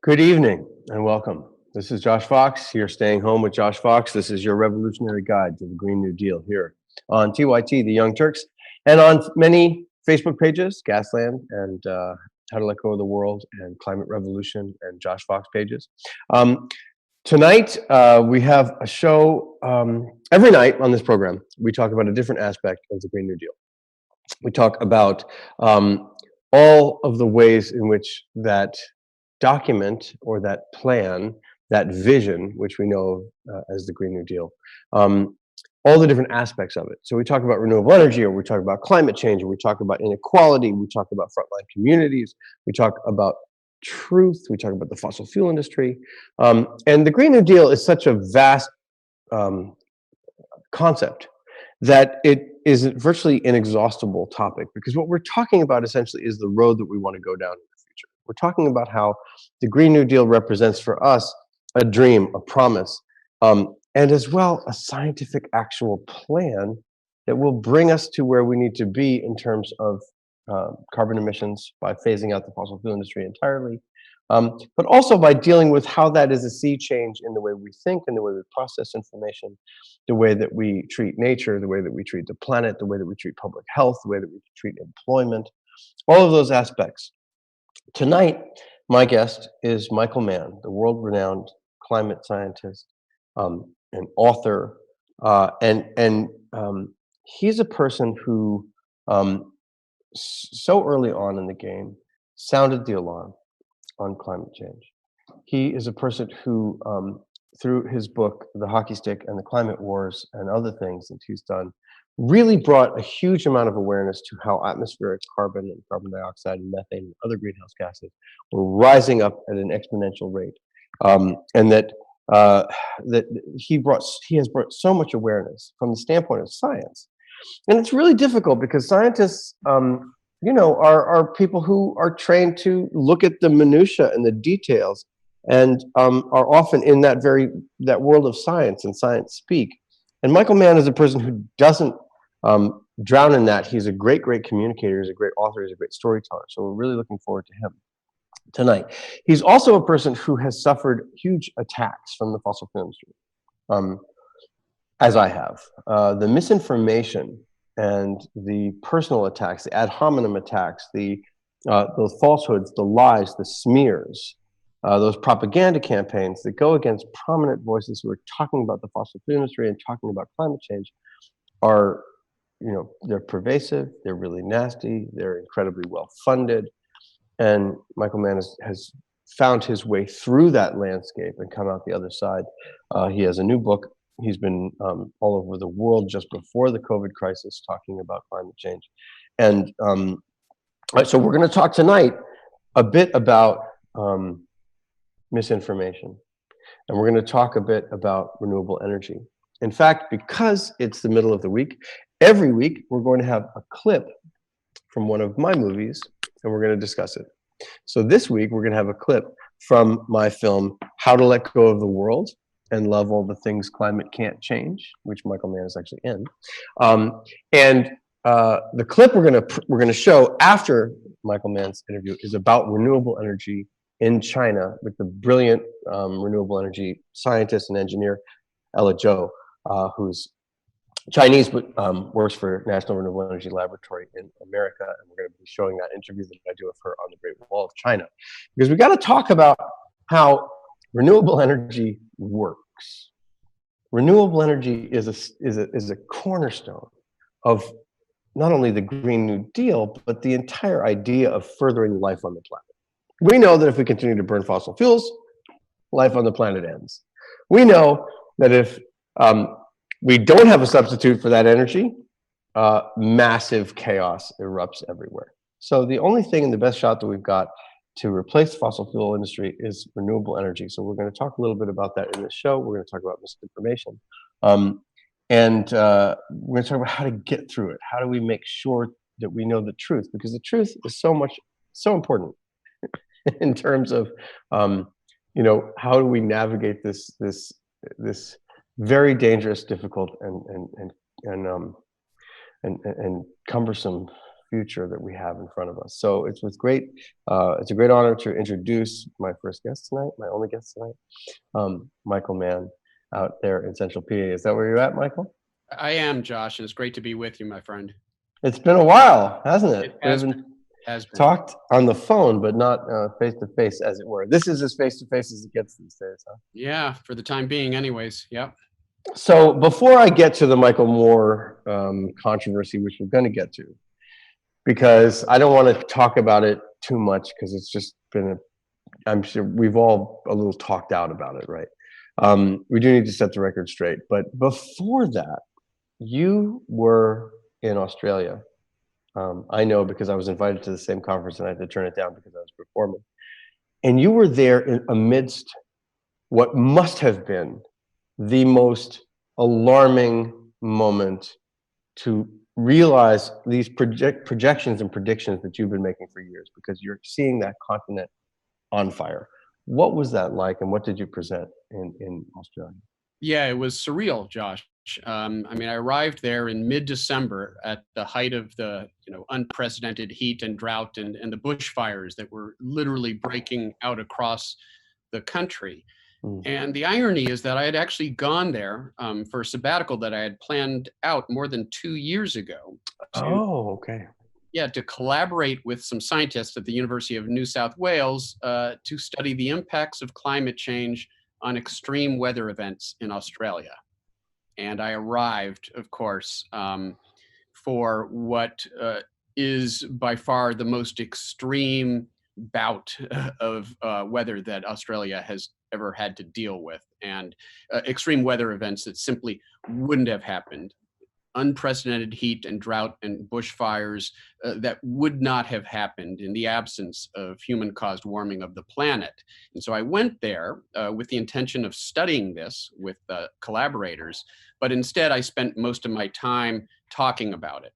Good evening and welcome. This is Josh Fox. You're staying home with Josh Fox. This is your revolutionary guide to the Green New Deal here on TYT, the Young Turks, and on many Facebook pages, Gasland and How to Let Go of the World and Climate Revolution and Josh Fox pages. Tonight, we have a show. Every night on this program, we talk about a different aspect of the Green New Deal. We talk about all of the ways in which that document or that plan, that vision, which we know as the Green New Deal, all the different aspects of it. So we talk about renewable energy, or we talk about climate change, or we talk about inequality, we talk about frontline communities, we talk about truth, we talk about the fossil fuel industry. And the Green New Deal is such a vast concept that it is virtually inexhaustible topic, because what we're talking about essentially is the road that we want to go down in the future. We're talking about how the Green New Deal represents for us a dream, a promise, and as well a scientific actual plan that will bring us to where we need to be in terms of carbon emissions by phasing out the fossil fuel industry entirely, but also by dealing with how that is a sea change in the way we think, in the way we process information, the way that we treat nature, the way that we treat the planet, the way that we treat public health, the way that we treat employment, all of those aspects. Tonight, my guest is Michael Mann, the world-renowned climate scientist, an author, and he's a person who so early on in the game sounded the alarm on climate change. He is a person who, through his book, The Hockey Stick and the Climate Wars and other things that he's done, really brought a huge amount of awareness to how atmospheric carbon and carbon dioxide and methane and other greenhouse gases were rising up at an exponential rate. And that he has brought so much awareness from the standpoint of science. And it's really difficult because scientists, are people who are trained to look at the minutia and the details, and are often in that world of science and science speak. And Michael Mann is a person who doesn't drown in that. He's a great communicator. He's a great author. He's a great storyteller. So we're really looking forward to him tonight. He's also a person who has suffered huge attacks from the fossil fuel industry, as I have. The misinformation and the personal attacks, the ad hominem attacks, the falsehoods, the lies, the smears, those propaganda campaigns that go against prominent voices who are talking about the fossil fuel industry and talking about climate change are, they're pervasive, they're really nasty, they're incredibly well funded. And Michael Mann has found his way through that landscape and come out the other side. He has a new book. He's been all over the world just before the COVID crisis talking about climate change. And so we're going to talk tonight a bit about misinformation. And we're going to talk a bit about renewable energy. In fact, because it's the middle of the week, every week we're going to have a clip from one of my movies, and we're going to discuss it. So this week we're going to have a clip from my film, How to Let Go of the World and Love All the Things Climate Can't Change, which Michael Mann is actually in. The clip we're going to show after Michael Mann's interview is about renewable energy in China with the brilliant renewable energy scientist and engineer Ella Zhou, who's Chinese but works for National Renewable Energy Laboratory in America, and we're going to be showing that interview that I do of her on the Great Wall of China, because we got to talk about how renewable energy works. Renewable energy is a cornerstone of not only the Green New Deal, but the entire idea of furthering life on the planet. We know that if we continue to burn fossil fuels, life on the planet ends. We know that if we don't have a substitute for that energy, massive chaos erupts everywhere. So the only thing and the best shot that we've got to replace the fossil fuel industry is renewable energy. So we're going to talk a little bit about that in this show. We're going to talk about misinformation. And we're going to talk about how to get through it. How do we make sure that we know the truth? Because the truth is so important in terms of, how do we navigate this very dangerous, difficult, and cumbersome future that we have in front of us. So it's a great honor to introduce my first guest tonight, my only guest tonight, Michael Mann, out there in Central PA. Is that where you're at, Michael? I am, Josh, and it's great to be with you, my friend. It's been a while, hasn't it? It has been. Talked on the phone, but not face to face, as it were. This is as face to face as it gets these days, huh? Yeah, for the time being, anyways. Yep. So before I get to the Michael Moore controversy, which we're going to get to, because I don't want to talk about it too much, because it's just been I'm sure we've all a little talked out about it, right? We do need to set the record straight. But before that, you were in Australia. I know because I was invited to the same conference and I had to turn it down because I was performing. And you were there amidst what must have been the most alarming moment to realize these projections and predictions that you've been making for years, because you're seeing that continent on fire. What was that like, and what did you present in Australia? Yeah, it was surreal, Josh. I mean, I arrived there in mid-December at the height of the unprecedented heat and drought and the bushfires that were literally breaking out across the country. And the irony is that I had actually gone there for a sabbatical that I had planned out more than 2 years ago. Okay. Yeah, to collaborate with some scientists at the University of New South Wales to study the impacts of climate change on extreme weather events in Australia. And I arrived, of course, for what is by far the most extreme bout of weather that Australia has ever had to deal with, and extreme weather events that simply wouldn't have happened. Unprecedented heat and drought and bushfires that would not have happened in the absence of human-caused warming of the planet. And so I went there with the intention of studying this with collaborators, but instead I spent most of my time talking about it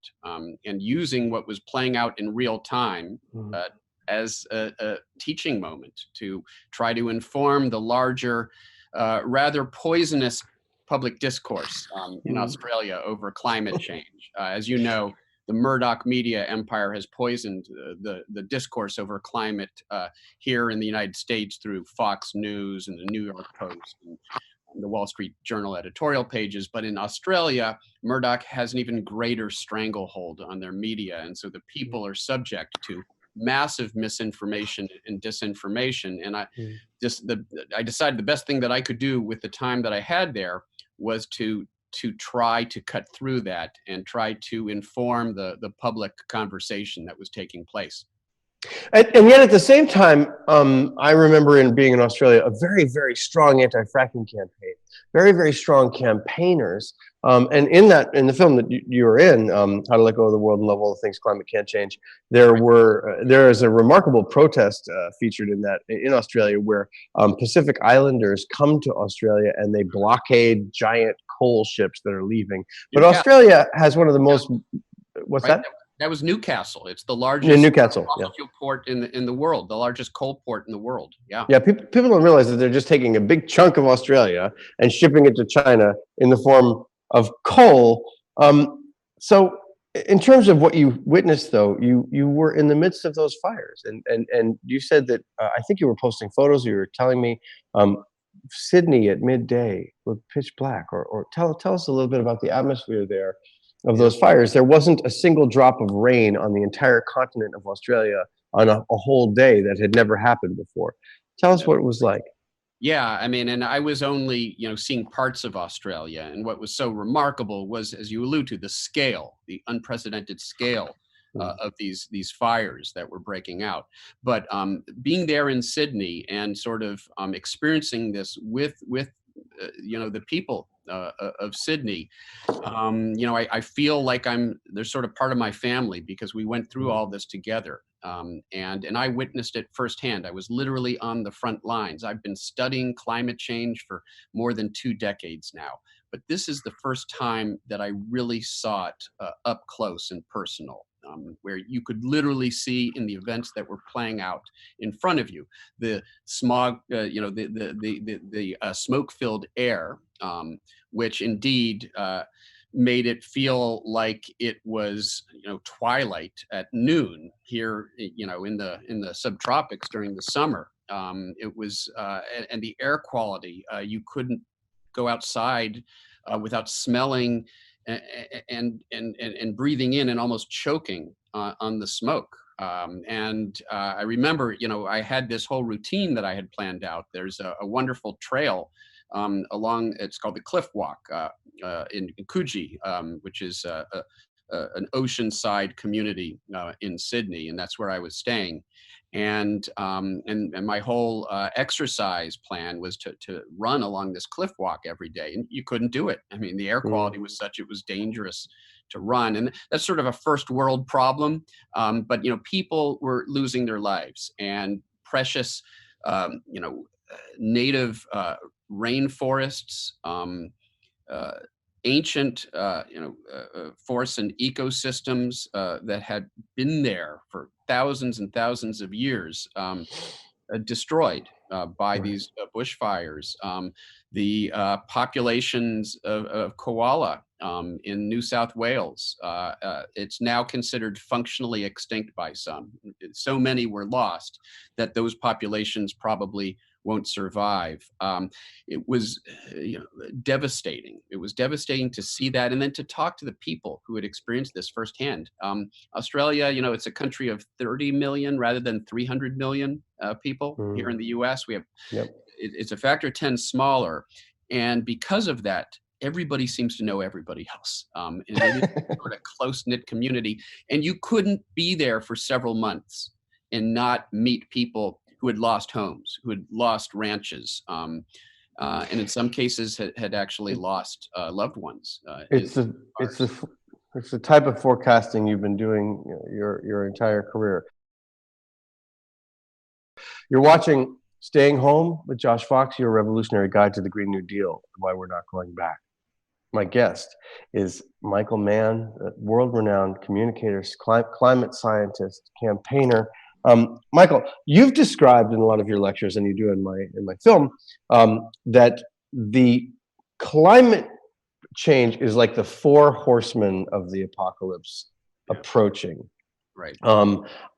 and using what was playing out in real time as a teaching moment to try to inform the larger, rather poisonous public discourse in Australia over climate change. As you know, the Murdoch media empire has poisoned the discourse over climate here in the United States through Fox News and the New York Post and the Wall Street Journal editorial pages. But in Australia, Murdoch has an even greater stranglehold on their media. And so the people are subject to massive misinformation and disinformation. And I decided the best thing that I could do with the time that I had there was to try to cut through that and try to inform the public conversation that was taking place. And yet at the same time, I remember being in Australia, a very, very strong anti-fracking campaign, very, very strong campaigners. And in the film that you were in, How to Let Go of the World and Love All the Things Climate Can't Change, there is a remarkable protest featured in Australia where Pacific Islanders come to Australia and they blockade giant coal ships that are leaving. But Australia has one of the most, what's that? That was Newcastle. It's the largest Newcastle, fossil fuel port in the world, the largest coal port in the world. Yeah. Yeah, people don't realize that they're just taking a big chunk of Australia and shipping it to China in the form of coal. So in terms of what you witnessed, though, you were in the midst of those fires, and you said that I think you were posting photos. You were telling me Sydney at midday with pitch black, or tell us a little bit about the atmosphere there of those fires. There wasn't a single drop of rain on the entire continent of Australia on a whole day. That had never happened before. Tell us what it was like. Yeah, I mean, and I was only, seeing parts of Australia, and what was so remarkable was, as you allude to, the scale, the unprecedented scale of these fires that were breaking out. But being there in Sydney and sort of experiencing this with the people of Sydney, I feel like they're sort of part of my family because we went through all this together. And I witnessed it firsthand. I was literally on the front lines. I've been studying climate change for more than 2 decades now, but this is the first time that I really saw it up close and personal, where you could literally see in the events that were playing out in front of you, the smog, the smoke-filled air, which indeed made it feel like it was, twilight at noon here, in the subtropics during the summer. It was, and the air quality, you couldn't go outside without smelling and breathing in and almost choking on the smoke. And I remember, I had this whole routine that I had planned out. There's a wonderful trail along, it's called the Cliff Walk in Coogee, which is an oceanside community in Sydney, and that's where I was staying. And my whole exercise plan was to run along this cliff walk every day, and you couldn't do it. I mean, the air quality was such, it was dangerous to run, and that's sort of a first world problem. But people were losing their lives, and precious, native rainforests. Uh, Ancient, forests and ecosystems that had been there for thousands and thousands of years, destroyed by Right. these bushfires. The populations of koala in New South Wales, it's now considered functionally extinct by some. So many were lost that those populations probably won't survive. It was devastating. It was devastating to see that, and then to talk to the people who had experienced this firsthand. Australia, it's a country of 30 million rather than 300 million people. Here in the U.S., we have Yep. it's a factor of 10 smaller, and because of that, everybody seems to know everybody else. And it is sort of close knit community, and you couldn't be there for several months and not meet people who had lost homes, who had lost ranches, and in some cases had actually lost loved ones. It's the it's the type of forecasting you've been doing your entire career. You're watching Staying Home with Josh Fox, your revolutionary guide to the Green New Deal, and why we're not going back. My guest is Michael Mann, a world-renowned communicator, climate scientist, campaigner. Michael, you've described in a lot of your lectures, and you do in my film, that the climate change is like the four horsemen of the apocalypse approaching. Right.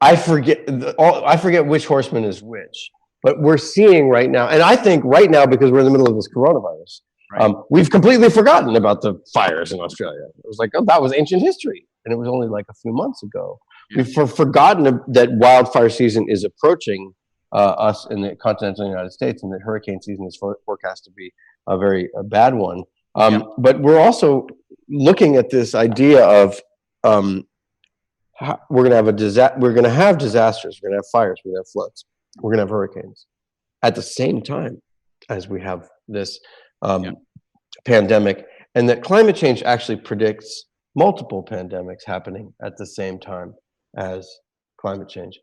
I forget which horseman is which, but we're seeing right now, and I think right now, because we're in the middle of this coronavirus, Right. We've completely forgotten about the fires in Australia. It was like, oh, that was ancient history, and it was only like a few months ago. Yeah. We've forgotten that wildfire season is approaching us in the continental United States, and that hurricane season is forecast to be a very bad one. But we're also looking at this idea of we're going to have we're going to have disasters, we're going to have fires, we're going to have floods, we're going to have hurricanes at the same time as we have this pandemic, and that climate change actually predicts multiple pandemics happening at the same time as climate change.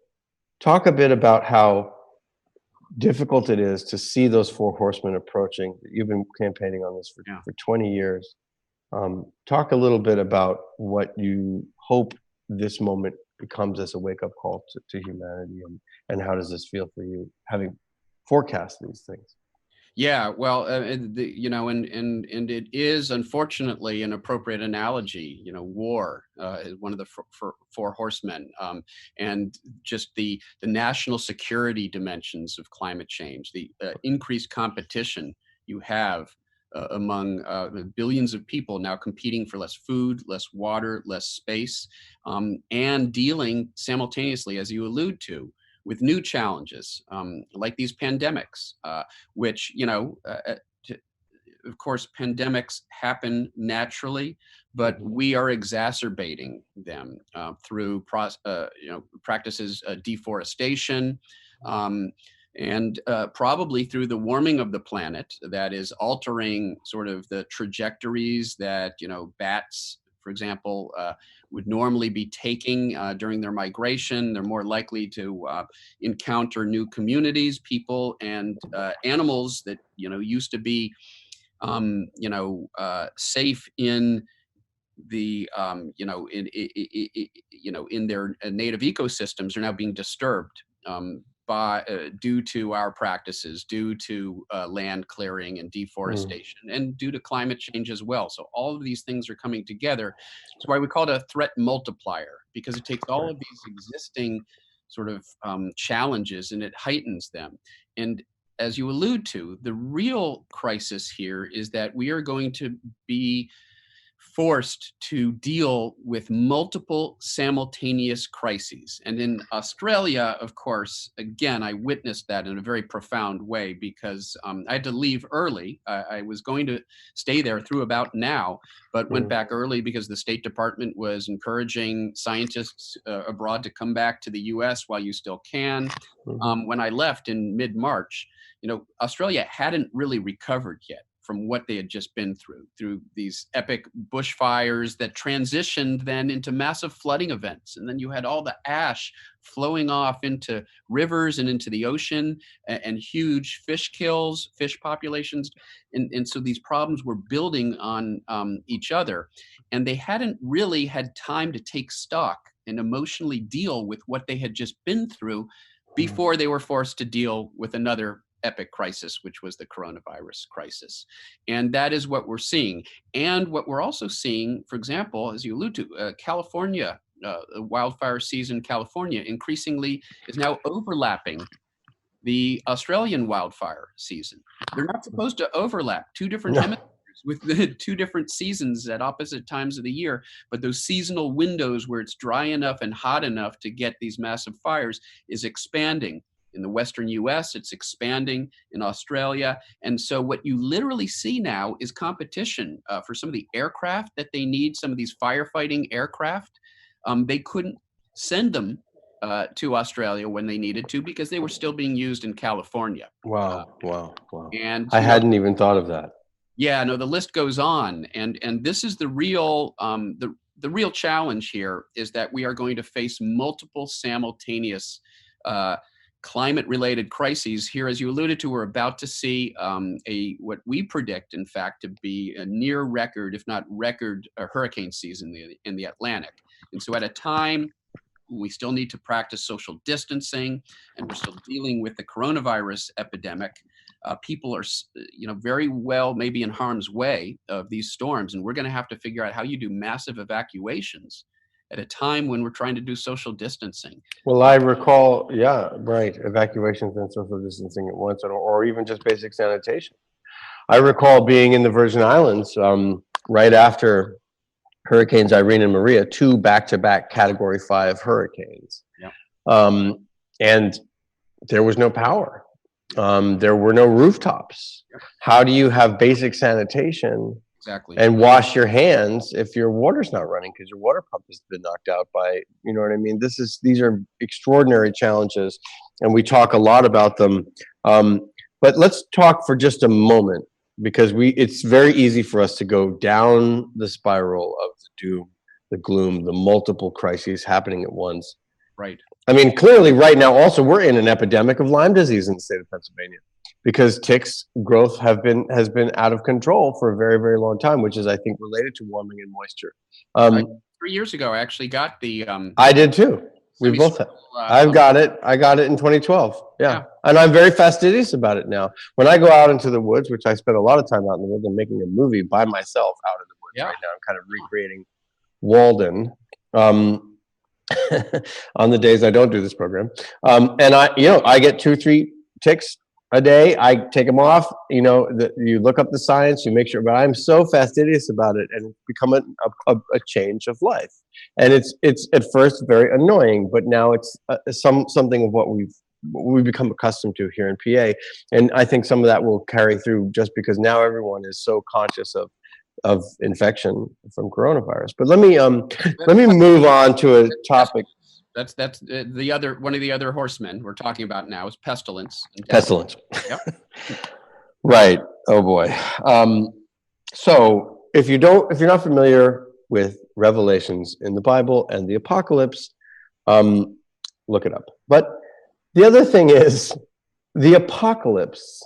Talk a bit about how difficult it is to see those four horsemen approaching. You've been campaigning on this for 20 years. Talk a little bit about what you hope this moment becomes as a wake-up call to humanity, and how does this feel for you, having forecast these things? Yeah, well, and it is unfortunately an appropriate analogy. War is one of the four horsemen, and just the national security dimensions of climate change, the increased competition you have among the billions of people now competing for less food, less water, less space, and dealing simultaneously, as you allude to, with new challenges like these pandemics, which, of course, pandemics happen naturally, but we are exacerbating them through practices, deforestation, and probably through the warming of the planet that is altering sort of the trajectories that, bats, for example, would normally be taking during their migration. They're more likely to encounter new communities, people, and animals that used to be safe in the in their native ecosystems are now being disturbed due to our practices, due to land clearing and deforestation, and due to climate change as well. So all of these things are coming together. That's why we call it a threat multiplier, because it takes all of these existing sort of challenges and it heightens them. And as you allude to, the real crisis here is that we are going to be forced to deal with multiple simultaneous crises. And in Australia, of course, again, I witnessed that in a very profound way, because I had to leave early. I was going to stay there through about now, but went back early because the State Department was encouraging scientists abroad to come back to the US while you still can. When I left in mid-March, Australia hadn't really recovered yet from what they had just been through these epic bushfires that transitioned then into massive flooding events. And then you had all the ash flowing off into rivers and into the ocean, and huge fish kills, fish populations. And so these problems were building on each other. And they hadn't really had time to take stock and emotionally deal with what they had just been through before they were forced to deal with another epic crisis, which was the coronavirus crisis. And that is what we're seeing. And what we're also seeing, for example, as you allude to, California, wildfire season, California increasingly is now overlapping the Australian wildfire season. They're not supposed to overlap, two different hemispheres with the two different seasons at opposite times of the year. But those seasonal windows where it's dry enough and hot enough to get these massive fires is expanding. In the Western US, it's expanding in Australia. And so what you literally see now is competition for some of the aircraft that they need, some of these firefighting aircraft. They couldn't send them to Australia when they needed to because they were still being used in California. Wow. And I hadn't even thought of that. Yeah, no, the list goes on. And this is the real real challenge here, is that we are going to face multiple simultaneous climate-related crises here. As you alluded to, we're about to see what we predict, in fact, to be a near record, if not record, hurricane season in the Atlantic. And so at a time we still need to practice social distancing, and we're still dealing with the coronavirus epidemic, people are very well maybe in harm's way of these storms, and we're going to have to figure out how you do massive evacuations at a time when we're trying to do social distancing. Well, I recall, evacuations and social distancing at once, or even just basic sanitation. I recall being in the Virgin Islands right after Hurricanes Irene and Maria, two back-to-back Category 5 hurricanes. Yeah. And there was no power. There were no rooftops. Yeah. How do you have basic sanitation? Exactly. And wash your hands if your water's not running because your water pump has been knocked out by, you know what I mean? These are extraordinary challenges, and we talk a lot about them. But let's talk for just a moment, because it's very easy for us to go down the spiral of the doom, the gloom, the multiple crises happening at once. Right. I mean, clearly right now also we're in an epidemic of Lyme disease in the state of Pennsylvania, because ticks growth has been out of control for a very, very long time, which is, I think, related to warming and moisture. 3 years ago, I actually got the. I did too. We both have. I got it in 2012. Yeah. And I'm very fastidious about it now. When I go out into the woods, which I spend a lot of time out in the woods, I'm making a movie by myself out in the woods right now. I'm kind of recreating Walden. On the days I don't do this program. And I get 2-3 ticks a day. I take them off, you look up the science, you make sure, but I'm so fastidious about it, and it's become a change of life. And it's at first very annoying, but now it's something of what we've become accustomed to here in PA. And I think some of that will carry through just because now everyone is so conscious of infection from coronavirus. But let me move on to a topic. That's the other one of the other horsemen we're talking about now is pestilence. Pestilence. Yep. Right. Oh boy. So if you're not familiar with Revelations in the Bible and the Apocalypse, look it up. But the other thing is the Apocalypse.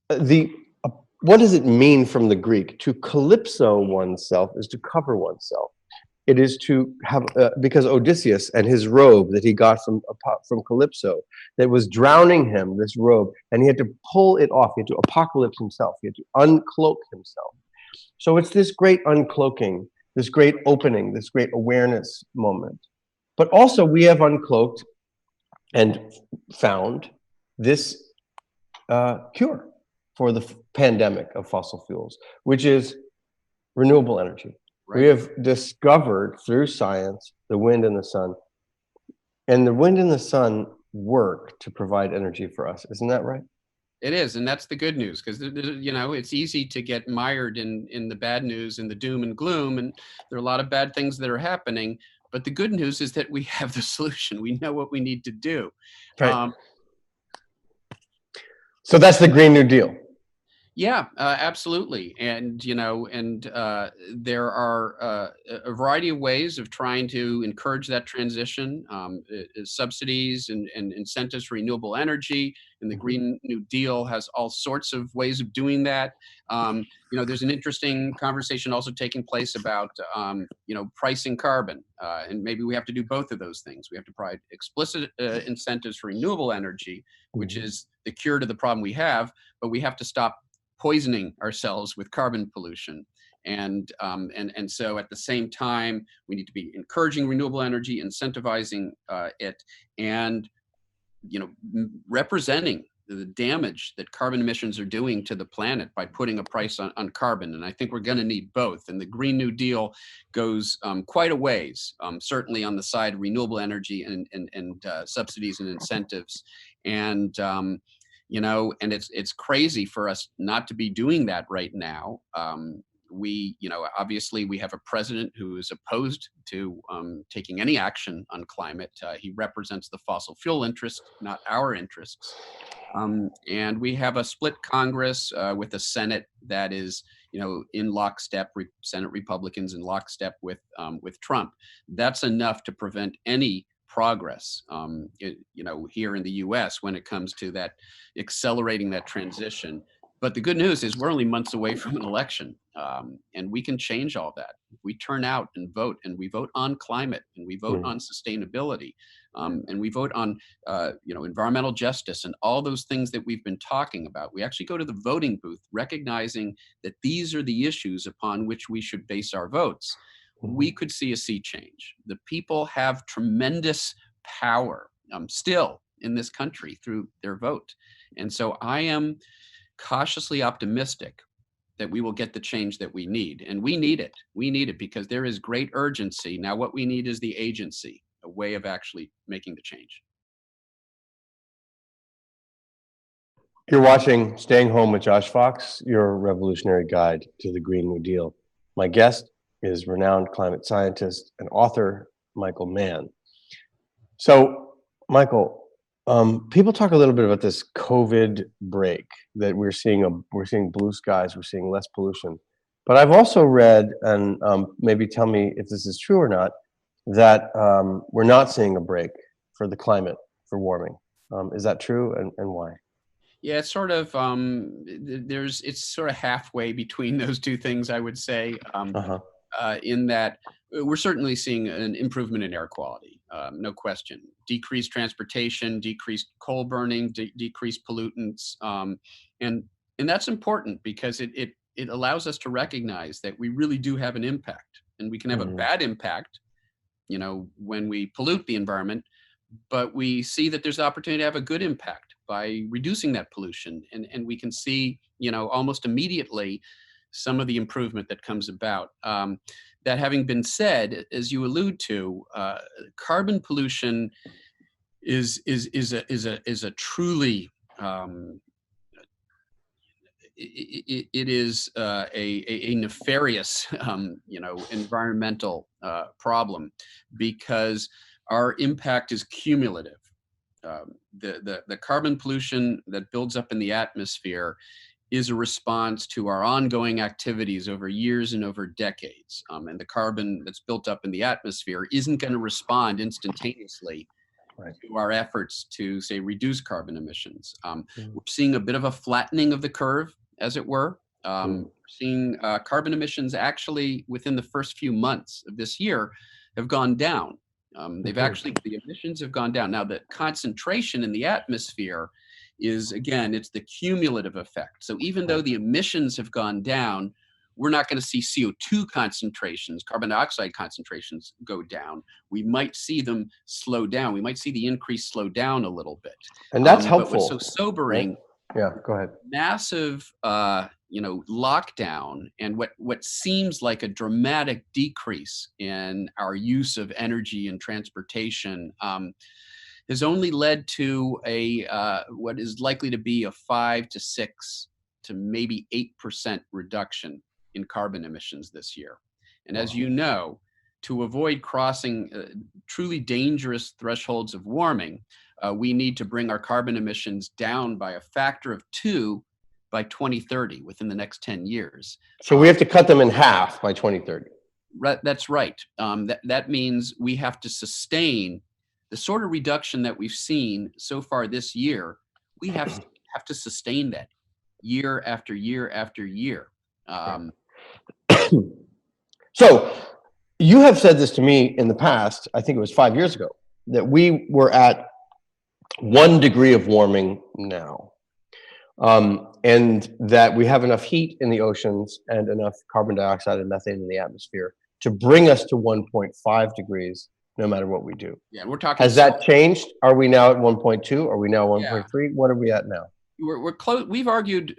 What does it mean from the Greek? To calypso oneself is to cover oneself. It is to have, because Odysseus and his robe that he got from Calypso, that was drowning him, this robe, and he had to pull it off. He had to apocalypse himself. He had to uncloak himself. So it's this great uncloaking, this great opening, this great awareness moment. But also we have uncloaked and found this cure for the pandemic of fossil fuels, which is renewable energy. Right. We have discovered through science the wind and the sun, and the wind and the sun work to provide energy for us. Isn't that right? It is, and that's the good news, because you know, it's easy to get mired in the bad news and the doom and gloom, and there are a lot of bad things that are happening. But the good news is that we have the solution. We know what we need to do. Right. So that's the Green New Deal. Yeah, absolutely. And, you know, and there are a variety of ways of trying to encourage that transition, subsidies and incentives for renewable energy. And the Green New Deal has all sorts of ways of doing that. You know, there's an interesting conversation also taking place about, you know, pricing carbon. And maybe we have to do both of those things. We have to provide explicit incentives for renewable energy, which is the cure to the problem we have, but we have to stop poisoning ourselves with carbon pollution. And so at the same time, we need to be encouraging renewable energy, incentivizing it, and, you know, representing the damage that carbon emissions are doing to the planet by putting a price on carbon. And I think we're going to need both. And the Green New Deal goes quite a ways, certainly on the side of renewable energy and subsidies and incentives. And you know, and it's crazy for us not to be doing that right now. We, you know, obviously we have a president who is opposed to taking any action on climate. He represents the fossil fuel interests, not our interests. And we have a split Congress with a Senate that is, you know, in lockstep, Senate Republicans in lockstep with Trump. That's enough to prevent any progress, you know, here in the U.S. when it comes to that accelerating that transition. But the good news is we're only months away from an election, and we can change all that. If we turn out and we vote on climate, and we vote on sustainability, and we vote on you know, environmental justice and all those things that we've been talking about. We actually go to the voting booth recognizing that these are the issues upon which we should base our votes. We could see a sea change. The people have tremendous power still in this country through their vote. And so I am cautiously optimistic that we will get the change that we need. And we need it. We need it because there is great urgency. Now, what we need is the agency, a way of actually making the change. You're watching Staying Home with Josh Fox, your revolutionary guide to the Green New Deal. My guest is renowned climate scientist and author Michael Mann. So, Michael, people talk a little bit about this COVID break that we're seeing blue skies, we're seeing less pollution. But I've also read, and maybe tell me if this is true or not, that we're not seeing a break for the climate, for warming. Is that true, and why? Yeah, it's sort of it's sort of halfway between those two things, I would say. In that we're certainly seeing an improvement in air quality, no question. Decreased transportation, decreased coal burning, decreased pollutants, and that's important because it allows us to recognize that we really do have an impact, and we can have a bad impact, you know, when we pollute the environment, but we see that there's an opportunity to have a good impact by reducing that pollution, and we can see, you know, almost immediately some of the improvement that comes about. That having been said, as you allude to, carbon pollution is a truly it is a nefarious you know, environmental problem, because our impact is cumulative. The carbon pollution that builds up in the atmosphere is a response to our ongoing activities over years and over decades. And the carbon that's built up in the atmosphere isn't going to respond instantaneously to our efforts to, say, reduce carbon emissions. We're seeing a bit of a flattening of the curve, as it were. Seeing carbon emissions actually within the first few months of this year have gone down. The emissions have gone down. Now, the concentration in the atmosphere is, again, it's the cumulative effect. So even though the emissions have gone down, we're not going to see CO2 concentrations, carbon dioxide concentrations go down. We might see them slow down. We might see the increase slow down a little bit. And that's helpful. But what's so sobering, right? Yeah, go ahead. Massive, lockdown and what seems like a dramatic decrease in our use of energy and transportation has only led to what is likely to be a 5 to 6 to maybe 8% reduction in carbon emissions this year. And as you know, to avoid crossing truly dangerous thresholds of warming, we need to bring our carbon emissions down by a factor of 2 by 2030, within the next 10 years. So we have to cut them in half by 2030. That's right. That means we have to sustain the sort of reduction that we've seen so far this year. We have to sustain that year after year after year. So you have said this to me in the past, I think it was 5 years ago, that we were at 1 degree of warming now. And that we have enough heat in the oceans and enough carbon dioxide and methane in the atmosphere to bring us to 1.5 degrees, no matter what we do. Yeah, we're talking. Has that changed? Are we now at 1.2? Are we now 1.3? Yeah. What are we at now? We're close. We've argued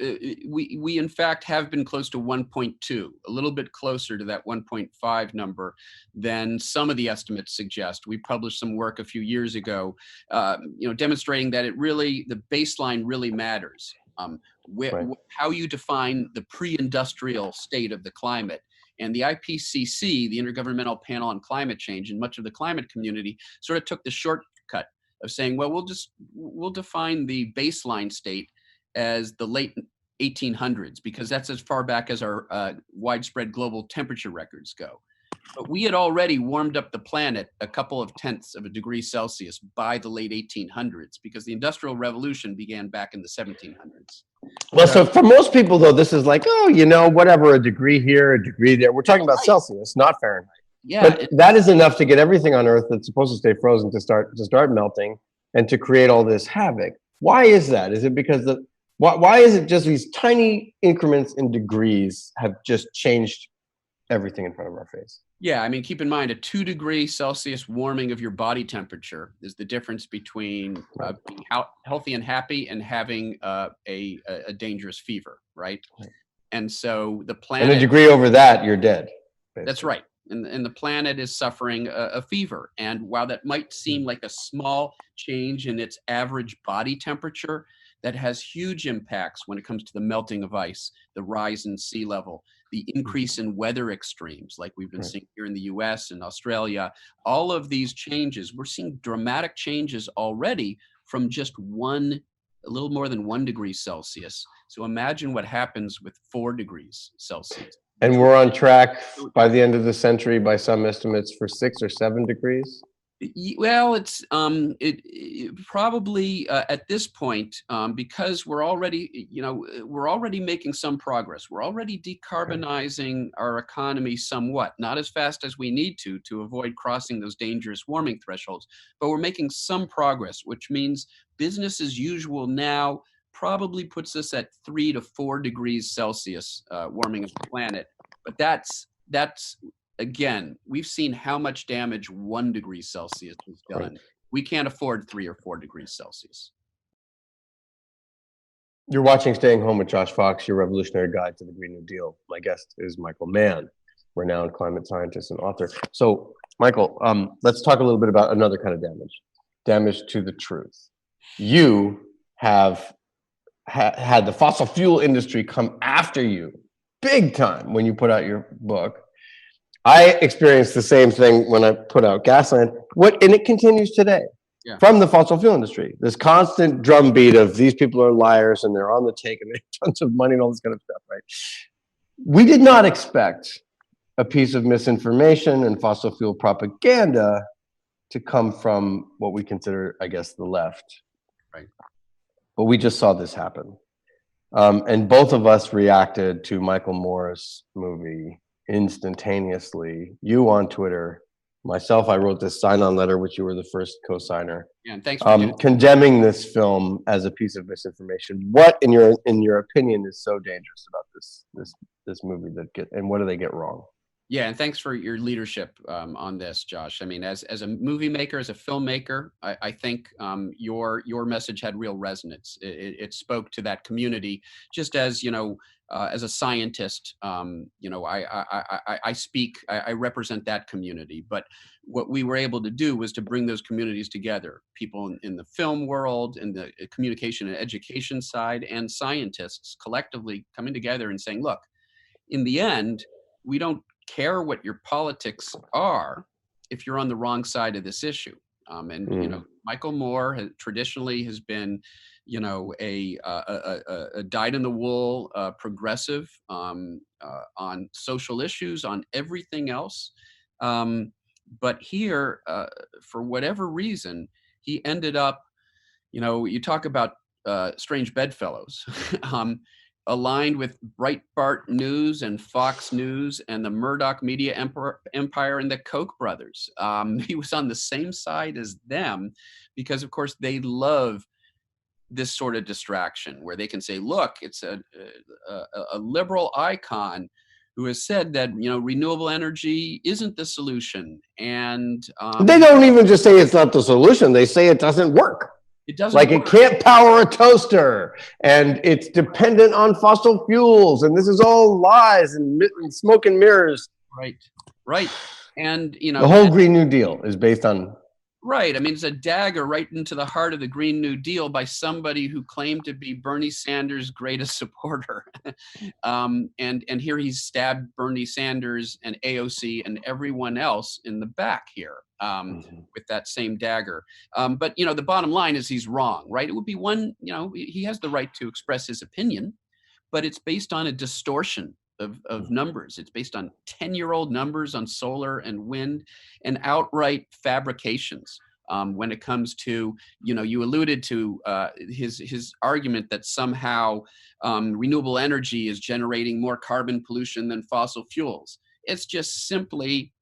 we in fact have been close to 1.2, a little bit closer to that 1.5 number than some of the estimates suggest. We published some work a few years ago, demonstrating that the baseline really matters. How you define the pre-industrial state of the climate. And the IPCC, the Intergovernmental Panel on Climate Change, and much of the climate community sort of took the shortcut of saying, well, we'll define the baseline state as the late 1800s, because that's as far back as our widespread global temperature records go. But we had already warmed up the planet a couple of tenths of a degree Celsius by the late 1800s, because the Industrial Revolution began back in the 1700s. Well, so for most people, though, this is like, whatever, a degree here, a degree there. We're talking about Celsius, not Fahrenheit. Yeah, but that is enough to get everything on Earth that's supposed to stay frozen to start melting and to create all this havoc. Why is that? Is it because why is it just these tiny increments in degrees have just changed everything in front of our face? Yeah, I mean, keep in mind a 2 degree Celsius warming of your body temperature is the difference between being healthy and happy and having a dangerous fever, right? And so the planet— And a degree over that, you're dead. Basically. That's right. And the planet is suffering a fever. And while that might seem like a small change in its average body temperature, that has huge impacts when it comes to the melting of ice, the rise in sea level, the increase in weather extremes like we've been seeing here in the US and Australia. All of these changes, we're seeing dramatic changes already from just a little more than 1 degree Celsius. So imagine what happens with 4 degrees Celsius. And we're on track by the end of the century, by some estimates, for 6 or 7 degrees. Well, it's probably at this point, because we're already making some progress. We're already decarbonizing our economy somewhat, not as fast as we need to avoid crossing those dangerous warming thresholds, but we're making some progress, which means business as usual now probably puts us at 3 to 4 degrees Celsius warming of the planet. But that's again, we've seen how much damage 1 degree Celsius has done. Right. We can't afford 3 or 4 degrees Celsius. You're watching Staying Home with Josh Fox, your revolutionary guide to the Green New Deal. My guest is Michael Mann, renowned climate scientist and author. So, Michael, let's talk a little bit about another kind of damage to the truth. You have had the fossil fuel industry come after you big time when you put out your book. I experienced the same thing when I put out Gasland, and it continues today from the fossil fuel industry. This constant drumbeat of these people are liars and they're on the take and they have tons of money and all this kind of stuff, right? We did not expect a piece of misinformation and fossil fuel propaganda to come from what we consider, I guess, the left. Right. But we just saw this happen. And both of us reacted to Michael Moore's movie instantaneously. You on Twitter, myself, I wrote this sign-on letter, which you were the first co-signer, Yeah, and thanks for doing condemning this film as a piece of misinformation. What, in your opinion, is so dangerous about this movie and what do they get wrong? Yeah, and thanks for your leadership on this, Josh. I mean, as a movie maker, as a filmmaker, I think your message had real resonance. It spoke to that community, just as as a scientist, I represent that community. But what we were able to do was to bring those communities together: people in the film world, in the communication and education side, and scientists collectively coming together and saying, look, in the end, we don't care what your politics are if you're on the wrong side of this issue. Michael Moore traditionally has been, a dyed-in-the-wool progressive on social issues, on everything else. But here, for whatever reason, he ended up, you talk about strange bedfellows. Aligned with Breitbart News and Fox News and the Murdoch media empire and the Koch brothers. He was on the same side as them because, of course, they love this sort of distraction where they can say, look, it's a liberal icon who has said that, renewable energy isn't the solution. And they don't even just say it's not the solution. They say it doesn't work. It doesn't like work. It can't power a toaster, and it's dependent on fossil fuels, and this is all lies and smoke and mirrors. Right. And the whole Green New Deal is based on. Right. I mean, it's a dagger right into the heart of the Green New Deal by somebody who claimed to be Bernie Sanders' greatest supporter. And here he's stabbed Bernie Sanders and AOC and everyone else in the back here with that same dagger. But, the bottom line is he's wrong, right? It would be he has the right to express his opinion, but it's based on a distortion of numbers. It's based on 10-year-old numbers on solar and wind and outright fabrications. When it comes to, you alluded to his argument that somehow renewable energy is generating more carbon pollution than fossil fuels. It's just simply,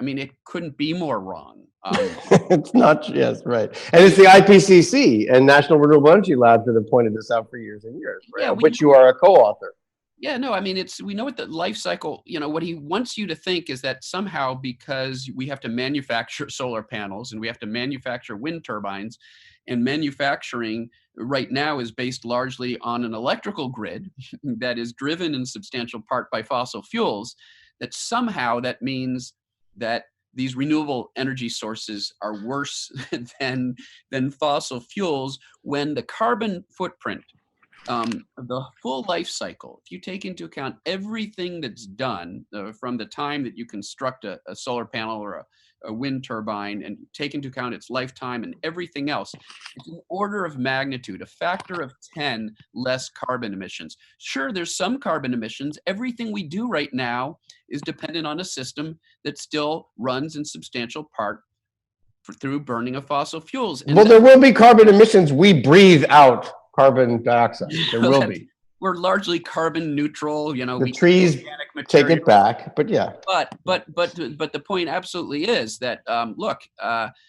it couldn't be more wrong. It's not, yes, right. And it's the IPCC and National Renewable Energy Labs that have pointed this out for years and years, right? Of which you are a co-author. Yeah, no, we know what the life cycle, what he wants you to think is that somehow because we have to manufacture solar panels and we have to manufacture wind turbines, and manufacturing right now is based largely on an electrical grid that is driven in substantial part by fossil fuels, that somehow that means that these renewable energy sources are worse than fossil fuels, when the carbon footprint, the full life cycle, if you take into account everything that's done from the time that you construct a solar panel or a wind turbine, and take into account its lifetime and everything else, it's an order of magnitude, a factor of 10 less carbon emissions. Sure, there's some carbon emissions. Everything we do right now is dependent on a system that still runs in substantial part through burning of fossil fuels. And there will be carbon emissions. We breathe out carbon dioxide. There will be. We're largely carbon neutral. The trees take it back, but yeah. But the point absolutely is that look, the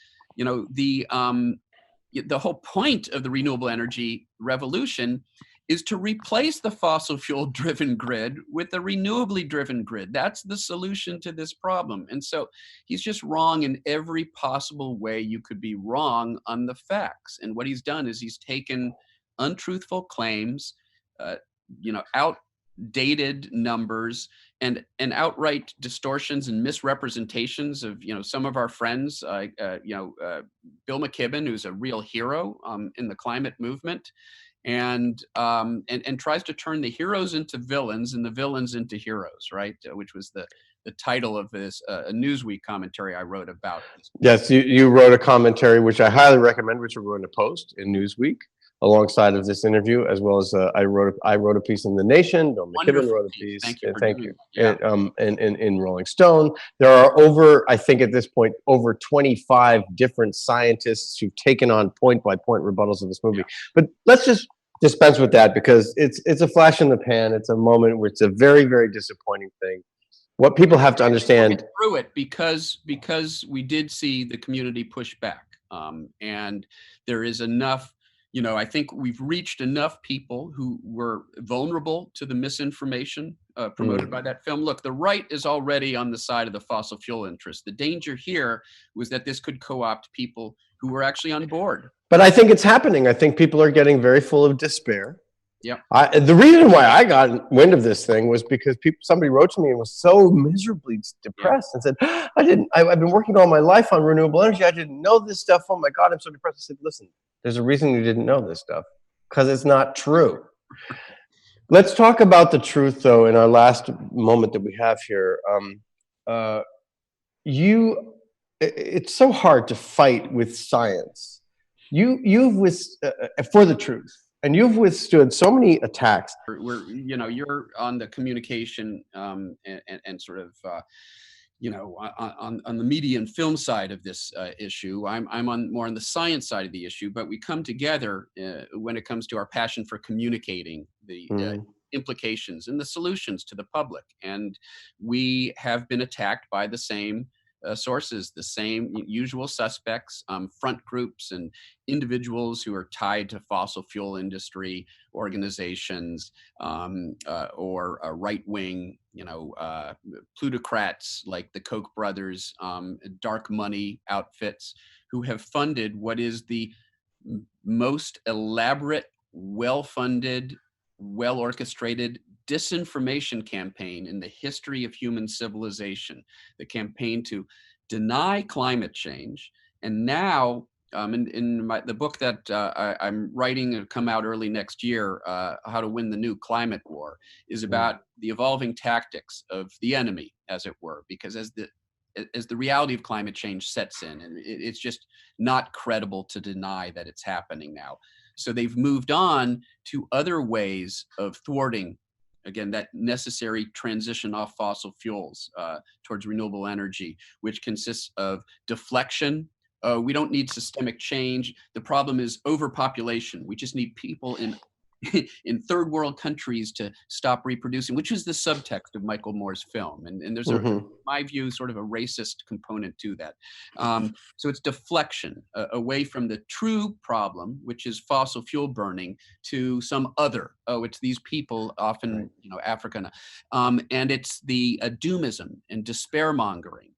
whole point of the renewable energy revolution is to replace the fossil fuel driven grid with a renewably driven grid. That's the solution to this problem. And so he's just wrong in every possible way you could be wrong on the facts. And what he's done is he's taken untruthful claims, outdated numbers, and outright distortions and misrepresentations of some of our friends, Bill McKibben, who's a real hero in the climate movement, and tries to turn the heroes into villains and the villains into heroes, right? Which was the title of this a Newsweek commentary I wrote about. Yes, you wrote a commentary which I highly recommend, which we're going to post in Newsweek alongside of this interview, as well as I wrote a piece in The Nation. Bill McKibben wrote a piece. Thank you. Yeah. In Rolling Stone. There are I think at this point, over 25 different scientists who've taken on point by point rebuttals of this movie. Yeah. But let's just dispense with that because it's a flash in the pan. It's a moment where it's a very, very disappointing thing. What people have to understand through it because we did see the community push back, and there is enough. I think we've reached enough people who were vulnerable to the misinformation promoted by that film. Look, the right is already on the side of the fossil fuel interest. The danger here was that this could co-opt people who were actually on board. But I think it's happening. I think people are getting very full of despair. Yeah. The reason why I got wind of this thing was because somebody wrote to me and was so miserably depressed and said, I've been working all my life on renewable energy. I didn't know this stuff. Oh my God, I'm so depressed. I said, listen, there's a reason you didn't know this stuff, because it's not true. Let's talk about the truth, though, in our last moment that we have here. It's so hard to fight with science. You've for the truth. And you've withstood so many attacks. You're on the communication and sort of, on the media and film side of this issue. I'm more on the science side of the issue, but we come together when it comes to our passion for communicating the implications and the solutions to the public. And we have been attacked by the same sources, the same usual suspects, front groups and individuals who are tied to fossil fuel industry organizations, or right-wing, plutocrats like the Koch brothers, dark money outfits who have funded what is the most elaborate, well-funded, well-orchestrated disinformation campaign in the history of human civilization, the campaign to deny climate change. And now, in the book that I'm writing, it'll come out early next year, How to Win the New Climate War, is about the evolving tactics of the enemy, as it were, because as the reality of climate change sets in, and it's just not credible to deny that it's happening now. So they've moved on to other ways of thwarting, again, that necessary transition off fossil fuels towards renewable energy, which consists of deflection. We don't need systemic change. The problem is overpopulation. We just need people in third world countries to stop reproducing, which is the subtext of Michael Moore's film. And there's, in my view, sort of a racist component to that. So it's deflection away from the true problem, which is fossil fuel burning, to some other. Oh, it's these people, often, Africa. And it's the doomism and despair mongering.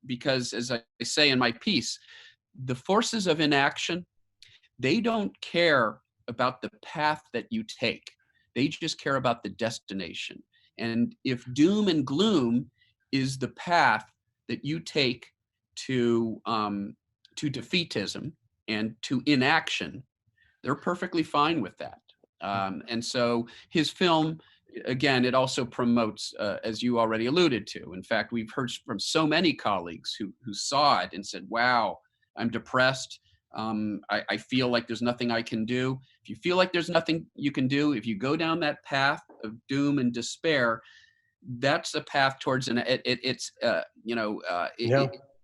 Because as I say in my piece, the forces of inaction, they don't care about the path that you take. They just care about the destination. And if doom and gloom is the path that you take to defeatism and to inaction, they're perfectly fine with that. And so his film, again, it also promotes, as you already alluded to. In fact, we've heard from so many colleagues who saw it and said, wow, I'm depressed. I feel like there's nothing I can do. If you feel like there's nothing you can do, if you go down that path of doom and despair, that's a path towards it's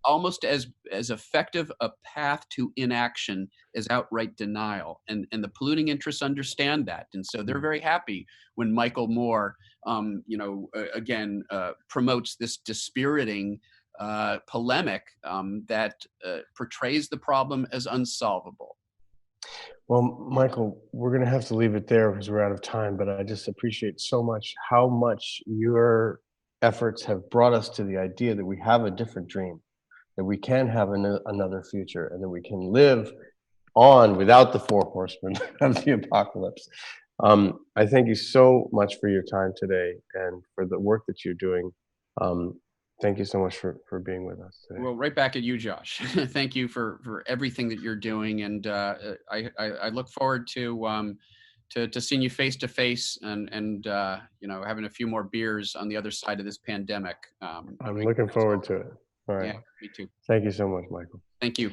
almost as effective a path to inaction as outright denial. And the polluting interests understand that. And so they're very happy when Michael Moore, promotes this dispiriting polemic that portrays the problem as unsolvable. Well, Michael, we're going to have to leave it there because we're out of time, but I just appreciate so much how much your efforts have brought us to the idea that we have a different dream, that we can have another future, and that we can live on without the four horsemen of the apocalypse. I thank you so much for your time today and for the work that you're doing. Thank you so much for being with us today. Well, right back at you, Josh. Thank you for everything that you're doing, and I look forward to seeing you face to face and having a few more beers on the other side of this pandemic. I'm looking forward to it. All right. Yeah, me too. Thank you so much, Michael. Thank you.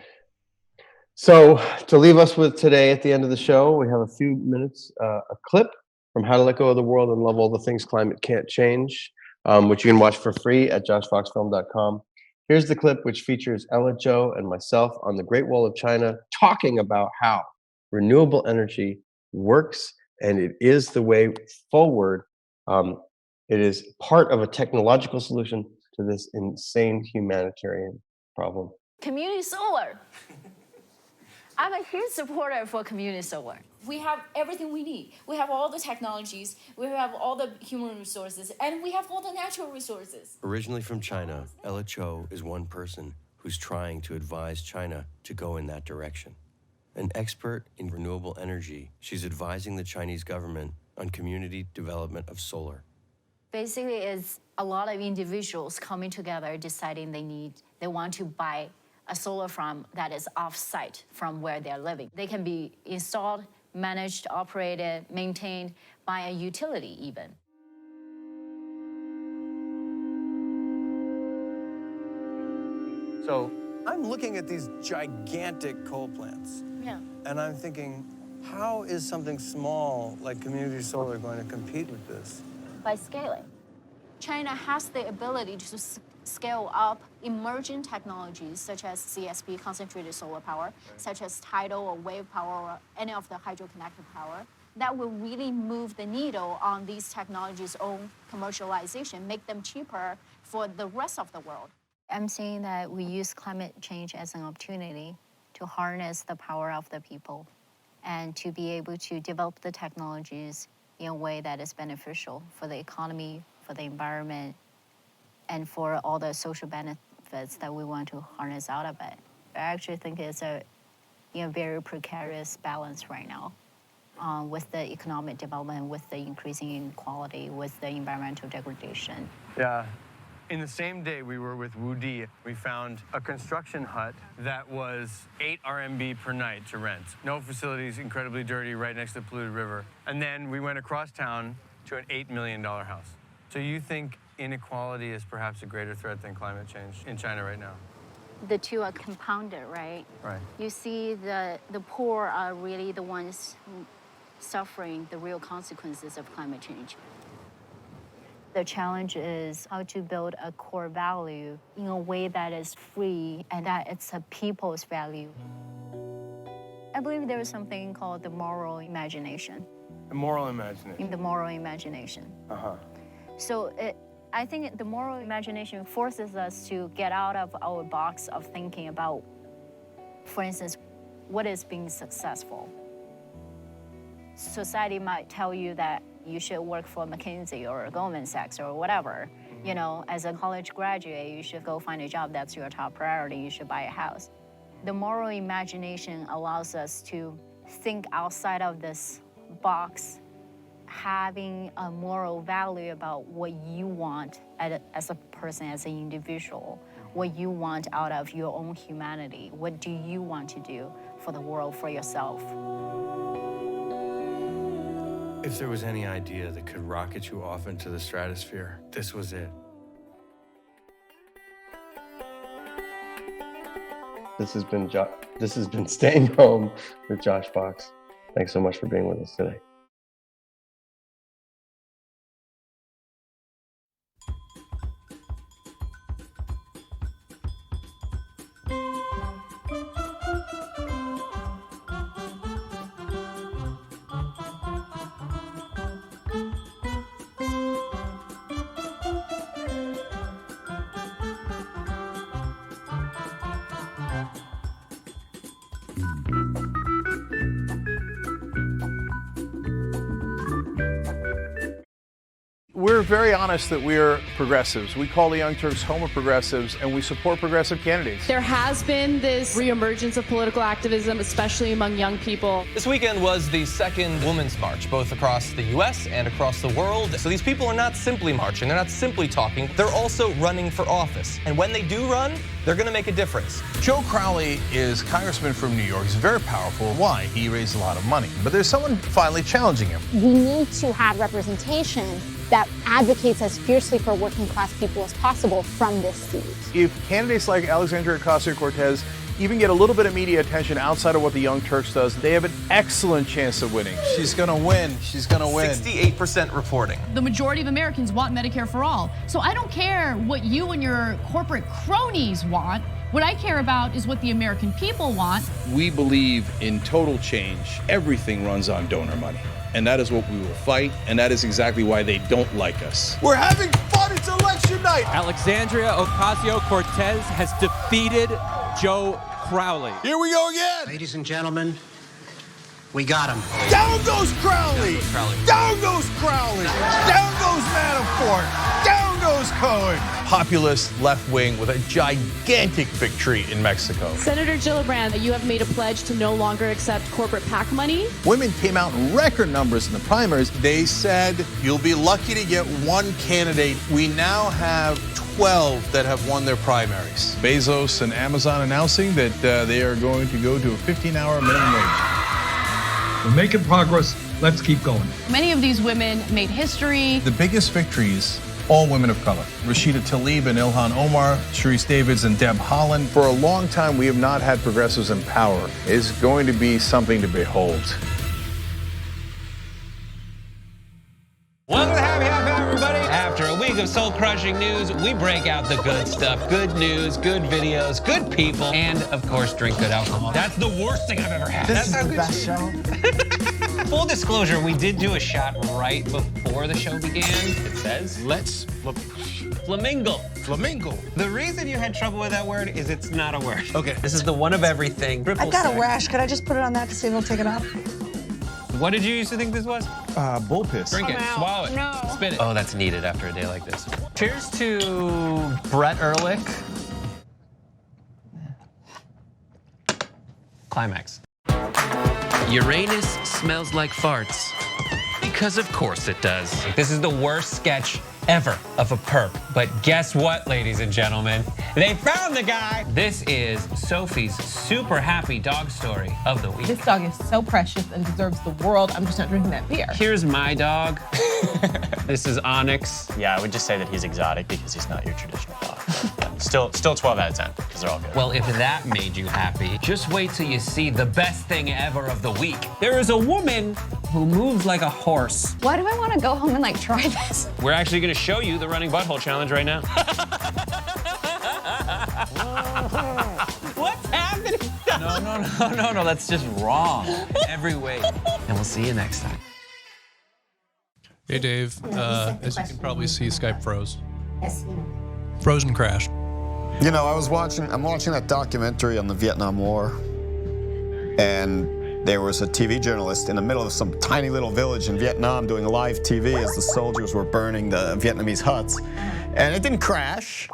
So to leave us with today at the end of the show, we have a few minutes, a clip from How to Let Go of the World and Love All the Things Climate Can't Change, which you can watch for free at joshfoxfilm.com. Here's the clip, which features Ella Joe and myself on the Great Wall of China talking about how renewable energy works, and it is the way forward. It is part of a technological solution to this insane humanitarian problem. Community solar. I'm a huge supporter for community solar. We have everything we need. We have all the technologies, we have all the human resources, and we have all the natural resources. Originally from China, Ella Cho is one person who's trying to advise China to go in that direction. An expert in renewable energy, she's advising the Chinese government on community development of solar. Basically, it's a lot of individuals coming together deciding they want to buy a solar farm that is off-site from where they're living. They can be installed, managed, operated, maintained by a utility even. So I'm looking at these gigantic coal plants. Yeah. And I'm thinking, how is something small like community solar going to compete with this? By scaling. China has the ability to scale up emerging technologies such as CSP, concentrated solar power, such as tidal or wave power or any of the hydrokinetic power, that will really move the needle on these technologies' own commercialization, make them cheaper for the rest of the world. I'm saying that we use climate change as an opportunity to harness the power of the people and to be able to develop the technologies in a way that is beneficial for the economy, for the environment, and for all the social benefits that we want to harness out of it. I actually think it's a very precarious balance right now with the economic development, with the increasing inequality, with the environmental degradation. Yeah. In the same day we were with Wu Di, we found a construction hut that was 8 RMB per night to rent. No facilities, incredibly dirty, right next to the polluted river. And then we went across town to an $8 million house. So you think inequality is perhaps a greater threat than climate change in China right now? The two are compounded, right? Right. You see the poor are really the ones suffering the real consequences of climate change. The challenge is how to build a core value in a way that is free and that it's a people's value. I believe there is something called the moral imagination. The moral imagination. In the moral imagination. Uh-huh. So I think the moral imagination forces us to get out of our box of thinking about, for instance, what is being successful. Society might tell you that you should work for McKinsey or Goldman Sachs or whatever. You know, as a college graduate, you should go find a job that's your top priority. You should buy a house. The moral imagination allows us to think outside of this box, having a moral value about what you want as a person, as an individual, what you want out of your own humanity. What do you want to do for the world, for yourself? If there was any idea that could rocket you off into the stratosphere, this was it. This has been Staying Home with Josh Fox. Thanks so much for being with us today. We're very honest that we're progressives. We call the Young Turks home of progressives, and we support progressive candidates. There has been this reemergence of political activism, especially among young people. This weekend was the second Women's March, both across the U.S. and across the world. So these people are not simply marching, they're not simply talking, they're also running for office. And when they do run, they're going to make a difference. Joe Crowley is congressman from New York. He's very powerful. Why? He raised a lot of money. But there's someone finally challenging him. We need to have representation that advocates as fiercely for working class people as possible from this seat. If candidates like Alexandria Ocasio-Cortez even get a little bit of media attention outside of what the Young Turks does, they have an excellent chance of winning. She's going to win. She's going to win. 68% reporting. The majority of Americans want Medicare for all. So I don't care what you and your corporate cronies want. What I care about is what the American people want. We believe in total change. Everything runs on donor money. And that is what we will fight, and that is exactly why they don't like us. We're having fun, it's election night! Alexandria Ocasio-Cortez has defeated Joe Crowley. Here we go again! Ladies and gentlemen, we got him. Down goes Crowley! Down goes Crowley! Down goes Manafort! Down goes Cohen! Populist left wing with a gigantic victory in Mexico. Senator Gillibrand, you have made a pledge to no longer accept corporate PAC money. Women came out in record numbers in the primaries. They said you'll be lucky to get one candidate. We now have 12 that have won their primaries. Bezos and Amazon announcing that they are going to go to a 15-hour minimum wage. We're making progress. Let's keep going. Many of these women made history. The biggest victories, all women of color. Rashida Tlaib and Ilhan Omar, Sharice Davids and Deb Haaland. For a long time, we have not had progressives in power. It's going to be something to behold. Welcome to Happy Hour, everybody. After a week of soul-crushing news, we break out the good stuff. Good news, good videos, good people, and, of course, drink good alcohol. That's the worst thing I've ever had. This is the best show. Full disclosure, we did do a shot right before the show began. It says, Let's flamingo. Flamingo. The reason you had trouble with that word is it's not a word. Okay. This is the one of everything. I've got a rash. Could I just put it on that to see if it'll take it off? What did you used to think this was? Bull piss. Drink it, swallow it, No. spit it. Oh, that's needed after a day like this. Cheers to Brett Ehrlich. Climax. Uranus smells like farts. Because of course it does. This is the worst sketch ever of a perp. But guess what, ladies and gentlemen? They found the guy! This is Sophie's super happy dog story of the week. This dog is so precious and deserves the world. I'm just not drinking that beer. Here's my dog. This is Onyx. Yeah, I would just say that he's exotic because he's not your traditional dog. Yeah, still 12 out of 10 because they're all good. Well, if that made you happy, just wait till you see the best thing ever of the week. There is a woman who moves like a horse. Why do I want to go home and like try this? We're actually going to show you the running butthole challenge right now. What's happening? No, that's just wrong. Every way. And we'll see you next time. Hey, Dave. As you can probably see, Skype froze. Frozen crashed. You know, I'm watching that documentary on the Vietnam War, and there was a TV journalist in the middle of some tiny little village in Vietnam doing live TV as the soldiers were burning the Vietnamese huts, and it didn't crash.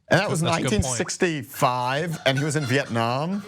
And that was 1965, and he was in Vietnam.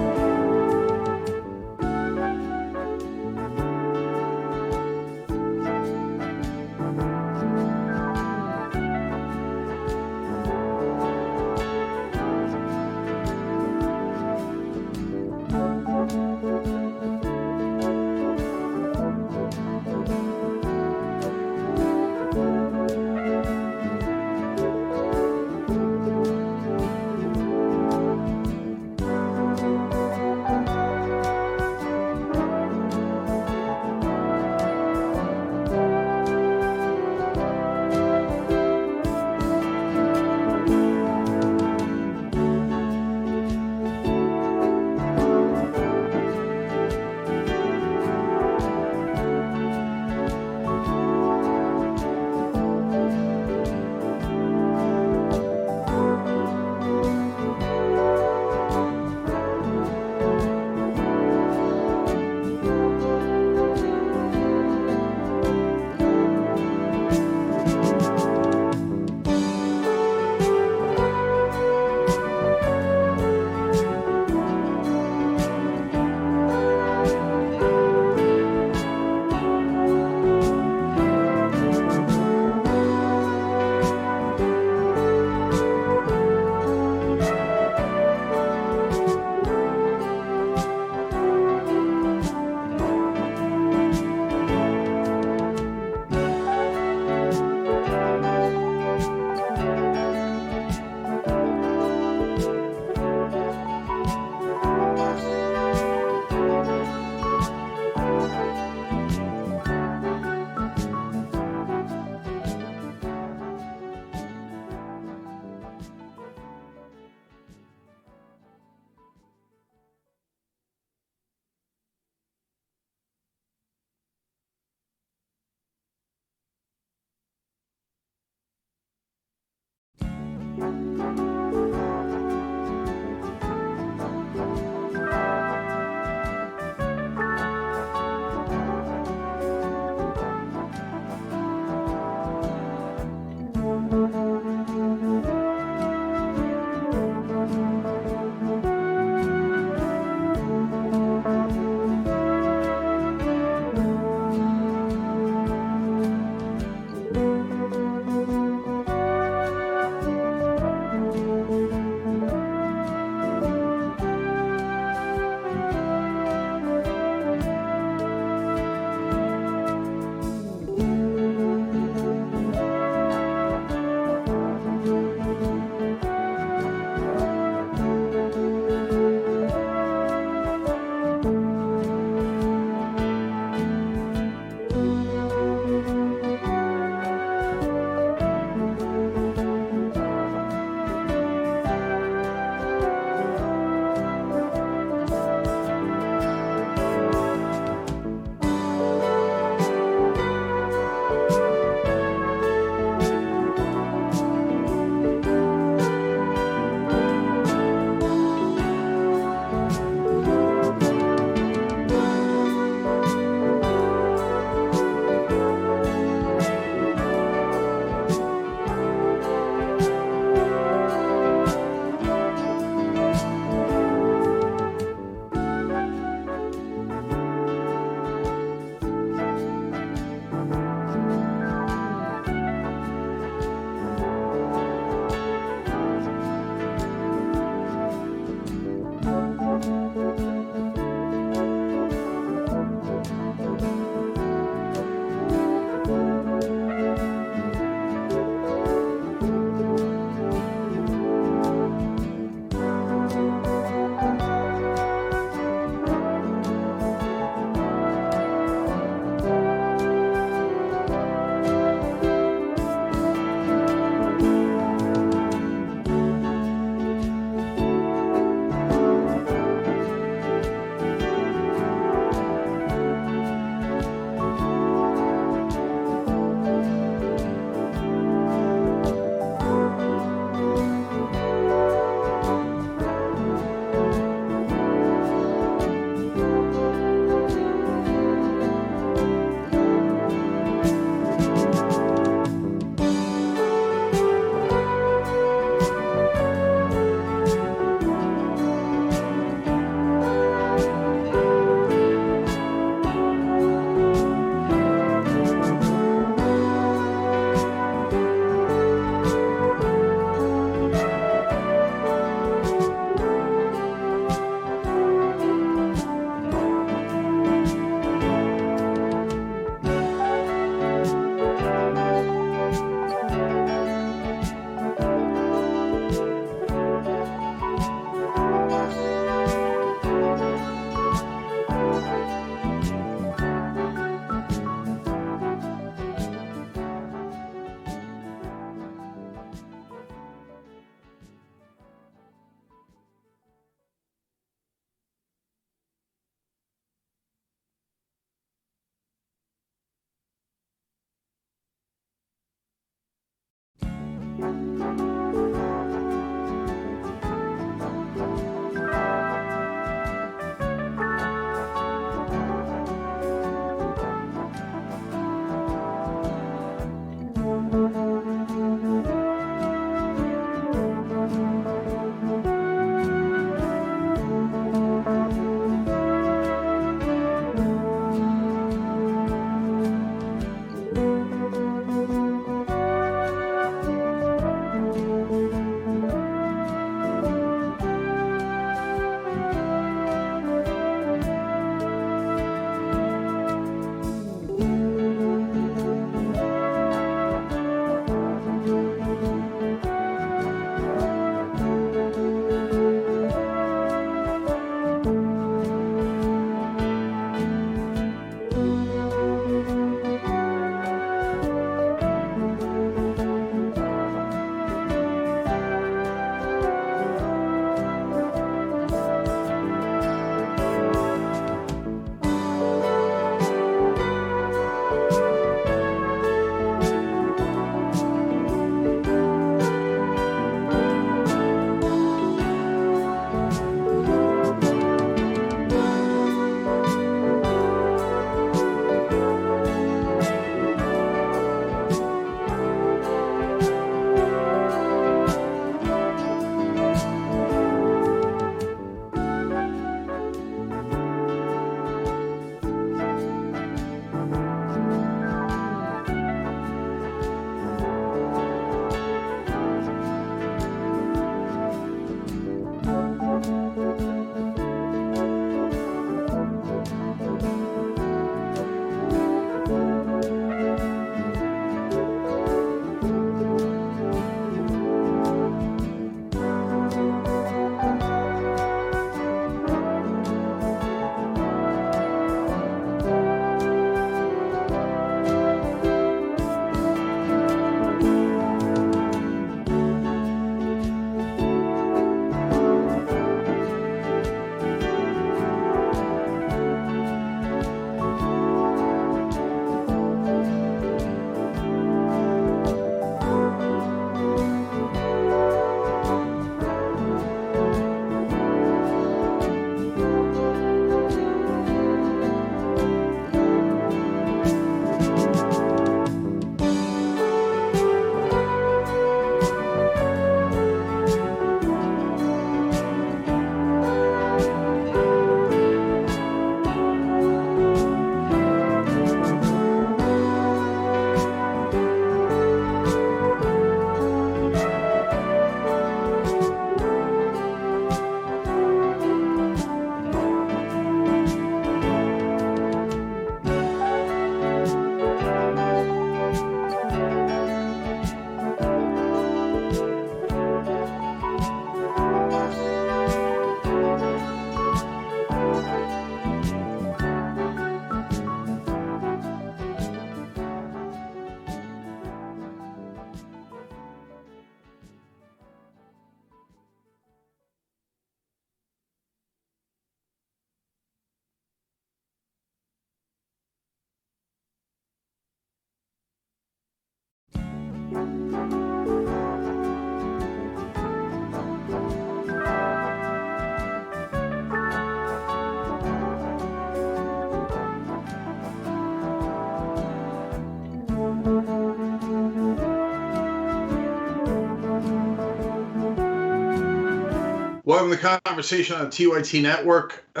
Welcome to the conversation on TYT Network. We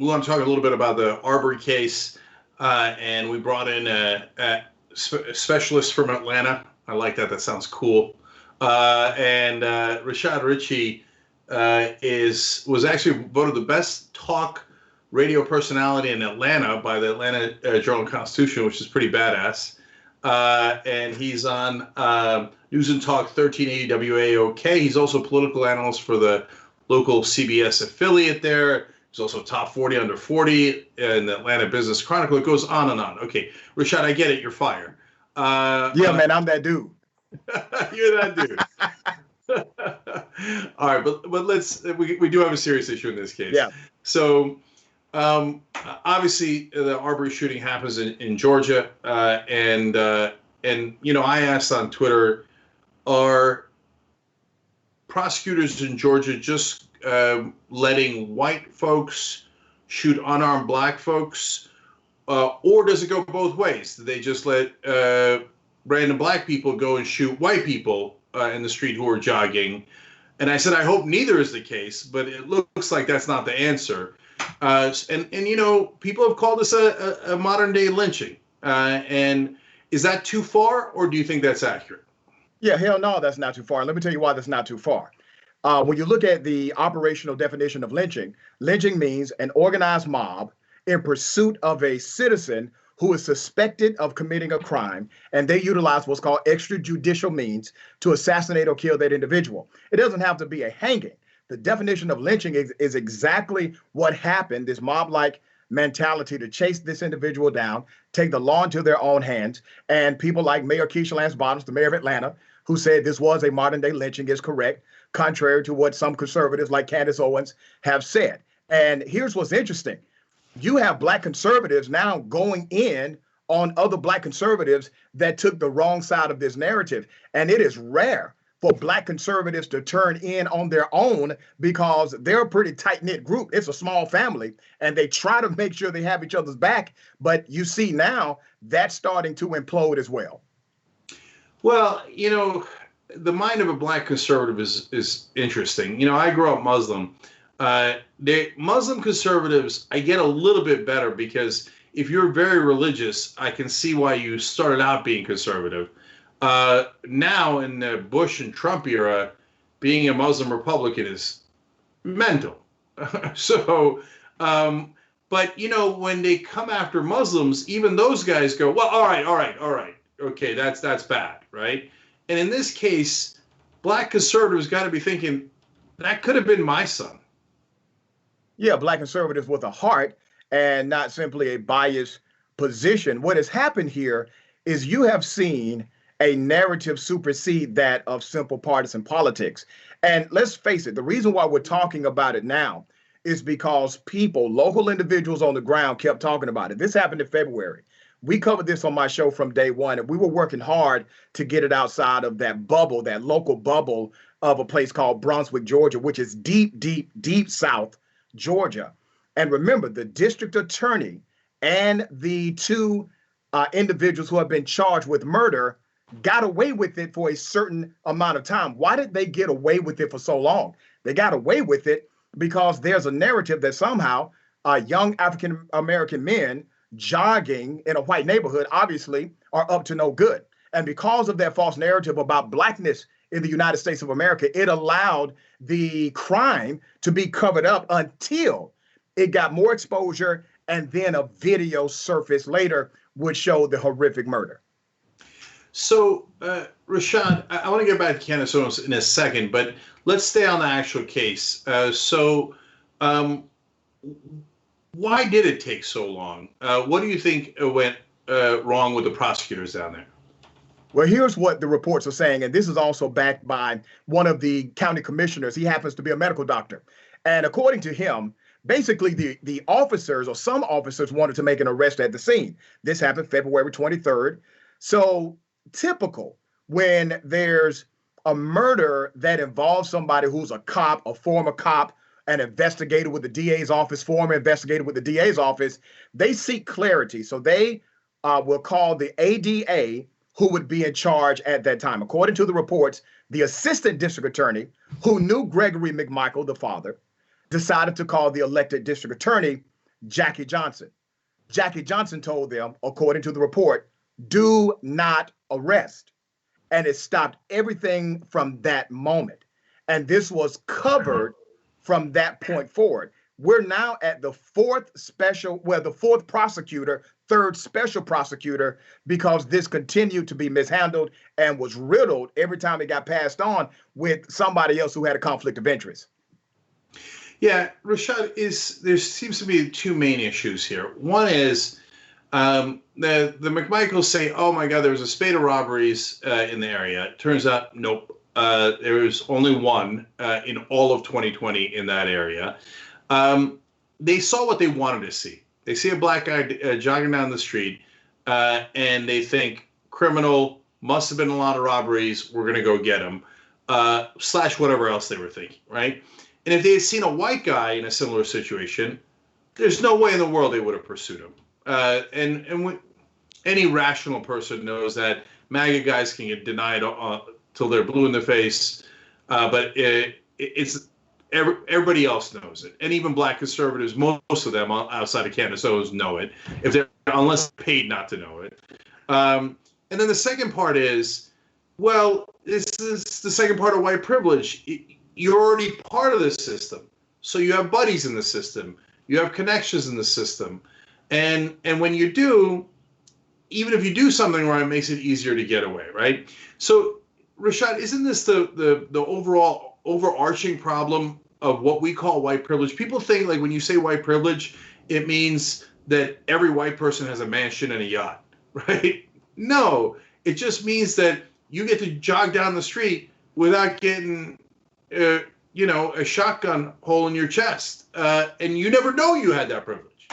want to talk a little bit about the Arbery case, and we brought in a specialist from Atlanta. I like that. That sounds cool. And Rashad Ritchie was actually voted the best talk radio personality in Atlanta by the Atlanta Journal-Constitution, which is pretty badass. And he's on News and Talk 1380 WAOK. He's also a political analyst for the local CBS affiliate there. He's also top 40 under 40 in the Atlanta Business Chronicle. It goes on and on. Okay, Rashad, I get it. You're fired. Yeah, man, I'm that dude. You're that dude. All right, but we do have a serious issue in this case. Yeah. So obviously the Arbery shooting happens in Georgia, and I asked on Twitter, are prosecutors in Georgia just letting white folks shoot unarmed black folks, or does it go both ways? Do they just let random black people go and shoot white people in the street who are jogging? And I said, I hope neither is the case, but it looks like that's not the answer. And people have called this a modern day lynching. And is that too far, or do you think that's accurate? Yeah, hell no, that's not too far. Let me tell you why that's not too far. When you look at the operational definition of lynching, lynching means an organized mob in pursuit of a citizen who is suspected of committing a crime, and they utilize what's called extrajudicial means to assassinate or kill that individual. It doesn't have to be a hanging. The definition of lynching is exactly what happened, this mob-like mentality to chase this individual down, take the law into their own hands, and people like Mayor Keisha Lance Bottoms, the mayor of Atlanta, who said this was a modern-day lynching, is correct, contrary to what some conservatives like Candace Owens have said. And here's what's interesting. You have black conservatives now going in on other black conservatives that took the wrong side of this narrative. And it is rare for black conservatives to turn in on their own because they're a pretty tight-knit group. It's a small family, and they try to make sure they have each other's back. But you see now that's starting to implode as well. Well, the mind of a black conservative is interesting. I grew up Muslim. The Muslim conservatives, I get a little bit better because if you're very religious, I can see why you started out being conservative. Now in the Bush and Trump era, being a Muslim Republican is mental. So, but when they come after Muslims, even those guys go, well, all right. Okay, that's bad, right? And in this case, black conservatives got to be thinking, that could have been my son. Yeah, black conservatives with a heart and not simply a biased position. What has happened here is you have seen a narrative supersede that of simple partisan politics. And let's face it, the reason why we're talking about it now is because people, local individuals on the ground kept talking about it. This happened in February. We covered this on my show from day one, and we were working hard to get it outside of that bubble, that local bubble of a place called Brunswick, Georgia, which is deep, deep, deep South Georgia. And remember, the district attorney and the two individuals who have been charged with murder got away with it for a certain amount of time. Why did they get away with it for so long? They got away with it because there's a narrative that somehow young African-American men jogging in a white neighborhood obviously are up to no good. And because of that false narrative about blackness in the United States of America, it allowed the crime to be covered up until it got more exposure, and then a video surfaced later which showed the horrific murder. So, Rashad, I want to get back to Candace Owens in a second, but let's stay on the actual case. Why did it take so long? What do you think went wrong with the prosecutors down there? Well, here's what the reports are saying, and this is also backed by one of the county commissioners. He happens to be a medical doctor. And according to him, basically the officers, or some officers, wanted to make an arrest at the scene. This happened February 23rd. So typical when there's a murder that involves somebody who's a cop, a former cop, an investigator with the DA's office, former investigator with the DA's office, they seek clarity. So they will call the ADA, who would be in charge at that time. According to the reports, the assistant district attorney, who knew Gregory McMichael, the father, decided to call the elected district attorney, Jackie Johnson. Jackie Johnson told them, according to the report, do not arrest. And it stopped everything from that moment. And this was covered from that point forward. We're now at the fourth prosecutor, third special prosecutor, because this continued to be mishandled and was riddled every time it got passed on with somebody else who had a conflict of interest. Yeah, Rashad, there seems to be two main issues here. One is the McMichaels say, oh my God, there was a spate of robberies in the area. It turns out, nope. There was only one in all of 2020 in that area. They saw what they wanted to see. They see a black guy jogging down the street, and they think, criminal, must have been a lot of robberies, we're going to go get him, / whatever else they were thinking, right? And if they had seen a white guy in a similar situation, there's no way in the world they would have pursued him. Any rational person knows that MAGA guys can get denied till they're blue in the face, but it's everybody else knows it, and even black conservatives, most of them outside of Canada know it, unless they're paid not to know it. And then the second part is, well, this is the second part of white privilege. You're already part of the system, so you have buddies in the system, you have connections in the system, and when you do, even if you do something wrong, it makes it easier to get away, right? So, Rashad, isn't this the overall overarching problem of what we call white privilege? People think, like, when you say white privilege, it means that every white person has a mansion and a yacht, right? No, it just means that you get to jog down the street without getting, a shotgun hole in your chest, and you never know you had that privilege.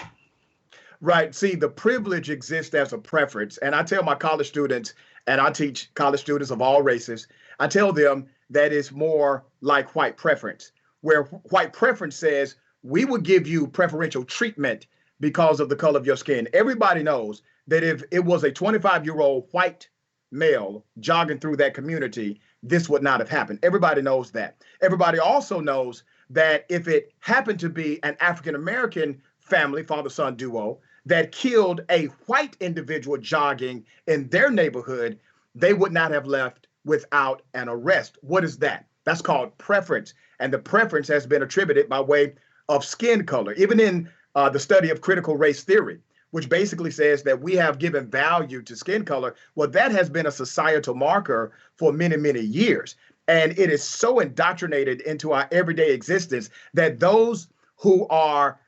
Right. See, the privilege exists as a preference. And I tell my college students, and I teach college students of all races, I tell them that it's more like white preference, where white preference says we will give you preferential treatment because of the color of your skin. Everybody knows that if it was a 25-year-old white male jogging through that community, this would not have happened. Everybody knows that. Everybody also knows that if it happened to be an African-American family, father-son duo, that killed a white individual jogging in their neighborhood, they would not have left without an arrest. What is that? That's called preference. And the preference has been attributed by way of skin color. Even in the study of critical race theory, which basically says that we have given value to skin color, well, that has been a societal marker for many, many years. And it is so indoctrinated into our everyday existence that those who are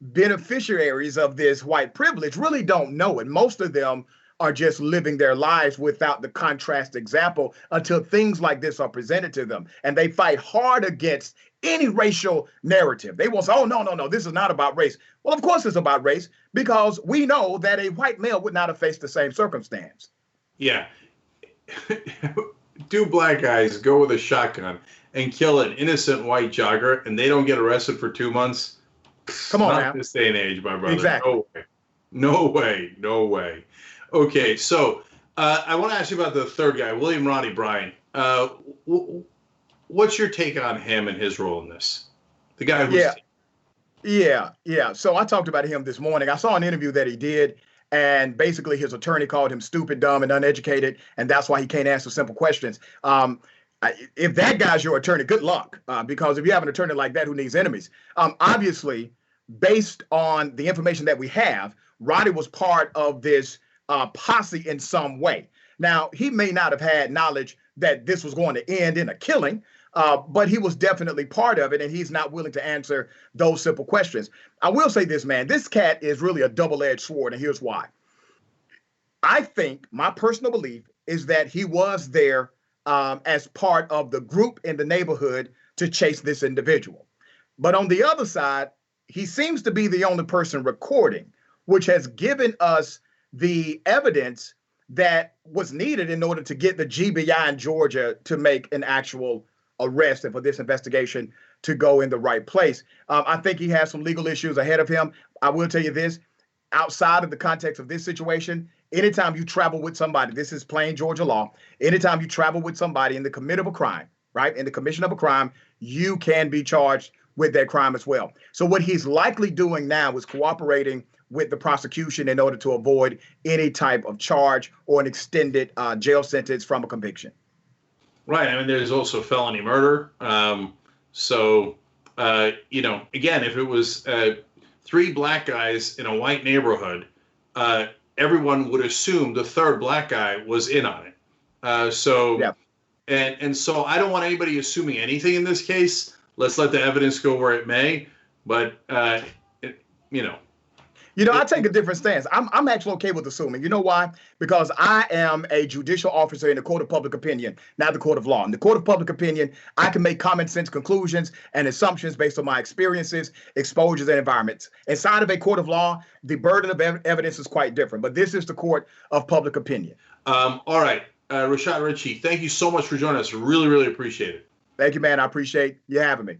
beneficiaries of this white privilege really don't know it. Most of them are just living their lives without the contrast example until things like this are presented to them. And they fight hard against any racial narrative. They will say, oh, no, this is not about race. Well, of course it's about race, because we know that a white male would not have faced the same circumstance. Yeah. Do black guys go with a shotgun and kill an innocent white jogger and they don't get arrested for 2 months? Come on Not now. this day and age, my brother. Exactly. No way. Okay, so I want to ask you about the third guy, William Rodney Bryan. What's your take on him and his role in this? The guy who's... Yeah. So I talked about him this morning. I saw an interview that he did, and basically his attorney called him stupid, dumb, and uneducated, and that's why he can't answer simple questions. If that guy's your attorney, good luck, because if you have an attorney like that who needs enemies, obviously, based on the information that we have, Rodney was part of this posse in some way. Now, he may not have had knowledge that this was going to end in a killing, but he was definitely part of it, and he's not willing to answer those simple questions. I will say this, man, this cat is really a double-edged sword, and here's why. I think my personal belief is that he was there as part of the group in the neighborhood to chase this individual. But on the other side, he seems to be the only person recording, which has given us the evidence that was needed in order to get the GBI in Georgia to make an actual arrest and for this investigation to go in the right place. I think he has some legal issues ahead of him. I will tell you this, outside of the context of this situation, anytime you travel with somebody, this is plain Georgia law, anytime you travel with somebody in the commission of a crime, right? In the commission of a crime, you can be charged with that crime as well. So what he's likely doing now is cooperating with the prosecution in order to avoid any type of charge or an extended jail sentence from a conviction. Right. I mean, there's also felony murder. You know, again, if it was 3 black guys in a white neighborhood, everyone would assume the third black guy was in on it. And so I don't want anybody assuming anything in this case. Let's let the evidence go where it may. But, you know, I take a different stance. I'm actually okay with assuming. You know why? Because I am a judicial officer in the court of public opinion, not the court of law. In the court of public opinion, I can make common sense conclusions and assumptions based on my experiences, exposures, and environments. Inside of a court of law, the burden of evidence is quite different. But this is the court of public opinion. All right. Rashad Ritchie, thank you so much for joining us. Really, really appreciate it. Thank you, man. I appreciate you having me.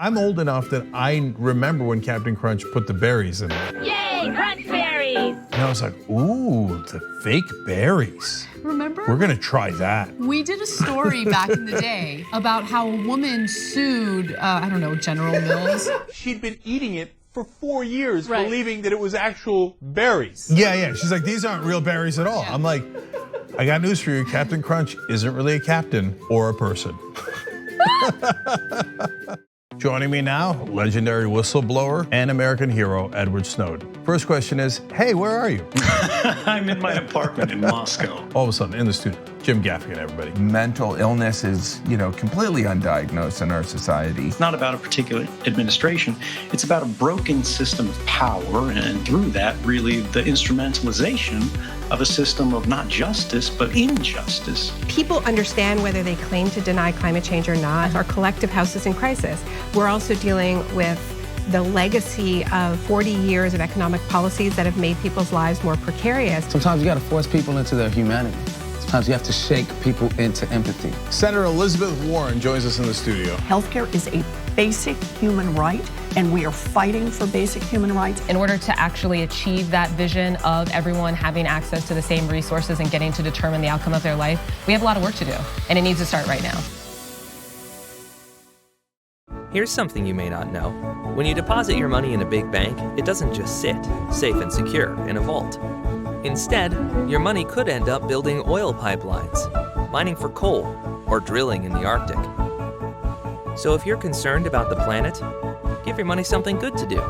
I'm old enough that I remember when Captain Crunch put the berries in it. Yay, crunch berries! And I was like, ooh, the fake berries. Remember? We're gonna try that. We did a story back in the day about how a woman sued, General Mills. She'd been eating it for 4 years, believing that it was actual berries. Yeah. She's like, these aren't real berries at all. I'm like, I got news for you. Captain Crunch isn't really a captain or a person. Joining me now, legendary whistleblower and American hero, Edward Snowden. First question is, hey, where are you? I'm in my apartment in Moscow. All of a sudden, in the studio, Jim Gaffigan, everybody. Mental illness is, completely undiagnosed in our society. It's not about a particular administration. It's about a broken system of power, and through that, really, the instrumentalization of a system of not justice, but injustice. People understand whether they claim to deny climate change or not. Our collective house is in crisis. We're also dealing with the legacy of 40 years of economic policies that have made people's lives more precarious. Sometimes you got to force people into their humanity. Sometimes you have to shake people into empathy. Senator Elizabeth Warren joins us in the studio. Healthcare is a basic human right, and we are fighting for basic human rights. In order to actually achieve that vision of everyone having access to the same resources and getting to determine the outcome of their life, we have a lot of work to do, and it needs to start right now. Here's something you may not know. When you deposit your money in a big bank, it doesn't just sit, safe and secure, in a vault. Instead, your money could end up building oil pipelines, mining for coal, or drilling in the Arctic. So if you're concerned about the planet, give your money something good to do.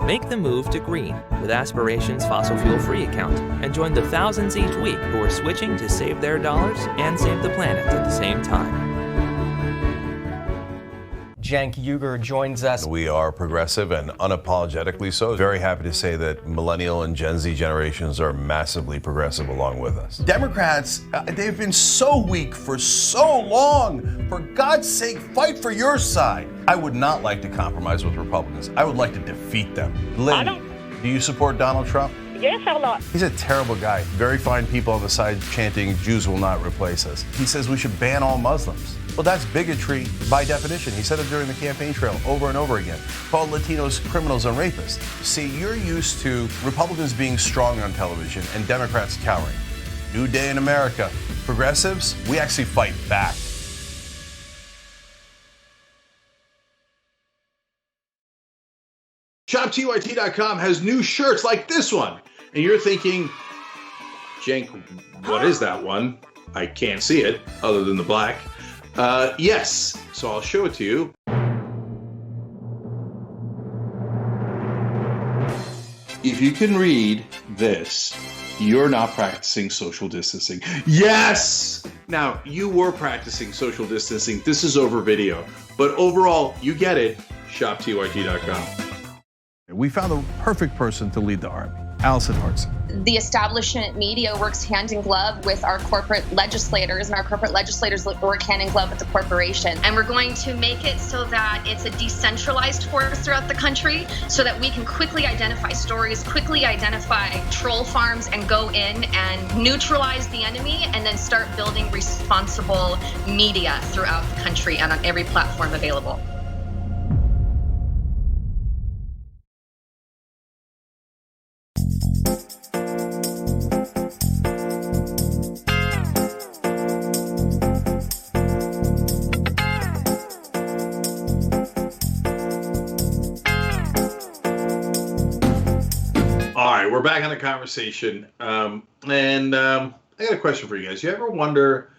Make the move to green with Aspiration's fossil fuel-free account and join the thousands each week who are switching to save their dollars and save the planet at the same time. Cenk Uygur joins us. We are progressive and unapologetically so. Very happy to say that millennial and Gen Z generations are massively progressive along with us. Democrats, they've been so weak for so long. For God's sake, fight for your side. I would not like to compromise with Republicans. I would like to defeat them. Lynn, do you support Donald Trump? Yes, a lot. He's a terrible guy. Very fine people on the side chanting, Jews will not replace us. He says we should ban all Muslims. Well, that's bigotry by definition. He said it during the campaign trail over and over again. Called Latinos criminals and rapists. See, you're used to Republicans being strong on television and Democrats cowering. New day in America. Progressives, we actually fight back. ShopTYT.com has new shirts like this one. And you're thinking, Cenk, what is that one? I can't see it other than the black. Yes, so I'll show it to you. If you can read this, you're not practicing social distancing. Yes! Now, you were practicing social distancing. This is over video. But overall, you get it. ShopTYT.com. We found the perfect person to lead the Army. Allison Hartson. The establishment media works hand in glove with our corporate legislators, and our corporate legislators work hand in glove with the corporation. And we're going to make it so that it's a decentralized force throughout the country so that we can quickly identify stories, quickly identify troll farms, and go in and neutralize the enemy, and then start building responsible media throughout the country and on every platform available. We're back on the conversation, I got a question for you guys. You ever wonder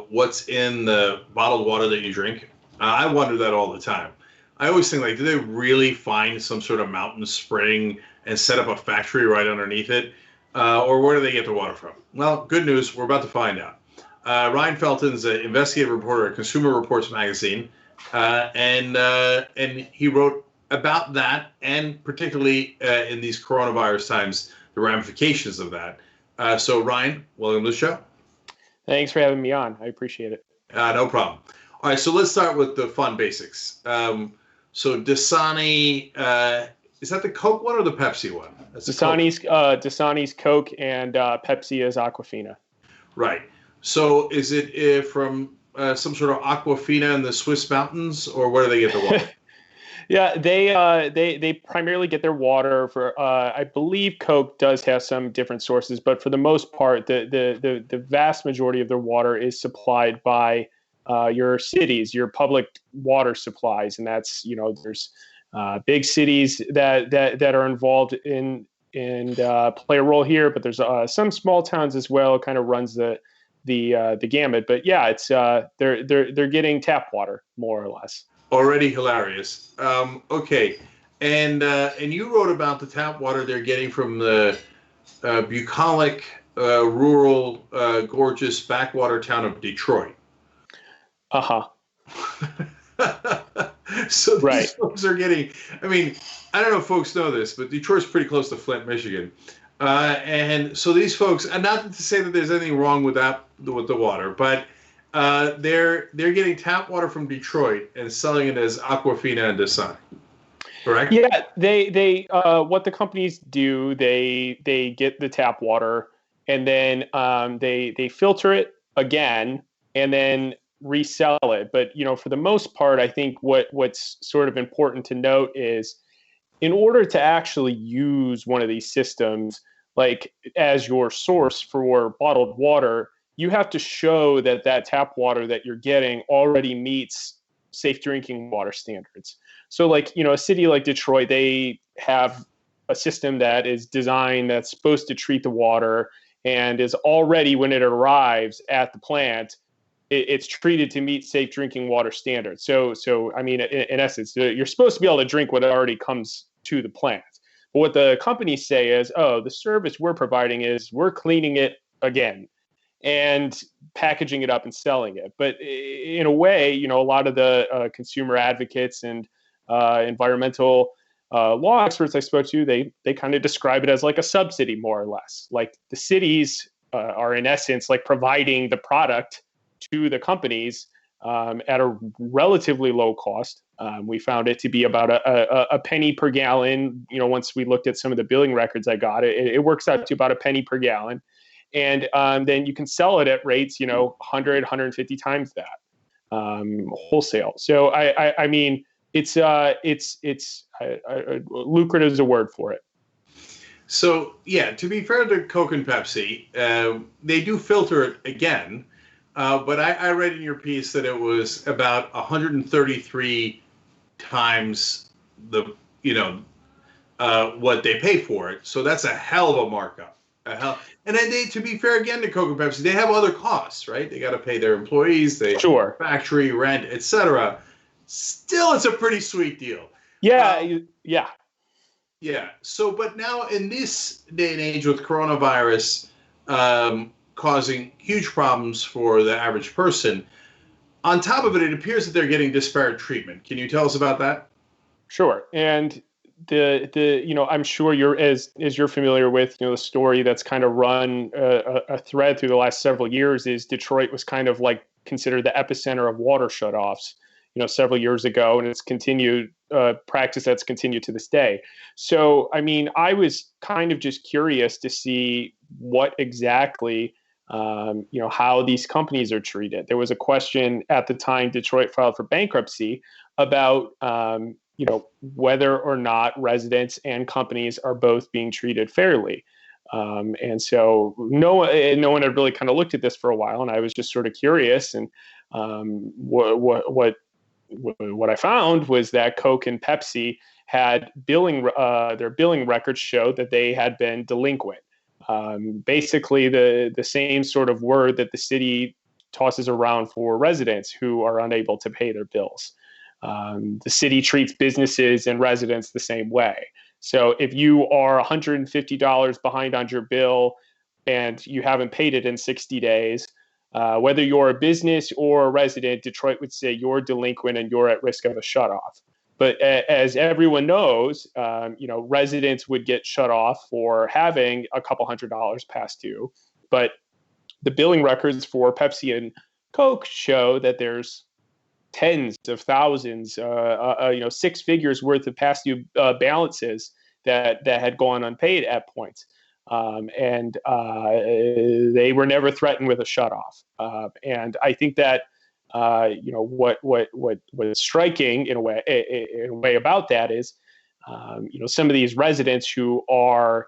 what's in the bottled water that you drink? I wonder that all the time. I always think, like, do they really find some sort of mountain spring and set up a factory right underneath it? Or where do they get the water from? Well, good news, we're about to find out. Ryan Felton's an investigative reporter at Consumer Reports magazine, and he wrote about that, and particularly in these coronavirus times, the ramifications of that. So Ryan, welcome to the show. Thanks for having me on. I appreciate it. No problem. All right, so let's start with the fun basics. So Dasani, is that the Coke one or the Pepsi one? Dasani's Coke, and Pepsi is Aquafina. Right. So is it from some sort of Aquafina in the Swiss mountains, or where do they get the water? Yeah, they primarily get their water for. I believe Coke does have some different sources, but for the most part, the vast majority of their water is supplied by your cities, your public water supplies, and that's, there's big cities that are involved in play a role here, but there's some small towns as well. It kind of runs the gamut, but yeah, it's they're getting tap water more or less. Already hilarious. Okay, and you wrote about the tap water they're getting from the bucolic, rural, gorgeous backwater town of Detroit. So these folks are getting. I mean, I don't know if folks know this, but Detroit's pretty close to Flint, Michigan, and so these folks. And not to say that there's anything wrong with that with the water, but. They're getting tap water from Detroit and selling it as Aquafina and Dasani, correct? Yeah, they what the companies do, they get the tap water and then they filter it again and then resell it. But for the most part, I think what's sort of important to note is, in order to actually use one of these systems, like as your source for bottled water, you have to show that tap water that you're getting already meets safe drinking water standards. So like, a city like Detroit, they have a system that is designed that's supposed to treat the water and is already, when it arrives at the plant, it's treated to meet safe drinking water standards. So I mean, in essence, you're supposed to be able to drink what already comes to the plant. But what the companies say is, the service we're providing is we're cleaning it again and packaging it up and selling it. But in a way, a lot of the consumer advocates and environmental law experts I spoke to, they kind of describe it as like a subsidy, more or less. Like the cities are in essence like providing the product to the companies at a relatively low cost. We found it to be about a penny per gallon. Once we looked at some of the billing records I got, it works out to about a penny per gallon. And then you can sell it at rates, 100, 150 times that wholesale. So I mean, it's lucrative is a word for it. So yeah, to be fair to Coke and Pepsi, they do filter it again. But I read in your piece that it was about 133 times the what they pay for it. So that's a hell of a markup. And then to be fair again to Coke and Pepsi, they have other costs, right? They got to pay their employees, factory rent, etc. Still, it's a pretty sweet deal. Yeah. Yeah. So, but now in this day and age with coronavirus causing huge problems for the average person, on top of it, it appears that they're getting disparate treatment. Can you tell us about that? Sure. And I'm sure you're as you're familiar with, the story that's kind of run a thread through the last several years is Detroit was kind of like considered the epicenter of water shutoffs, several years ago, and it's continued practice that's continued to this day. So, I mean, I was kind of just curious to see what exactly, how these companies are treated. There was a question at the time Detroit filed for bankruptcy about, whether or not residents and companies are both being treated fairly. And so no one had really kind of looked at this for a while, and I was just sort of curious. And what I found was that Coke and Pepsi had their billing records showed that they had been delinquent. Basically, the same sort of word that the city tosses around for residents who are unable to pay their bills. The city treats businesses and residents the same way. So if you are $150 behind on your bill and you haven't paid it in 60 days, whether you're a business or a resident, Detroit would say you're delinquent and you're at risk of a shutoff. But as everyone knows, residents would get shut off for having a couple $100s past due. But the billing records for Pepsi and Coke show that there's tens of thousands, six figures worth of past due balances that had gone unpaid at points. And they were never threatened with a shutoff. And I think that, what was striking in a way about that is, some of these residents who are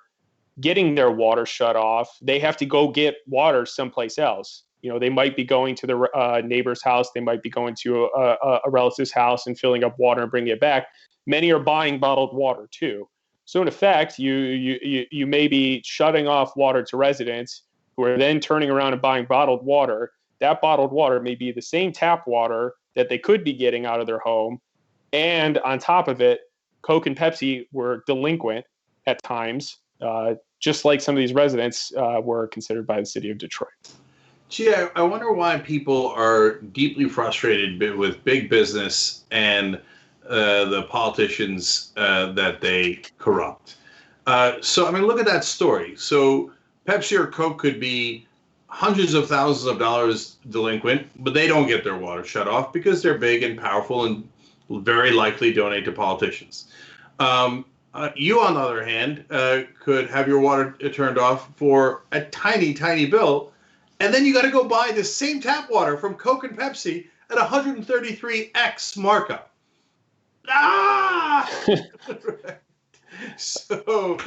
getting their water shut off, they have to go get water someplace else. They might be going to the neighbor's house. They might be going to a relative's house and filling up water and bringing it back. Many are buying bottled water too. So in effect, you may be shutting off water to residents who are then turning around and buying bottled water. That bottled water may be the same tap water that they could be getting out of their home. And on top of it, Coke and Pepsi were delinquent at times, just like some of these residents were considered by the city of Detroit. Gee, I wonder why people are deeply frustrated with big business and the politicians that they corrupt. So, I mean, look at that story. So Pepsi or Coke could be hundreds of thousands of dollars delinquent, but they don't get their water shut off because they're big and powerful and will very likely donate to politicians. You, on the other hand, could have your water turned off for a tiny, tiny bill, and then you got to go buy the same tap water from Coke and Pepsi at 133x markup. Ah! So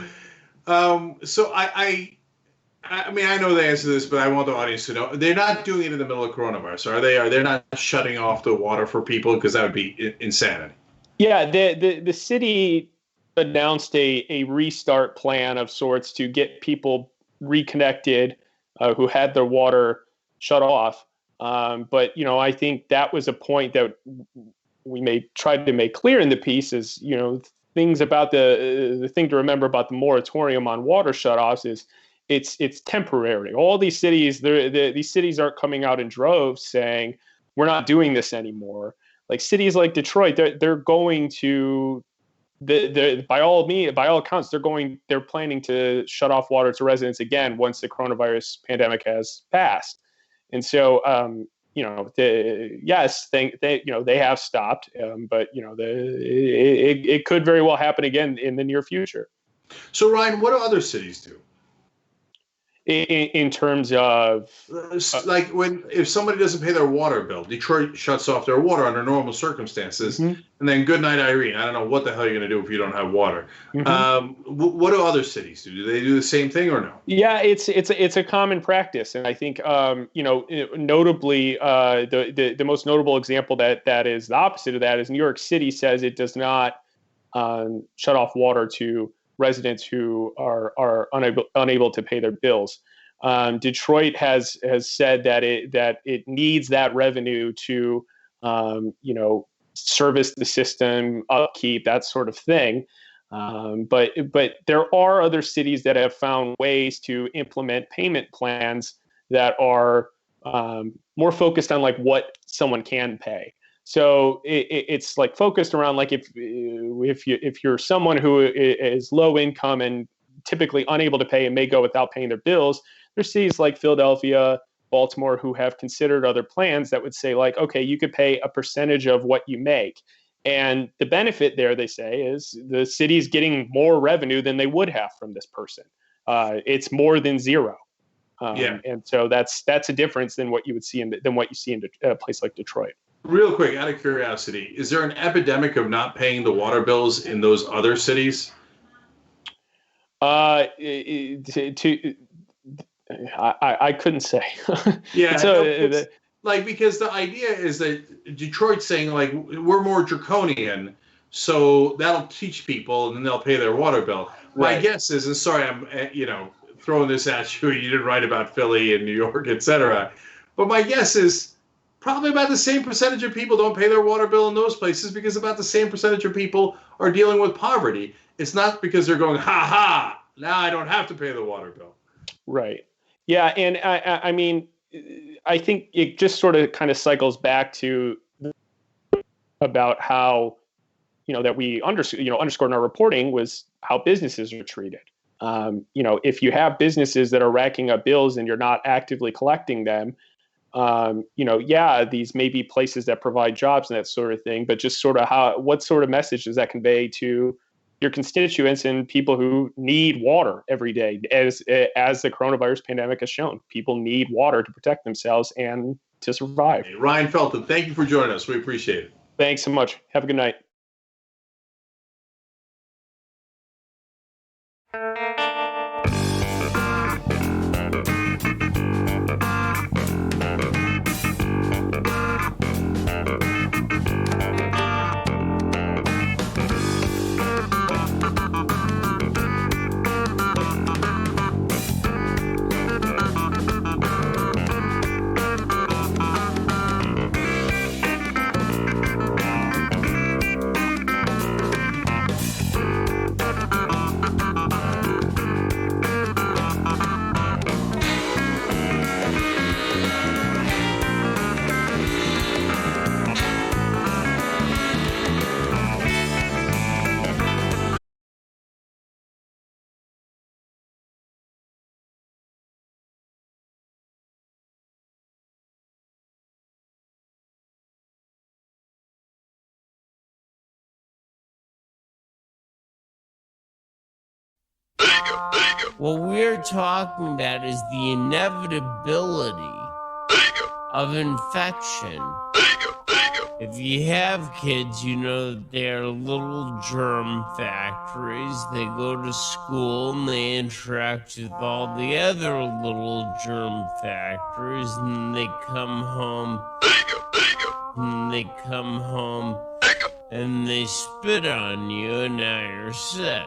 I mean, I know the answer to this, but I want the audience to know. They're not doing it in the middle of coronavirus, are they? They're not shutting off the water for people, because that would be insanity. Yeah, the city announced a restart plan of sorts to get people reconnected who had their water shut off. But, I think that was a point that we tried to make clear in the piece is, things about the thing to remember about the moratorium on water shutoffs is it's temporary. All these cities, these cities aren't coming out in droves saying, we're not doing this anymore. Like cities like Detroit, they're going to, by all accounts, they're planning to shut off water to residents again once the coronavirus pandemic has passed. And so, they have stopped, but it could very well happen again in the near future. So Ryan, what do other cities do? In terms of like if somebody doesn't pay their water bill, Detroit shuts off their water under normal circumstances, and then good night, Irene. I don't know what the hell you're going to do if you don't have water. What do other cities do? Do they do the same thing or no? Yeah, it's a common practice, and I think notably the most notable example that is the opposite of that is New York City says it does not shut off water to residents who are unable to pay their bills. Detroit has said that it needs that revenue to service the system, upkeep, that sort of thing. But there are other cities that have found ways to implement payment plans that are more focused on like what someone can pay. So it's like focused around like if you're someone who is low income and typically unable to pay and may go without paying their bills, there's cities like Philadelphia, Baltimore who have considered other plans that would say like, okay, you could pay a percentage of what you make. And the benefit there, they say, is the city's getting more revenue than they would have from this person. It's more than zero. And so that's a difference than what you would see in a place like Detroit. Real quick, out of curiosity, is there an epidemic of not paying the water bills in those other cities? I couldn't say. Yeah, because the idea is that Detroit's saying like we're more draconian, so that'll teach people and then they'll pay their water bill. Right. My guess is, and sorry, I'm throwing this at you. You didn't write about Philly and New York, etc. But my guess is probably about the same percentage of people don't pay their water bill in those places because about the same percentage of people are dealing with poverty. It's not because they're going, ha ha, now I don't have to pay the water bill. Right. Yeah. And I mean, I think it just sort of kind of cycles back to about how, that we underscored in our reporting was how businesses are treated. If you have businesses that are racking up bills and you're not actively collecting them, these may be places that provide jobs and that sort of thing, but just sort of what sort of message does that convey to your constituents and people who need water every day? As the coronavirus pandemic has shown, people need water to protect themselves and to survive. Hey, Ryan Felton, thank you for joining us. We appreciate it. Thanks so much. Have a good night. What we're talking about is the inevitability of infection. If you have kids, you know that they're little germ factories. They go to school and they interact with all the other little germ factories, and they come home. And they come home and they spit on you, and now you're sick.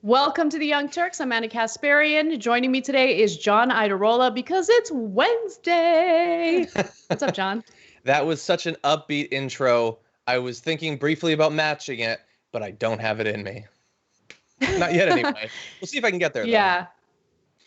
Welcome to the Young Turks. I'm Anna Kasparian. Joining me today is John Idarola because it's Wednesday. What's up, John? That was such an upbeat intro. I was thinking briefly about matching it, but I don't have it in me. Not yet, anyway. We'll see if I can get there, though. Yeah.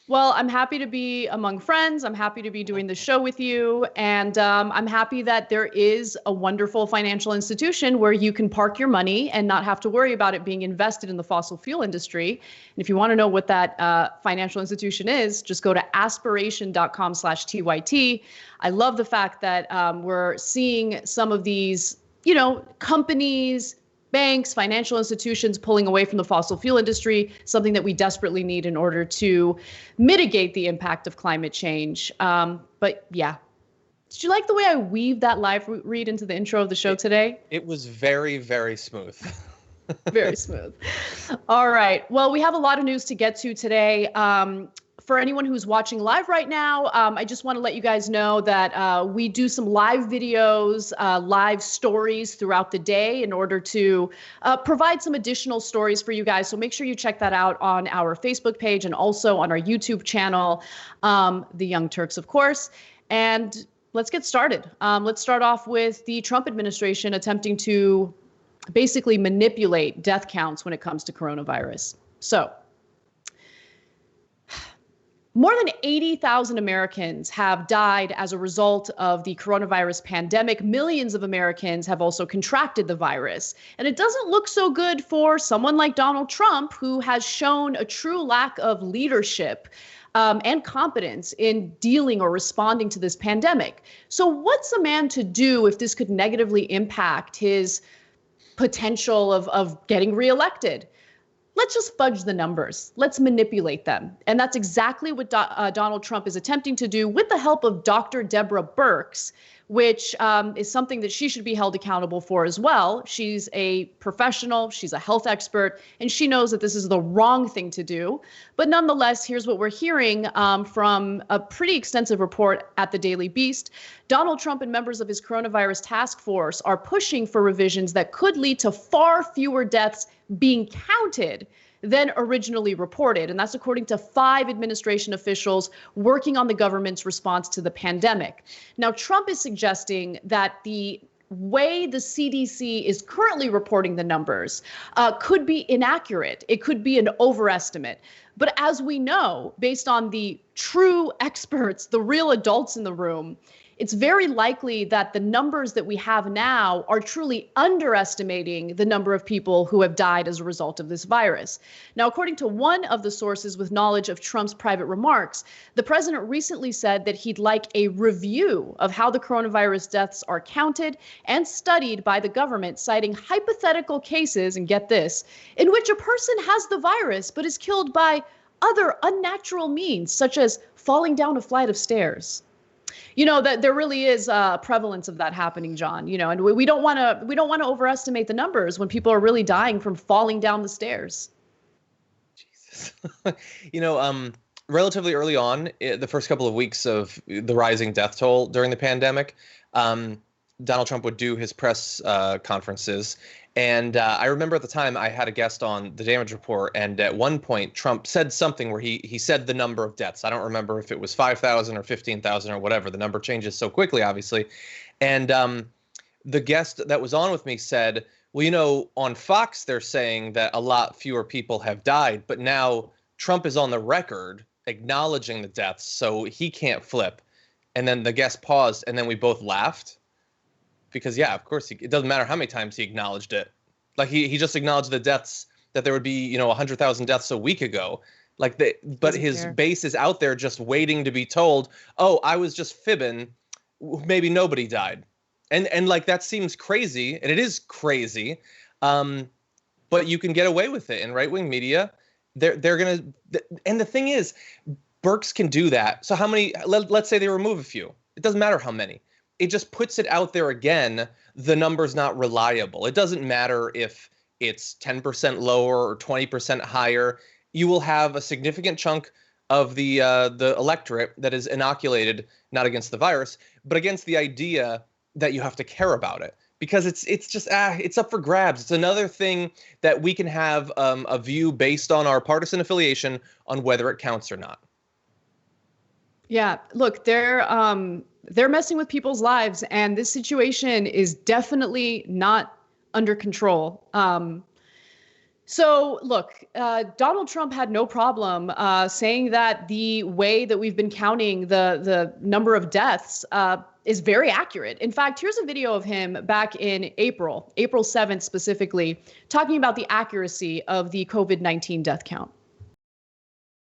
Well, I'm happy to be among friends. I'm happy to be doing the show with you. And I'm happy that there is a wonderful financial institution where you can park your money and not have to worry about it being invested in the fossil fuel industry. And if you want to know what that financial institution is, just go to aspiration.com/TYT. I love the fact that we're seeing some of these, companies, banks, financial institutions pulling away from the fossil fuel industry, something that we desperately need in order to mitigate the impact of climate change. But yeah, did you like the way I weaved that live read into the intro of the show today? It was very, very smooth. Very smooth. All right. Well, we have a lot of news to get to today. For anyone who's watching live right now, I just want to let you guys know that we do some live videos, live stories throughout the day in order to provide some additional stories for you guys. So make sure you check that out on our Facebook page and also on our YouTube channel, The Young Turks, of course. And let's get started. Let's start off with the Trump administration attempting to basically manipulate death counts when it comes to coronavirus. So, more than 80,000 Americans have died as a result of the coronavirus pandemic. Millions of Americans have also contracted the virus. And it doesn't look so good for someone like Donald Trump, who has shown a true lack of leadership and competence in dealing or responding to this pandemic. So what's a man to do if this could negatively impact his potential of getting reelected? Let's just fudge the numbers. Let's manipulate them. And that's exactly what Donald Trump is attempting to do with the help of Dr. Deborah Birx, which is something that she should be held accountable for as well. She's a professional, she's a health expert, and she knows that this is the wrong thing to do. But nonetheless, here's what we're hearing from a pretty extensive report at the Daily Beast. Donald Trump and members of his coronavirus task force are pushing for revisions that could lead to far fewer deaths being counted than originally reported. And that's according to 5 administration officials working on the government's response to the pandemic. Now, Trump is suggesting that the way the CDC is currently reporting the numbers could be inaccurate. It could be an overestimate. But as we know, based on the true experts, the real adults in the room, it's very likely that the numbers that we have now are truly underestimating the number of people who have died as a result of this virus. Now, according to one of the sources with knowledge of Trump's private remarks, the president recently said that he'd like a review of how the coronavirus deaths are counted and studied by the government, citing hypothetical cases, and get this, in which a person has the virus but is killed by other unnatural means, such as falling down a flight of stairs. That there really is a prevalence of that happening, John, and we don't want to overestimate the numbers when people are really dying from falling down the stairs. Jesus. Relatively early on, the first couple of weeks of the rising death toll during the pandemic, Donald Trump would do his press conferences. And I remember at the time I had a guest on the Damage Report, and at one point Trump said something where he said the number of deaths. I don't remember if it was 5,000 or 15,000 or whatever. The number changes so quickly, obviously. And the guest that was on with me said, well, on Fox, they're saying that a lot fewer people have died, but now Trump is on the record acknowledging the deaths, so he can't flip. And then the guest paused, and then we both laughed. Because, yeah, of course, it doesn't matter how many times he acknowledged it. Like, he just acknowledged the deaths, that there would be, 100,000 deaths a week ago. But his base is out there just waiting to be told, oh, I was just fibbing. Maybe nobody died. And that seems crazy, and it is crazy. But you can get away with it in right-wing media. They're going to, and the thing is, Birx can do that. So how many, let's say they remove a few. It doesn't matter how many. It just puts it out there again. The number's not reliable. It doesn't matter if it's 10% lower or 20% higher. You will have a significant chunk of the electorate that is inoculated, not against the virus, but against the idea that you have to care about it. Because it's just, it's up for grabs. It's another thing that we can have a view based on our partisan affiliation on whether it counts or not. Yeah, look, they're messing with people's lives, and this situation is definitely not under control. So look, Donald Trump had no problem saying that the way that we've been counting the number of deaths is very accurate. In fact, here's a video of him back in April 7th specifically, talking about the accuracy of the COVID-19 death count.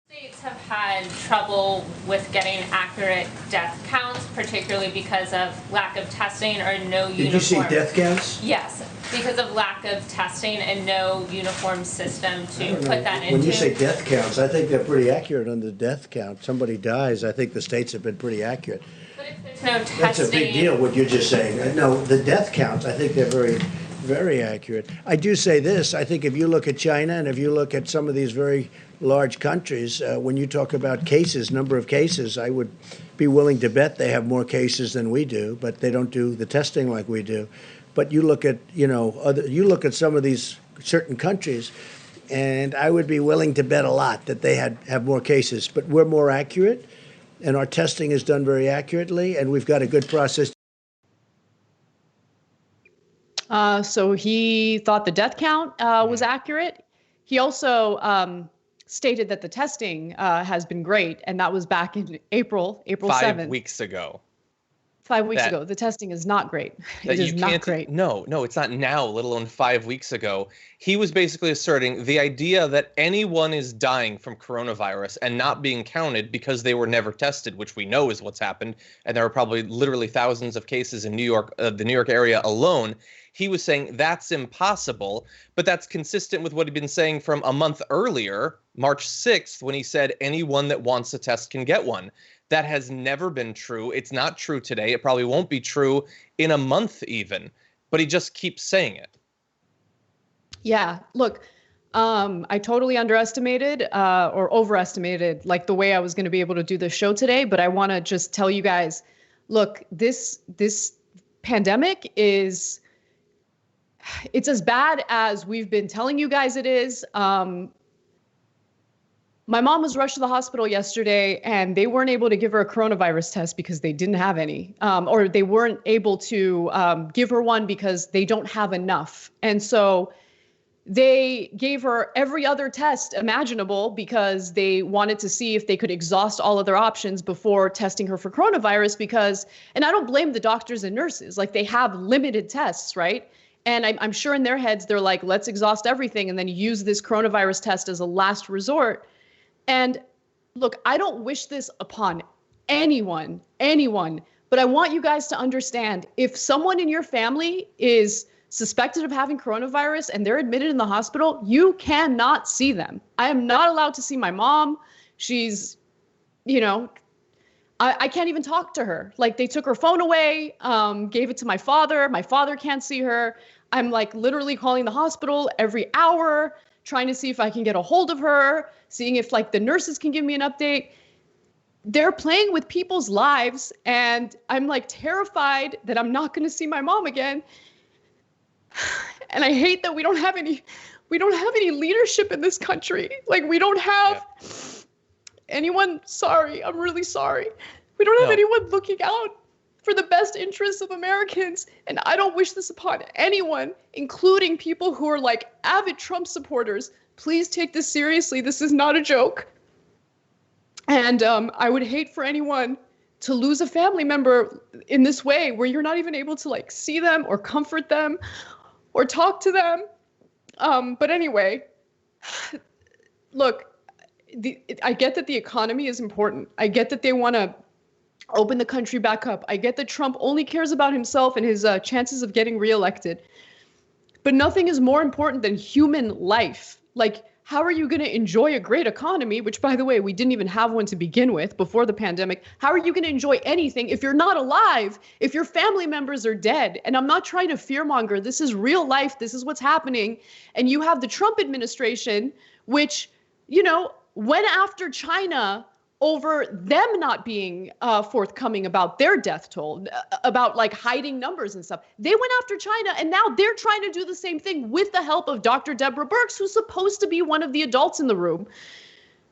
States have had trouble with getting accurate death counts, particularly because of lack of testing or no uniform. Did you say death counts? Yes, because of lack of testing and no uniform system to put that into. When you say death counts, I think they're pretty accurate on the death count. Somebody dies, I think the states have been pretty accurate. But if there's no testing. That's a big deal, what you're just saying. No, the death counts, I think they're very, very accurate. I do say this, I think if you look at China and if you look at some of these very large countries, when you talk about cases, number of cases, I would be willing to bet they have more cases than we do, but they don't do the testing like we do. But you look at, you look at some of these certain countries, and I would be willing to bet a lot that they have more cases. But we're more accurate, and our testing is done very accurately, and we've got a good process. So he thought the death count was accurate. He also stated that the testing has been great, and that was back in April 7th. 5 weeks ago. 5 weeks ago. The testing is not great. It is not great. No, it's not now, let alone 5 weeks ago. He was basically asserting the idea that anyone is dying from coronavirus and not being counted because they were never tested, which we know is what's happened. And there are probably literally thousands of cases in New York, the New York area alone. He was saying that's impossible, but that's consistent with what he'd been saying from a month earlier, March 6th, when he said anyone that wants a test can get one. That has never been true. It's not true today. It probably won't be true in a month even, but he just keeps saying it. Yeah, look, I totally underestimated or overestimated like the way I was going to be able to do this show today, but I want to just tell you guys, look, this pandemic is, it's as bad as we've been telling you guys it is. My mom was rushed to the hospital yesterday and they weren't able to give her a coronavirus test because they didn't have any, or they weren't able to give her one because they don't have enough. And so they gave her every other test imaginable because they wanted to see if they could exhaust all of their options before testing her for coronavirus because, and I don't blame the doctors and nurses, like they have limited tests, right? And I'm sure in their heads, they're like, let's exhaust everything and then use this coronavirus test as a last resort. And look, I don't wish this upon anyone, but I want you guys to understand if someone in your family is suspected of having coronavirus and they're admitted in the hospital, you cannot see them. I am not allowed to see my mom. She's, I can't even talk to her. Like they took her phone away, gave it to my father. My father can't see her. I'm like literally calling the hospital every hour, trying to see if I can get a hold of her, seeing if like the nurses can give me an update. They're playing with people's lives and I'm like terrified that I'm not going to see my mom again. And I hate that we don't have any leadership in this country. Like we don't have anyone, sorry, I'm really sorry. We don't have anyone looking out for the best interests of Americans. And I don't wish this upon anyone, including people who are like avid Trump supporters. Please take this seriously. This is not a joke. And I would hate for anyone to lose a family member in this way where you're not even able to like see them or comfort them or talk to them. But anyway, look, I get that the economy is important. I get that they want to open the country back up. I get that Trump only cares about himself and his chances of getting reelected. But nothing is more important than human life. Like, how are you going to enjoy a great economy, which, by the way, we didn't even have one to begin with before the pandemic? How are you going to enjoy anything if you're not alive, if your family members are dead? And I'm not trying to fearmonger. This is real life. This is what's happening. And you have the Trump administration, which, went after China over them not being forthcoming about their death toll, about like hiding numbers and stuff. They went after China and now they're trying to do the same thing with the help of Dr. Deborah Birx, who's supposed to be one of the adults in the room.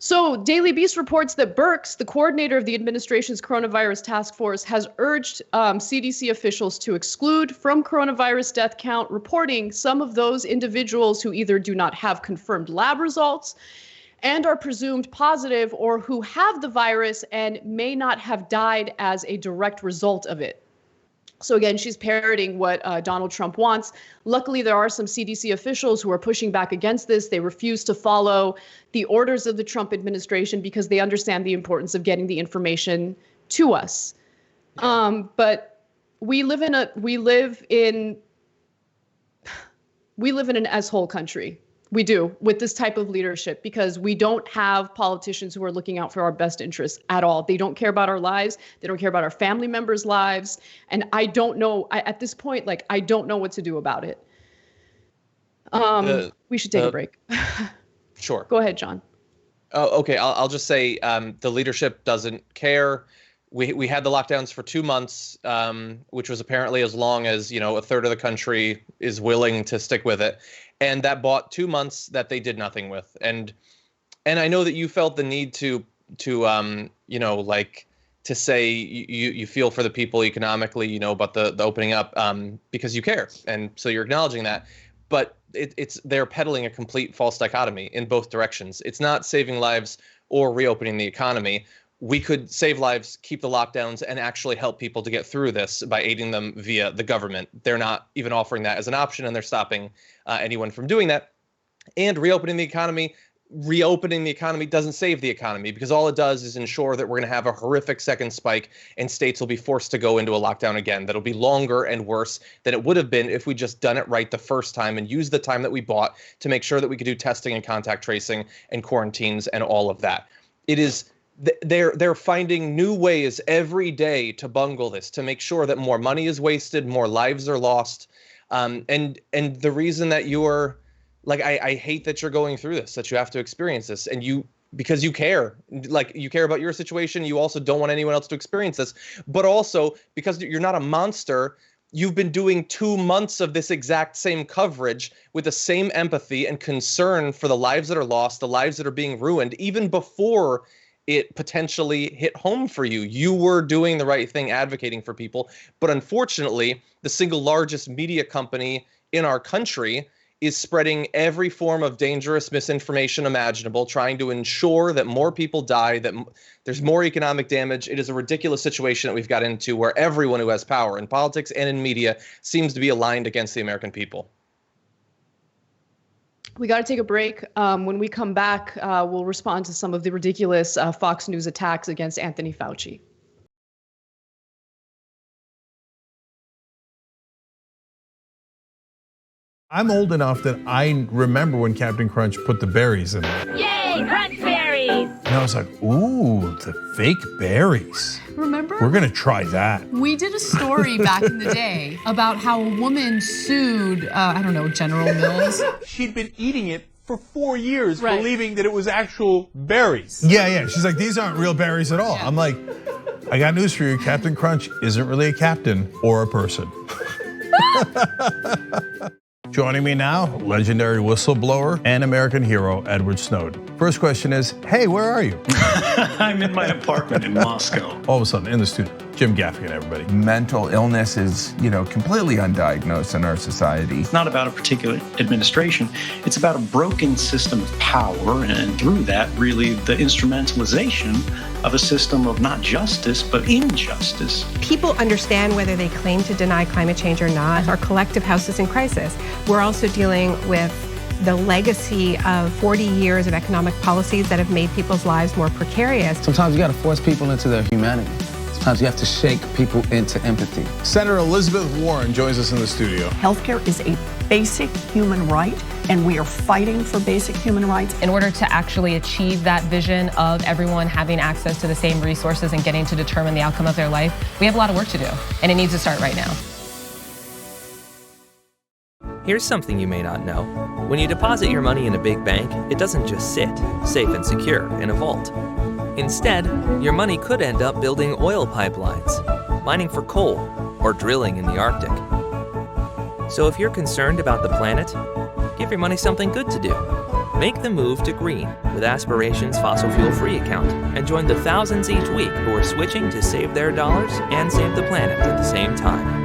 So Daily Beast reports that Birx, the coordinator of the administration's coronavirus task force, has urged CDC officials to exclude from coronavirus death count reporting some of those individuals who either do not have confirmed lab results and are presumed positive, or who have the virus and may not have died as a direct result of it. So again, she's parroting what Donald Trump wants. Luckily, there are some CDC officials who are pushing back against this. They refuse to follow the orders of the Trump administration because they understand the importance of getting the information to us. But we live in an S-hole country. We do, with this type of leadership, because we don't have politicians who are looking out for our best interests at all. They don't care about our lives. They don't care about our family members' lives. And I don't know, at this point, like, I don't know what to do about it. We should take a break. Sure. Go ahead, John. Oh, okay. I'll just say the leadership doesn't care. We had the lockdowns for 2 months, which was apparently as long as, a third of the country is willing to stick with it. And that bought 2 months that they did nothing with. And I know that you felt the need to say you feel for the people economically, about the opening up, because you care. And so you're acknowledging that. But they're peddling a complete false dichotomy in both directions. It's not saving lives or reopening the economy. We could save lives, keep the lockdowns, and actually help people to get through this by aiding them via the government. They're not even offering that as an option, and they're stopping anyone from doing that. And reopening the economy doesn't save the economy, because all it does is ensure that we're going to have a horrific second spike, and states will be forced to go into a lockdown again. That'll be longer and worse than it would have been if we just done it right the first time and used the time that we bought to make sure that we could do testing and contact tracing and quarantines and all of that. It is... They're finding new ways every day to bungle this, to make sure that more money is wasted, more lives are lost. And the reason that you're like, I hate that you're going through this, that you have to experience this, and because you care, like you care about your situation. You also don't want anyone else to experience this, but also because you're not a monster. You've been doing 2 months of this exact same coverage with the same empathy and concern for the lives that are lost, the lives that are being ruined, even before it potentially hit home for you. You were doing the right thing, advocating for people. But unfortunately, the single largest media company in our country is spreading every form of dangerous misinformation imaginable, trying to ensure that more people die, that there's more economic damage. It is a ridiculous situation that we've got into, where everyone who has power in politics and in media seems to be aligned against the American people. We got to take a break. When we come back, we'll respond to some of the ridiculous Fox News attacks against Anthony Fauci. I'm old enough that I remember when Captain Crunch put the berries in it. Yay, crunch berries! And I was like, ooh, the fake berries. Remember? We're going to try that. We did a story back in the day about how a woman sued, General Mills. She'd been eating it for 4 years, believing that it was actual berries. Yeah. She's like, these aren't real berries at all. Yeah. I'm like, I got news for you. Captain Crunch isn't really a captain or a person. Joining me now, legendary whistleblower and American hero, Edward Snowden. First question is, hey, where are you? I'm in my apartment in Moscow. All of a sudden, in the studio, Jim Gaffigan, everybody. Mental illness is, completely undiagnosed in our society. It's not about a particular administration. It's about a broken system of power, and through that, really, the instrumentalization of a system of not justice, but injustice. People understand whether they claim to deny climate change or not. Our collective house is in crisis. We're also dealing with the legacy of 40 years of economic policies that have made people's lives more precarious. Sometimes you got to force people into their humanity. Sometimes you have to shake people into empathy. Senator Elizabeth Warren joins us in the studio. Healthcare is a basic human right, and we are fighting for basic human rights. In order to actually achieve that vision of everyone having access to the same resources and getting to determine the outcome of their life, we have a lot of work to do, and it needs to start right now. Here's something you may not know. When you deposit your money in a big bank, it doesn't just sit, safe and secure, in a vault. Instead, your money could end up building oil pipelines, mining for coal, or drilling in the Arctic. So if you're concerned about the planet, give your money something good to do. Make the move to green with Aspiration's fossil fuel-free account and join the thousands each week who are switching to save their dollars and save the planet at the same time.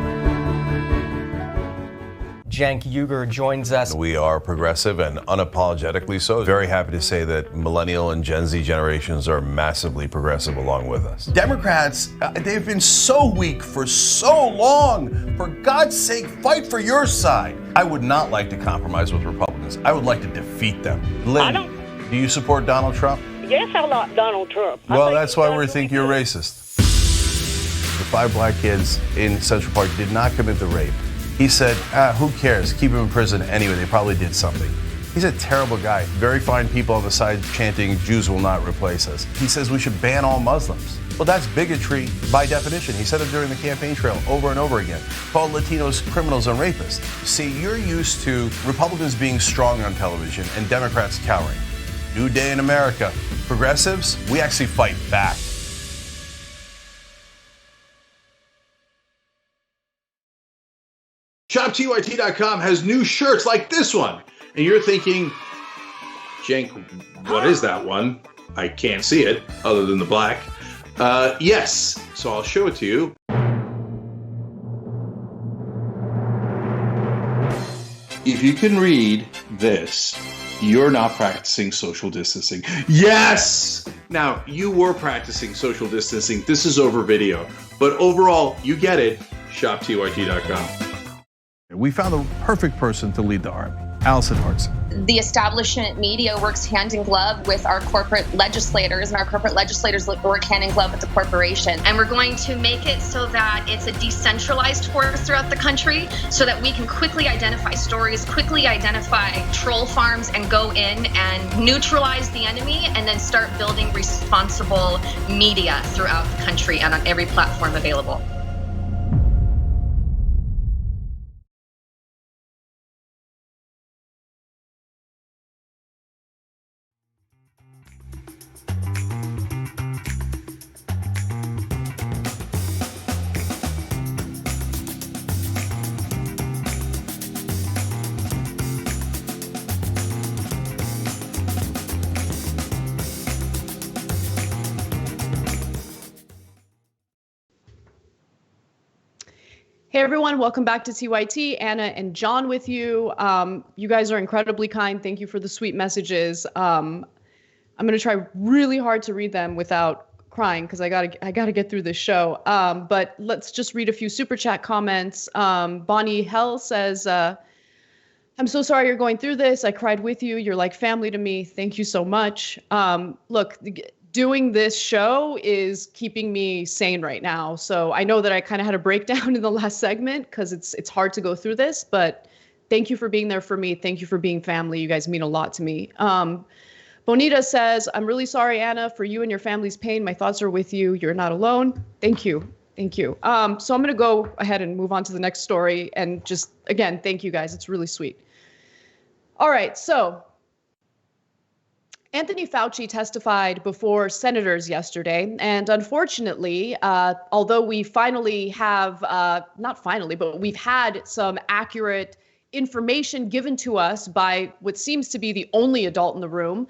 Cenk Uygur joins us. We are progressive and unapologetically so. Very happy to say that millennial and Gen Z generations are massively progressive along with us. Democrats, they've been so weak for so long. For God's sake, fight for your side. I would not like to compromise with Republicans. I would like to defeat them. Lynn, do you support Donald Trump? Yes, I like Donald Trump. Well, that's why we think you're racist. The 5 black kids in Central Park did not commit the rape. He said, who cares? Keep him in prison anyway. They probably did something. He's a terrible guy. Very fine people on the side chanting, Jews will not replace us. He says we should ban all Muslims. Well, that's bigotry by definition. He said it during the campaign trail over and over again. Called Latinos criminals and rapists. See, you're used to Republicans being strong on television and Democrats cowering. New day in America. Progressives, we actually fight back. ShopTYT.com has new shirts like this one. And you're thinking, Cenk, what is that one? I can't see it other than the black. Yes, so I'll show it to you. If you can read this, you're not practicing social distancing. Yes! Now, you were practicing social distancing. This is over video. But overall, you get it. ShopTYT.com. We found the perfect person to lead the army, Allison Hartson. The establishment media works hand in glove with our corporate legislators, and our corporate legislators work hand in glove with the corporation. And we're going to make it so that it's a decentralized force throughout the country so that we can quickly identify stories, quickly identify troll farms, and go in and neutralize the enemy, and then start building responsible media throughout the country and on every platform available. Hey everyone, welcome back to TYT. Anna and John with you. You guys are incredibly kind. Thank you for the sweet messages. I'm gonna try really hard to read them without crying because I gotta get through this show. But let's just read a few super chat comments. Bonnie Hell says, I'm so sorry you're going through this. I cried with you. You're like family to me. Thank you so much. Look, doing this show is keeping me sane right now. So I know that I kind of had a breakdown in the last segment because it's hard to go through this, but thank you for being there for me. Thank you for being family. You guys mean a lot to me. Bonita says, I'm really sorry, Anna, for you and your family's pain. My thoughts are with you. You're not alone. Thank you. Thank you. So I'm going to go ahead and move on to the next story. And just, again, thank you guys. It's really sweet. All right. So Anthony Fauci testified before senators yesterday, and unfortunately, although we finally have, not finally, but we've had some accurate information given to us by what seems to be the only adult in the room,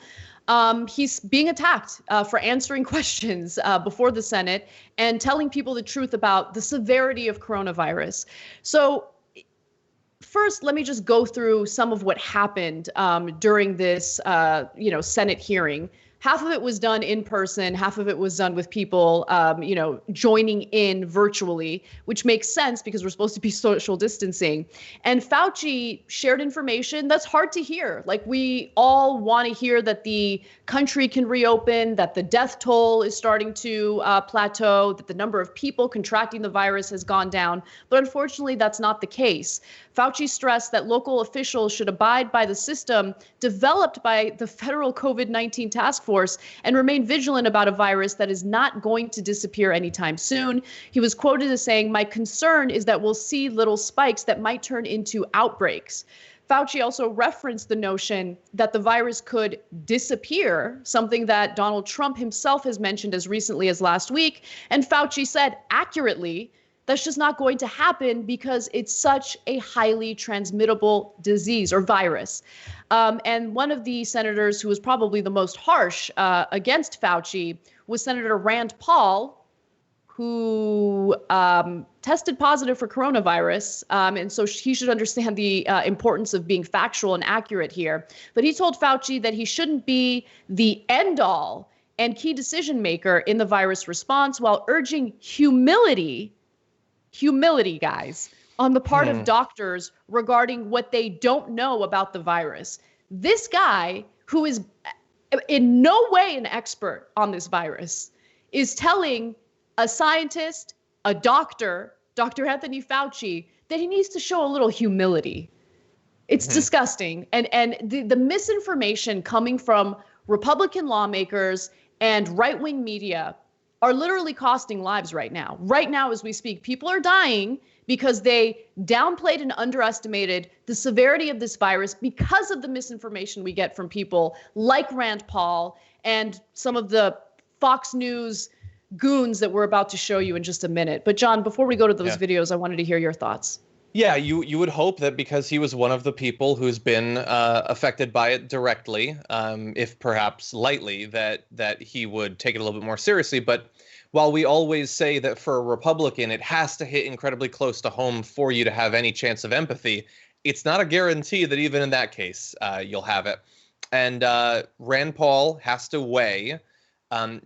he's being attacked for answering questions before the Senate and telling people the truth about the severity of coronavirus. So first, let me just go through some of what happened during this, Senate hearing. Half of it was done in person, half of it was done with people, joining in virtually, which makes sense because we're supposed to be social distancing. And Fauci shared information that's hard to hear. Like, we all want to hear that the country can reopen, that the death toll is starting to plateau, that the number of people contracting the virus has gone down. But unfortunately, that's not the case. Fauci stressed that local officials should abide by the system developed by the federal COVID-19 task force and remain vigilant about a virus that is not going to disappear anytime soon. He was quoted as saying, "My concern is that we'll see little spikes that might turn into outbreaks." Fauci also referenced the notion that the virus could disappear, something that Donald Trump himself has mentioned as recently as last week. And Fauci said accurately, That's just not going to happen because it's such a highly transmittable disease or virus. And one of the senators who was probably the most harsh against Fauci was Senator Rand Paul, who tested positive for coronavirus. And so he should understand the importance of being factual and accurate here. But he told Fauci that he shouldn't be the end all and key decision maker in the virus response, while urging humility, guys, on the part of doctors regarding what they don't know about the virus. This guy, who is in no way an expert on this virus, is telling a scientist, a doctor, Dr. Anthony Fauci, that he needs to show a little humility. It's disgusting. And the misinformation coming from Republican lawmakers and right-wing media are literally costing lives right now. Right now, as we speak, people are dying because they downplayed and underestimated the severity of this virus because of the misinformation we get from people like Rand Paul and some of the Fox News goons that we're about to show you in just a minute. But John, before we go to those videos, I wanted to hear your thoughts. Yeah, you would hope that because he was one of the people who's been affected by it directly, if perhaps lightly, that he would take it a little bit more seriously. But while we always say that for a Republican, it has to hit incredibly close to home for you to have any chance of empathy, it's not a guarantee that even in that case, you'll have it. And Rand Paul has to weigh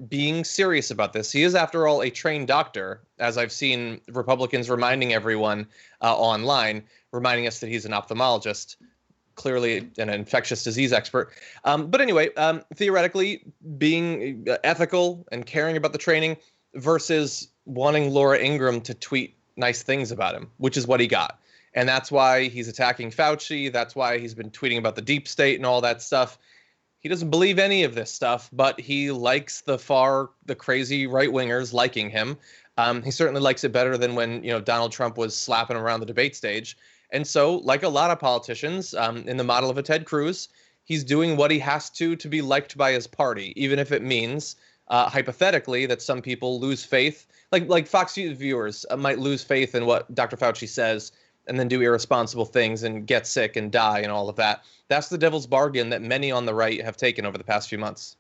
being serious about this. He is, after all, a trained doctor, as I've seen Republicans reminding everyone online, reminding us that he's an ophthalmologist, clearly an infectious disease expert. But anyway, theoretically, being ethical and caring about the training versus wanting Laura Ingraham to tweet nice things about him, which is what he got. And that's why he's attacking Fauci. That's why he's been tweeting about the deep state and all that stuff. He doesn't believe any of this stuff, but he likes the crazy right-wingers liking him. He certainly likes it better than when, Donald Trump was slapping around the debate stage. And so, like a lot of politicians, in the model of a Ted Cruz, he's doing what he has to be liked by his party, even if it means, hypothetically, that some people lose faith. Like Fox News viewers might lose faith in what Dr. Fauci says and then do irresponsible things and get sick and die and all of that. That's the devil's bargain that many on the right have taken over the past few months.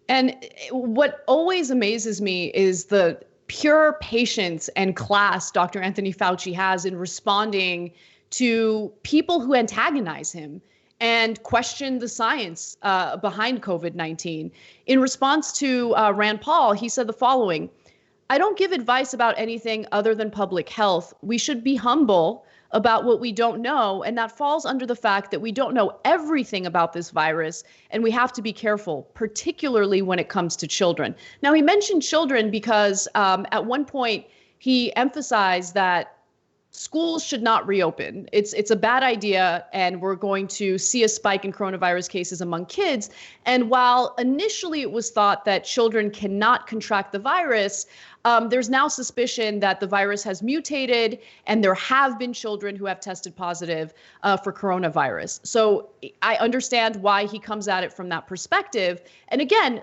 And what always amazes me is the pure patience and class Dr. Anthony Fauci has in responding to people who antagonize him and question the science behind COVID-19. In response to Rand Paul, he said the following: "I don't give advice about anything other than public health. We should be humble about what we don't know, and that falls under the fact that we don't know everything about this virus, and we have to be careful, particularly when it comes to children." Now, he mentioned children because at one point he emphasized that schools should not reopen. It's a bad idea, and we're going to see a spike in coronavirus cases among kids. And while initially it was thought that children cannot contract the virus, there's now suspicion that the virus has mutated, and there have been children who have tested positive for coronavirus. So I understand why he comes at it from that perspective. And again,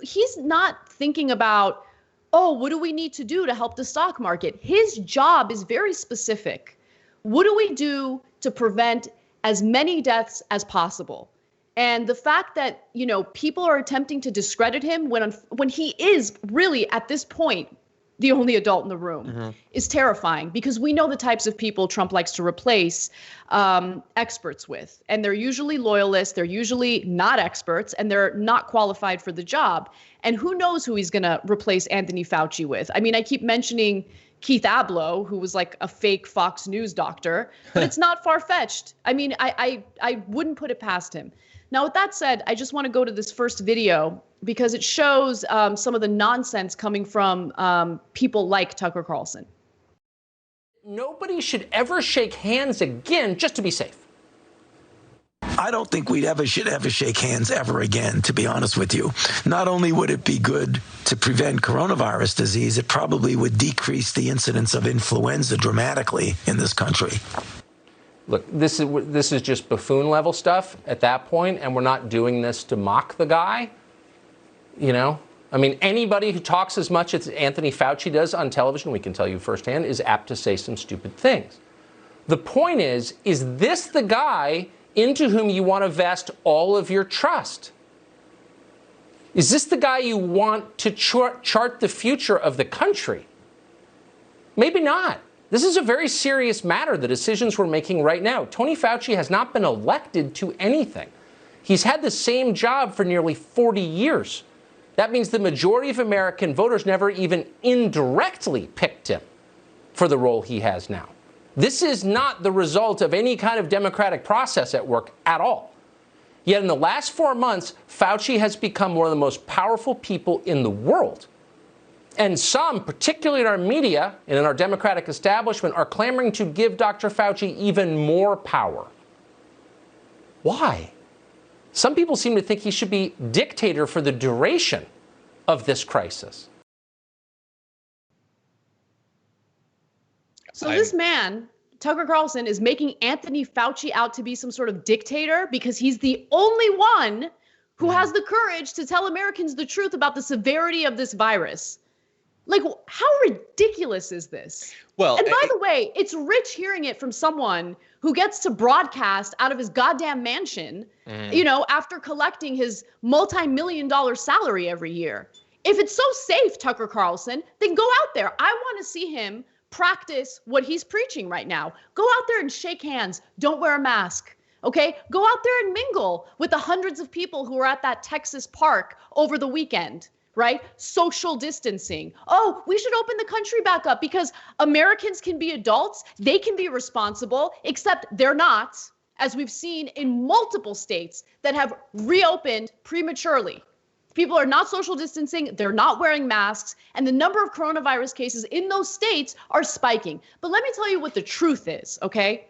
he's not thinking about, oh, what do we need to do to help the stock market? His job is very specific. What do we do to prevent as many deaths as possible? And the fact that, people are attempting to discredit him when he is really, at this point, the only adult in the room is terrifying, because we know the types of people Trump likes to replace experts with. And they're usually loyalists, they're usually not experts, and they're not qualified for the job. And who knows who he's going to replace Anthony Fauci with? I mean, I keep mentioning Keith Abloh, who was like a fake Fox News doctor, but it's not far-fetched. I mean, I wouldn't put it past him. Now, with that said, I just want to go to this first video because it shows some of the nonsense coming from people like Tucker Carlson. Nobody should ever shake hands again just to be safe. I don't think we'd should ever shake hands ever again, to be honest with you. Not only would it be good to prevent coronavirus disease, it probably would decrease the incidence of influenza dramatically in this country. Look, this is just buffoon level stuff at that point, and we're not doing this to mock the guy. I mean, anybody who talks as much as Anthony Fauci does on television, we can tell you firsthand, is apt to say some stupid things. The point is this the guy into whom you want to vest all of your trust? Is this the guy you want to chart the future of the country? Maybe not. This is a very serious matter, the decisions we're making right now. Tony Fauci has not been elected to anything. He's had the same job for nearly 40 years. That means the majority of American voters never even indirectly picked him for the role he has now. This is not the result of any kind of democratic process at work at all. Yet in the last 4 months, Fauci has become one of the most powerful people in the world. And some, particularly in our media and in our democratic establishment, are clamoring to give Dr. Fauci even more power. Why? Some people seem to think he should be dictator for the duration of this crisis. So this man, Tucker Carlson, is making Anthony Fauci out to be some sort of dictator because he's the only one who has the courage to tell Americans the truth about the severity of this virus. Like, how ridiculous is this? Well, and by the way, it's rich hearing it from someone who gets to broadcast out of his goddamn mansion, you know, after collecting his multi-million-dollar salary every year. If it's so safe, Tucker Carlson, then go out there. I want to see him practice what he's preaching right now. Go out there and shake hands. Don't wear a mask. Okay? Go out there and mingle with the hundreds of people who were at that Texas park over the weekend. Right? Social distancing. Oh, we should open the country back up because Americans can be adults. They can be responsible, except they're not, as we've seen in multiple states that have reopened prematurely. People are not social distancing. They're not wearing masks. And the number of coronavirus cases in those states are spiking. But let me tell you what the truth is, okay?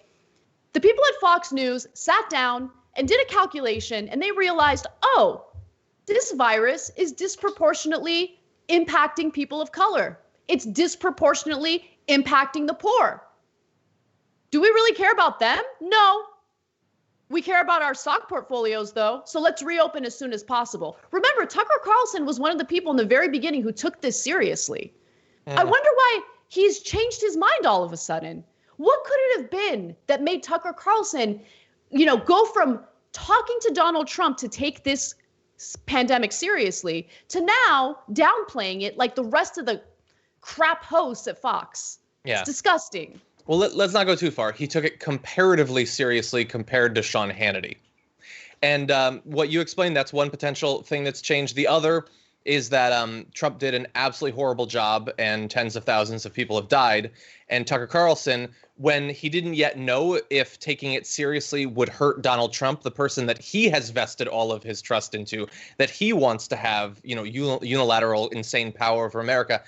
The people at Fox News sat down and did a calculation and they realized, oh, this virus is disproportionately impacting people of color. It's disproportionately impacting the poor. Do we really care about them? No. We care about our stock portfolios, though, so let's reopen as soon as possible. Remember, Tucker Carlson was one of the people in the very beginning who took this seriously. I wonder why he's changed his mind all of a sudden. What could it have been that made Tucker Carlson, you know, go from talking to Donald Trump to take this pandemic seriously to now downplaying it like the rest of the crap hosts at Fox? Yeah. It's disgusting. Well, let's not go too far. He took it comparatively seriously compared to Sean Hannity. And what you explained, that's one potential thing that's changed. The other is that Trump did an absolutely horrible job and tens of thousands of people have died. And Tucker Carlson, when he didn't yet know if taking it seriously would hurt Donald Trump, the person that he has vested all of his trust into, that he wants to have, you know, unilateral, insane power over America.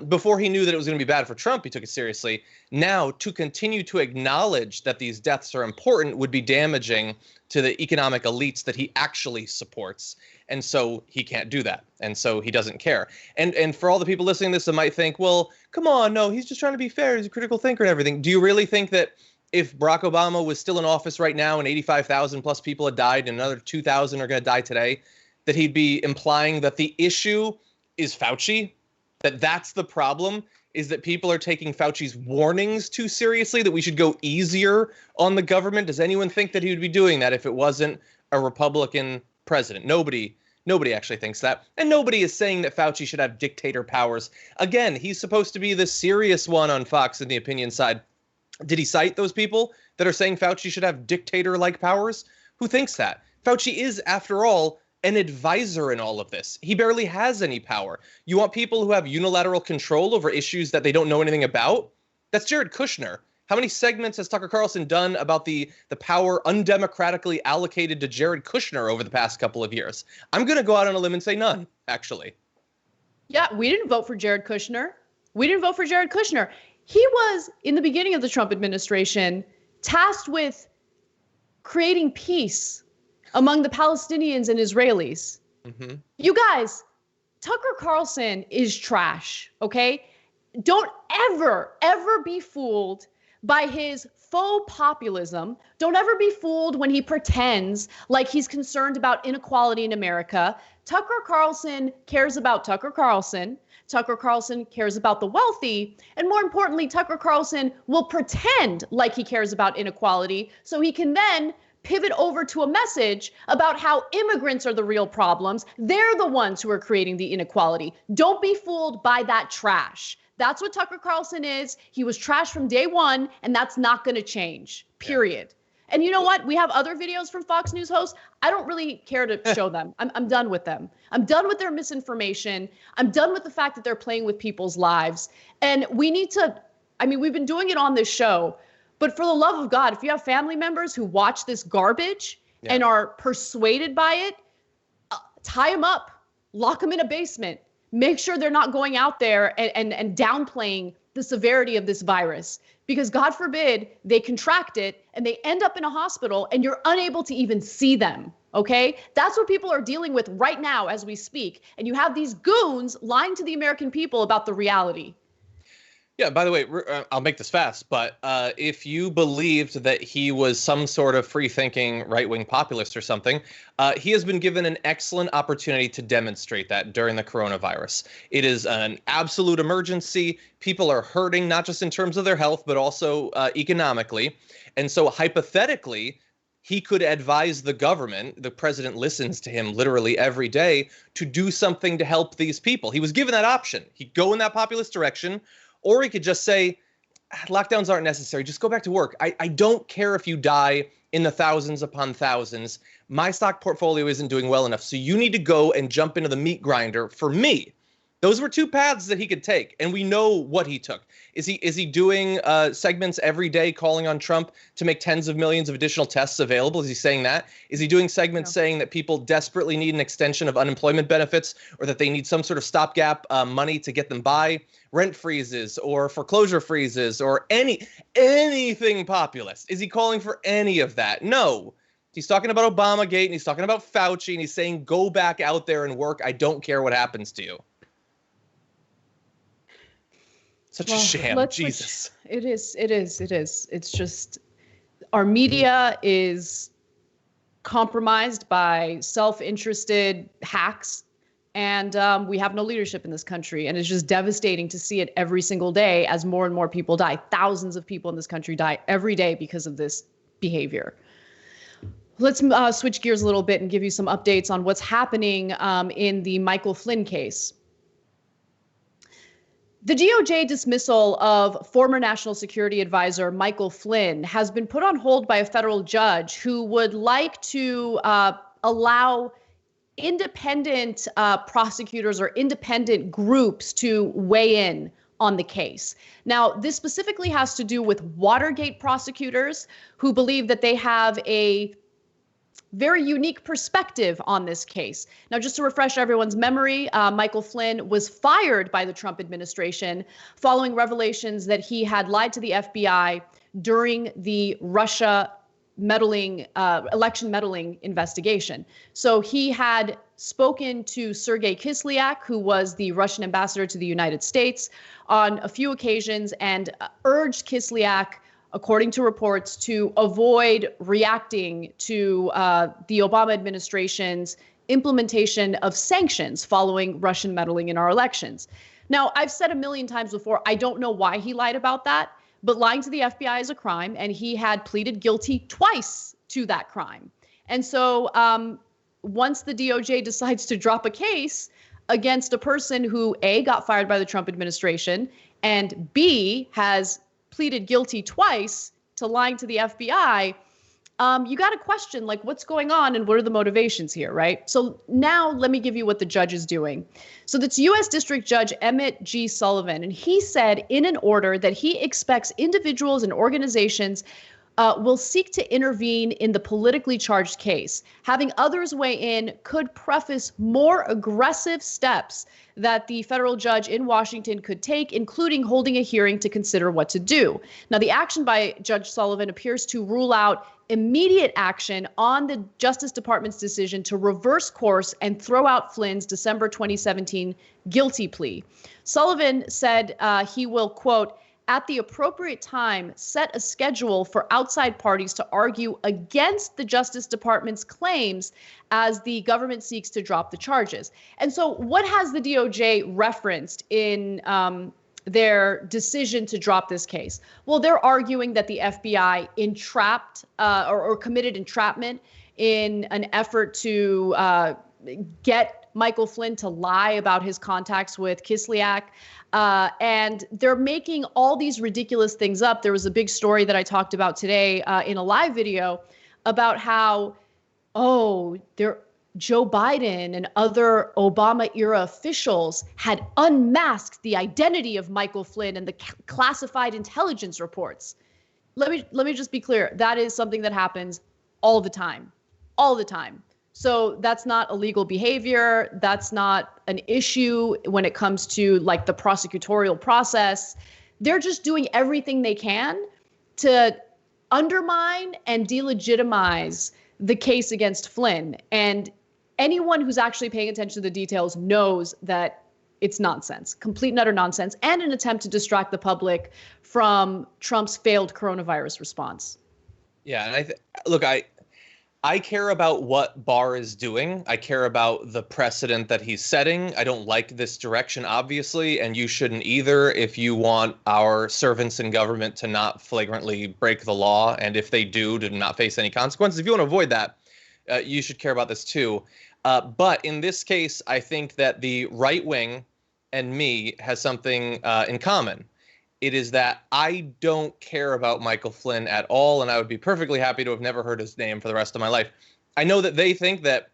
Before he knew that it was going to be bad for Trump, he took it seriously. Now, to continue to acknowledge that these deaths are important would be damaging to the economic elites that he actually supports. And so he can't do that. And so he doesn't care. And for all the people listening to this that might think, well, come on, no, he's just trying to be fair. He's a critical thinker and everything. Do you really think that if Barack Obama was still in office right now and 85,000 plus people had died and another 2,000 are going to die today, that he'd be implying that the issue is Fauci? That that's the problem, is that people are taking Fauci's warnings too seriously, that we should go easier on the government? Does anyone think that he would be doing that if it wasn't a Republican president? Nobody actually thinks that. And nobody is saying that Fauci should have dictator powers. Again, he's supposed to be the serious one on Fox in the opinion side. Did he cite those people that are saying Fauci should have dictator-like powers? Who thinks that? Fauci is, after all, an advisor in all of this. He barely has any power. You want people who have unilateral control over issues that they don't know anything about? That's Jared Kushner. How many segments has Tucker Carlson done about the power undemocratically allocated to Jared Kushner over the past couple of years? I'm going to go out on a limb and say none, actually. Yeah, we didn't vote for Jared Kushner. He was, in the beginning of the Trump administration, tasked with creating peace among the Palestinians and Israelis. Mm-hmm. You guys, Tucker Carlson is trash, okay? Don't ever be fooled by his faux populism. Don't ever be fooled when he pretends like he's concerned about inequality in America. Tucker Carlson cares about Tucker Carlson. Tucker Carlson cares about the wealthy. And more importantly, Tucker Carlson will pretend like he cares about inequality so he can then pivot over to a message about how immigrants are the real problems. They're the ones who are creating the inequality. Don't be fooled by that trash. That's what Tucker Carlson is. He was trash from day one, and that's not going to change, period. Yeah. And you know what? We have other videos from Fox News hosts. I don't really care to show them. I'm done with them. I'm done with their misinformation. I'm done with the fact that they're playing with people's lives. And we need to, I mean, we've been doing it on this show, but for the love of God, if you have family members who watch this garbage and are persuaded by it, tie them up, lock them in a basement. Make sure they're not going out there and downplaying the severity of this virus, because God forbid they contract it and they end up in a hospital and you're unable to even see them. Okay, that's what people are dealing with right now as we speak. And you have these goons lying to the American people about the reality. Yeah, by the way, I'll make this fast, but if you believed that he was some sort of free-thinking right-wing populist or something, he has been given an excellent opportunity to demonstrate that during the coronavirus. It is an absolute emergency. People are hurting, not just in terms of their health, but also economically. And so hypothetically, he could advise the government, the president listens to him literally every day, to do something to help these people. He was given that option. He'd go in that populist direction, or he could just say, lockdowns aren't necessary. Just go back to work. I don't care if you die in the thousands upon thousands. My stock portfolio isn't doing well enough. So you need to go and jump into the meat grinder for me. Those were two paths that he could take. And we know what he took. Is he doing segments every day calling on Trump to make tens of millions of additional tests available? Is he saying that? Is he doing segments saying that people desperately need an extension of unemployment benefits, or that they need some sort of stopgap money to get them by? Rent freezes or foreclosure freezes or anything populist? Is he calling for any of that? No. He's talking about Obamagate and he's talking about Fauci and he's saying, go back out there and work. I don't care what happens to you. Such a sham. Jesus. It is. It's just our media is compromised by self-interested hacks. And we have no leadership in this country. And it's just devastating to see it every single day as more and more people die. Thousands of people in this country die every day because of this behavior. Let's switch gears a little bit and give you some updates on what's happening in the Michael Flynn case. The DOJ dismissal of former National Security Advisor Michael Flynn has been put on hold by a federal judge who would like to allow independent prosecutors or independent groups to weigh in on the case. Now, this specifically has to do with Watergate prosecutors who believe that they have a very unique perspective on this case. Now, just to refresh everyone's memory, Michael Flynn was fired by the Trump administration following revelations that he had lied to the FBI during the Russia meddling, election meddling investigation. So he had spoken to Sergei Kislyak, who was the Russian ambassador to the United States, on a few occasions and urged Kislyak, according to reports, to avoid reacting to the Obama administration's implementation of sanctions following Russian meddling in our elections. Now, I've said a million times before, I don't know why he lied about that. But lying to the FBI is a crime, and he had pleaded guilty twice to that crime. And so once the DOJ decides to drop a case against a person who, A, got fired by the Trump administration, and B, has pleaded guilty twice to lying to the FBI, you got to question, like, what's going on and what are the motivations here, right? So now let me give you what the judge is doing. So that's U.S. District Judge Emmett G. Sullivan, and he said in an order that he expects individuals and organizations will seek to intervene in the politically charged case. Having others weigh in could preface more aggressive steps that the federal judge in Washington could take, including holding a hearing to consider what to do. Now, the action by Judge Sullivan appears to rule out immediate action on the Justice Department's decision to reverse course and throw out Flynn's December 2017 guilty plea. Sullivan said he will, quote, at the appropriate time, set a schedule for outside parties to argue against the Justice Department's claims as the government seeks to drop the charges. And so what has the DOJ referenced in their decision to drop this case? Well, they're arguing that the FBI entrapped or committed entrapment in an effort to get Michael Flynn to lie about his contacts with Kislyak. And they're making all these ridiculous things up. There was a big story that I talked about today in a live video about how, Joe Biden and other Obama-era officials had unmasked the identity of Michael Flynn and the classified intelligence reports. Let me just be clear. That is something that happens all the time. So that's not illegal behavior. That's not an issue when it comes to like the prosecutorial process. They're just doing everything they can to undermine and delegitimize the case against Flynn. And anyone who's actually paying attention to the details knows that it's nonsense, complete and utter nonsense, and an attempt to distract the public from Trump's failed coronavirus response. Yeah, and I care about what Barr is doing. I care about the precedent that he's setting. I don't like this direction, obviously, and you shouldn't either if you want our servants in government to not flagrantly break the law, and if they do, to not face any consequences. If you want to avoid that, you should care about this too. But in this case, I think that the right wing and me has something in common. It is that I don't care about Michael Flynn at all, and I would be perfectly happy to have never heard his name for the rest of my life. I know that they think that,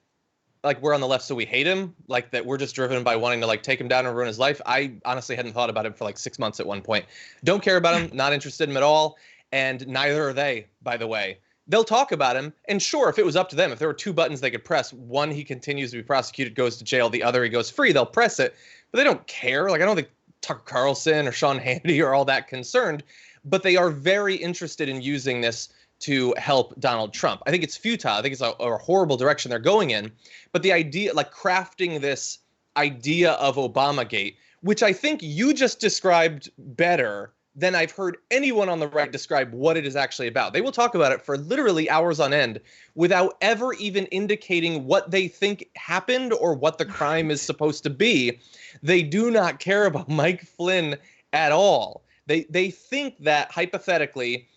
like, we're on the left so we hate him, like that we're just driven by wanting to, like, take him down and ruin his life. I honestly hadn't thought about him for, like, 6 months at one point. Don't care about him, not interested in him at all, and neither are they, by the way. They'll talk about him, and sure, if it was up to them, if there were two buttons they could press, one, he continues to be prosecuted, goes to jail, the other, he goes free, they'll press it, but they don't care. Like, I don't think Tucker Carlson or Sean Hannity are all that concerned, but they are very interested in using this to help Donald Trump. I think it's futile. I think it's a horrible direction they're going in. But the idea, like crafting this idea of Obamagate, which I think you just described better than I've heard anyone on the right describe what it is actually about. They will talk about it for literally hours on end without ever even indicating what they think happened or what the crime is supposed to be. They do not care about Mike Flynn at all. They think that hypothetically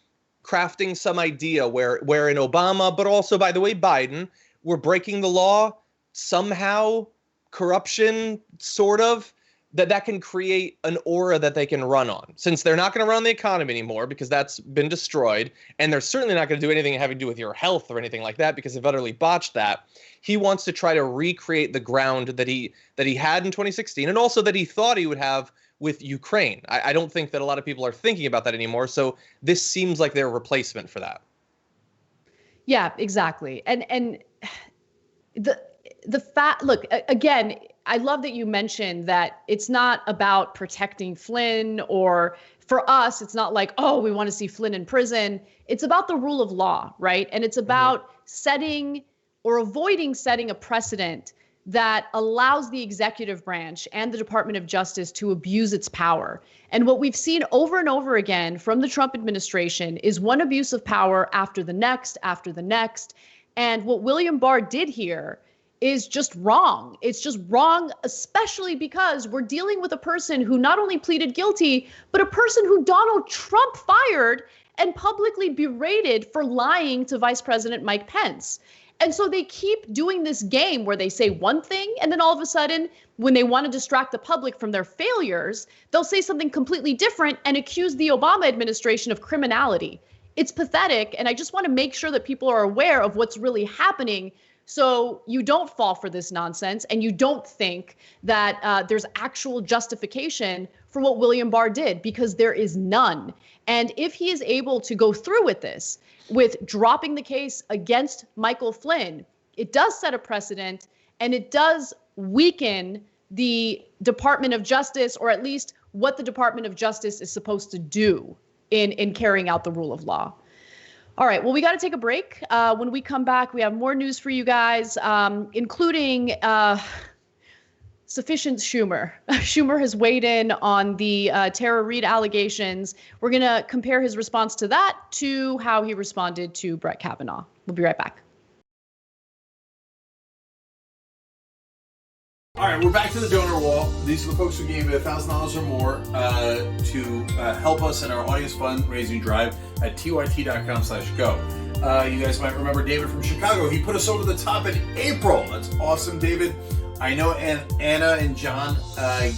crafting some idea where in Obama, but also, by the way, Biden, we're breaking the law somehow, corruption, sort of, that can create an aura that they can run on. Since they're not going to run the economy anymore because that's been destroyed, and they're certainly not going to do anything having to do with your health or anything like that because they've utterly botched that. He wants to try to recreate the ground that he had in 2016 and also that he thought he would have with Ukraine. I don't think that a lot of people are thinking about that anymore, so this seems like their replacement for that. Yeah, exactly. And the fact, look, again, I love that you mentioned that it's not about protecting Flynn, or for us, it's not like, oh, we want to see Flynn in prison. It's about the rule of law, right? And it's about setting or avoiding setting a precedent that allows the executive branch and the Department of Justice to abuse its power. And what we've seen over and over again from the Trump administration is one abuse of power after the next, after the next. And what William Barr did here is just wrong. It's just wrong, especially because we're dealing with a person who not only pleaded guilty, but a person who Donald Trump fired and publicly berated for lying to Vice President Mike Pence. And so they keep doing this game where they say one thing, and then all of a sudden, when they want to distract the public from their failures, they'll say something completely different and accuse the Obama administration of criminality. It's pathetic, and I just want to make sure that people are aware of what's really happening so you don't fall for this nonsense and you don't think that there's actual justification for what William Barr did, because there is none. And if he is able to go through with this, with dropping the case against Michael Flynn, it does set a precedent and it does weaken the Department of Justice, or at least what the Department of Justice is supposed to do in carrying out the rule of law. All right, well, we got to take a break. When we come back, we have more news for you guys, including sufficient Schumer. Schumer has weighed in on the Tara Reade allegations. We're going to compare his response to that to how he responded to Brett Kavanaugh. We'll be right back. All right, we're back to the donor wall. These are the folks who gave $1,000 or more to help us in our audience fundraising drive at tyt.com/go. You guys might remember David from Chicago. He put us over the top in April. That's awesome, David. I know Anna and John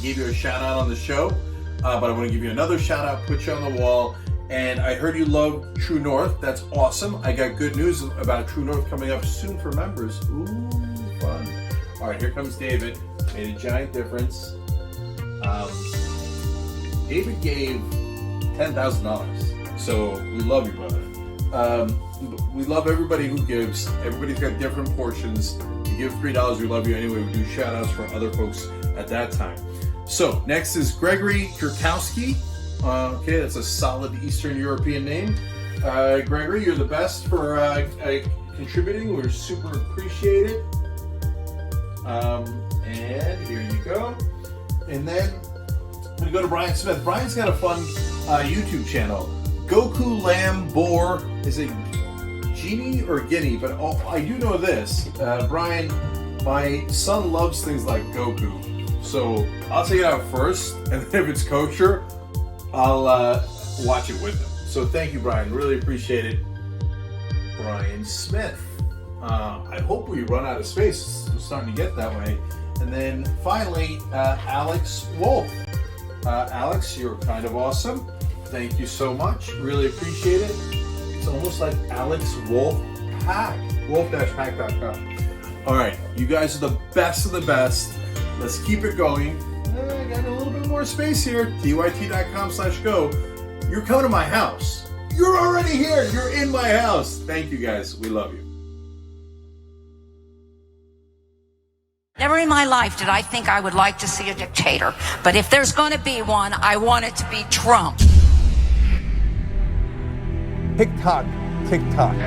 gave you a shout out on the show, but I want to give you another shout out, put you on the wall. And I heard you love True North. That's awesome. I got good news about True North coming up soon for members. Ooh, fun. All right, here comes David. Made a giant difference. David gave $10,000. So we love you, brother. We love everybody who gives. Everybody's got different portions. You give $3, we love you anyway. We do shout outs for other folks at that time. So next is Gregory Jerkowski. Okay, that's a solid Eastern European name. Gregory, you're the best for contributing. We're super appreciate it. And here you go. And then we go to Brian Smith. Brian's got a fun YouTube channel. Goku Lamb Boar. Is it Genie or Guinea? But I do know this. Brian, my son loves things like Goku. So I'll take it out first. And then if it's kosher, I'll watch it with him. So thank you, Brian. Really appreciate it. Brian Smith. I hope we run out of space. It's starting to get that way. And then finally, Alex Wolf. Alex, you're kind of awesome. Thank you so much. Really appreciate it. It's almost like Alex Wolf Pack. Wolf-pack.com. All right, you guys are the best of the best. Let's keep it going. I got a little bit more space here. tyt.com/go. You're coming to my house. You're already here. You're in my house. Thank you, guys. We love you. Never in my life did I think I would like to see a dictator. But if there's going to be one, I want it to be Trump. Tick-tock, tick-tock.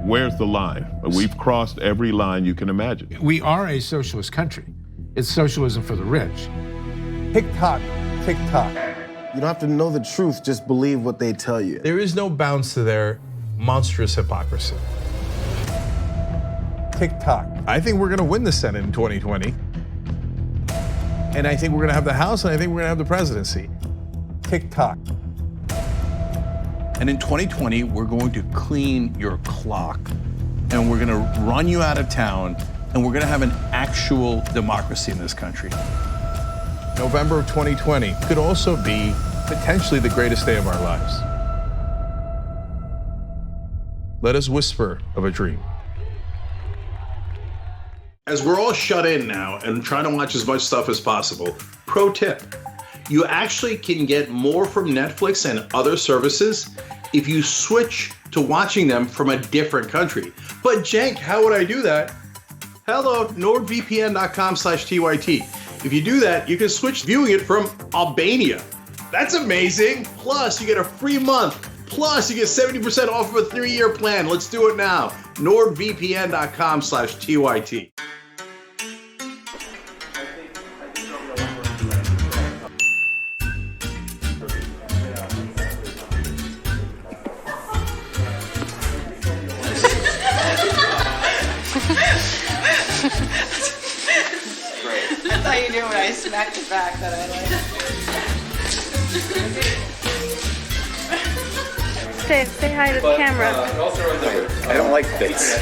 Where's the line? We've crossed every line you can imagine. We are a socialist country. It's socialism for the rich. Tick-tock, tick-tock. You don't have to know the truth, just believe what they tell you. There is no bounds to their monstrous hypocrisy. TikTok. I think we're going to win the Senate in 2020. And I think we're going to have the House, and I think we're going to have the presidency. TikTok. And in 2020, we're going to clean your clock, and we're going to run you out of town, and we're going to have an actual democracy in this country. November of 2020 could also be potentially the greatest day of our lives. Let us whisper of a dream. As we're all shut in now and trying to watch as much stuff as possible, pro tip, you actually can get more from Netflix and other services if you switch to watching them from a different country. But Cenk, how would I do that? Hello, nordvpn.com/TYT. If you do that, you can switch viewing it from Albania. That's amazing. Plus, you get a free month. Plus, you get 70% off of a 3-year plan. Let's do it now. nordvpn.com/TYT. That's how you do when I smacked it back that I like. Say hi to the camera. I don't like this.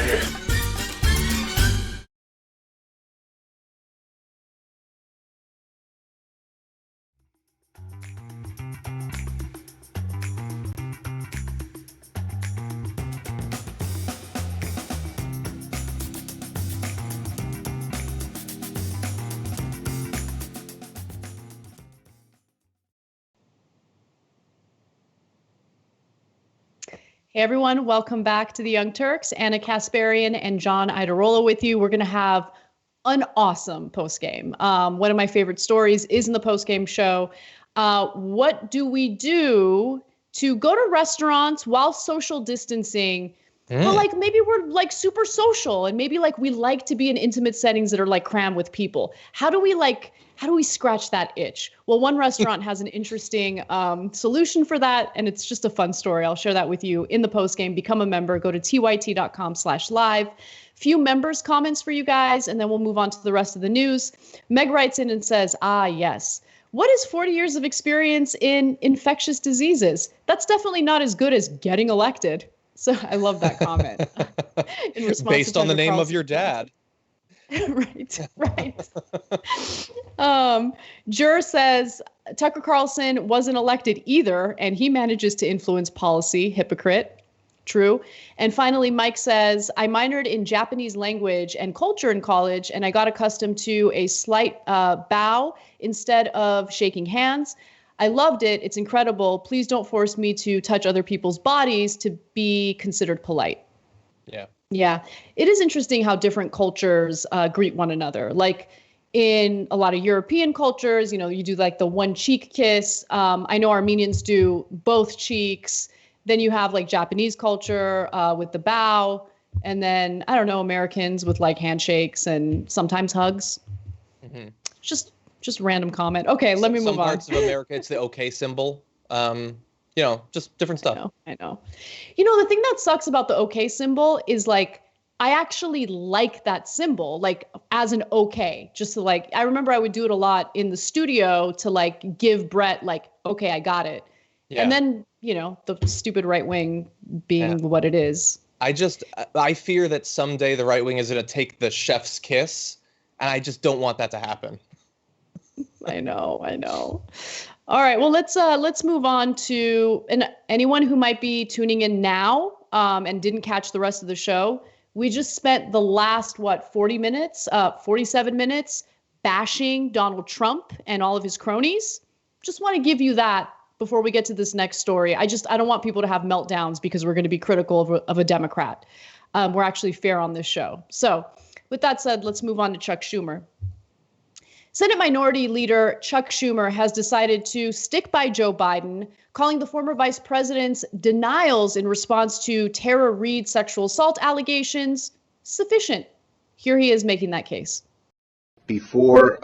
Hey everyone, welcome back to the Young Turks. Anna Kasparian and John Idarola with you. We're going to have an awesome postgame. One of my favorite stories is in the postgame show. What do we do to go to restaurants while social distancing But like maybe we're like super social and maybe like we like to be in intimate settings that are like crammed with people. How do we scratch that itch? Well, one restaurant has an interesting solution for that, and it's just a fun story. I'll share that with you in the post game. Become a member. Go to tyt.com/live. Few members' comments for you guys, and then we'll move on to the rest of the news. Meg writes in and says, yes. What is 40 years of experience in infectious diseases? That's definitely not as good as getting elected. So I love that comment. In response Based to on the Tucker name of Carlson's your dad. Right. Jur says Tucker Carlson wasn't elected either, and he manages to influence policy. Hypocrite. True. And finally, Mike says, I minored in Japanese language and culture in college, and I got accustomed to a slight bow instead of shaking hands. I loved it. It's incredible. Please don't force me to touch other people's bodies to be considered polite. Yeah. Yeah. It is interesting how different cultures greet one another. Like in a lot of European cultures, you know, you do like the one cheek kiss. I know Armenians do both cheeks. Then you have like Japanese culture with the bow. And then, I don't know, Americans with like handshakes and sometimes hugs. Mm-hmm. Just random comment. Okay, let me move on. Some parts of America, it's the okay symbol. You know, just different stuff. I know. You know, the thing that sucks about the okay symbol is like, I actually like that symbol, like as an okay, just to like, I remember I would do it a lot in the studio to like give Brett like, okay, I got it. Yeah. And then, you know, the stupid right wing being what it is. I fear that someday the right wing is going to take the chef's kiss, and I just don't want that to happen. I know. All right, well, let's move on to anyone who might be tuning in now and didn't catch the rest of the show. We just spent the last 47 minutes bashing Donald Trump and all of his cronies. Just want to give you that before we get to this next story. I don't want people to have meltdowns because we're going to be critical of a Democrat. We're actually fair on this show. So with that said, let's move on to Chuck Schumer. Senate Minority Leader Chuck Schumer has decided to stick by Joe Biden, calling the former vice president's denials in response to Tara Reade sexual assault allegations sufficient. Here he is making that case. Before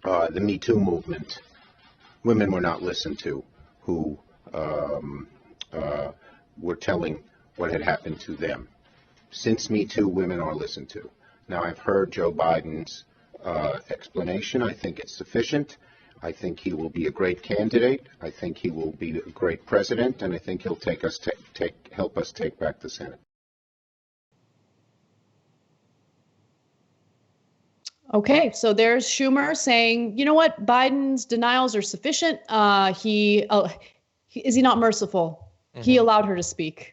the Me Too movement, women were not listened to who were telling what had happened to them. Since Me Too, women are listened to. Now, I've heard Joe Biden's explanation. I think it's sufficient. I think he will be a great candidate. I think he will be a great president, and I think he'll help us take back the Senate. Okay, so there's Schumer saying, you know what, Biden's denials are sufficient. Is he not merciful? Mm-hmm. He allowed her to speak.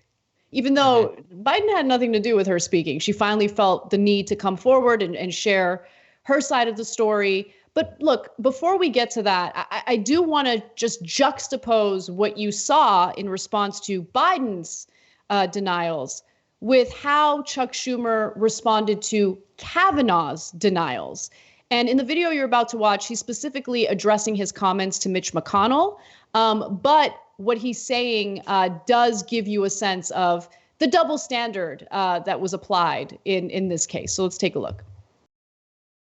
Even though Biden had nothing to do with her speaking, she finally felt the need to come forward and share her side of the story. But look, before we get to that, I do want to just juxtapose what you saw in response to Biden's denials with how Chuck Schumer responded to Kavanaugh's denials. And in the video you're about to watch, he's specifically addressing his comments to Mitch McConnell. But what he's saying does give you a sense of the double standard that was applied in this case. So let's take a look.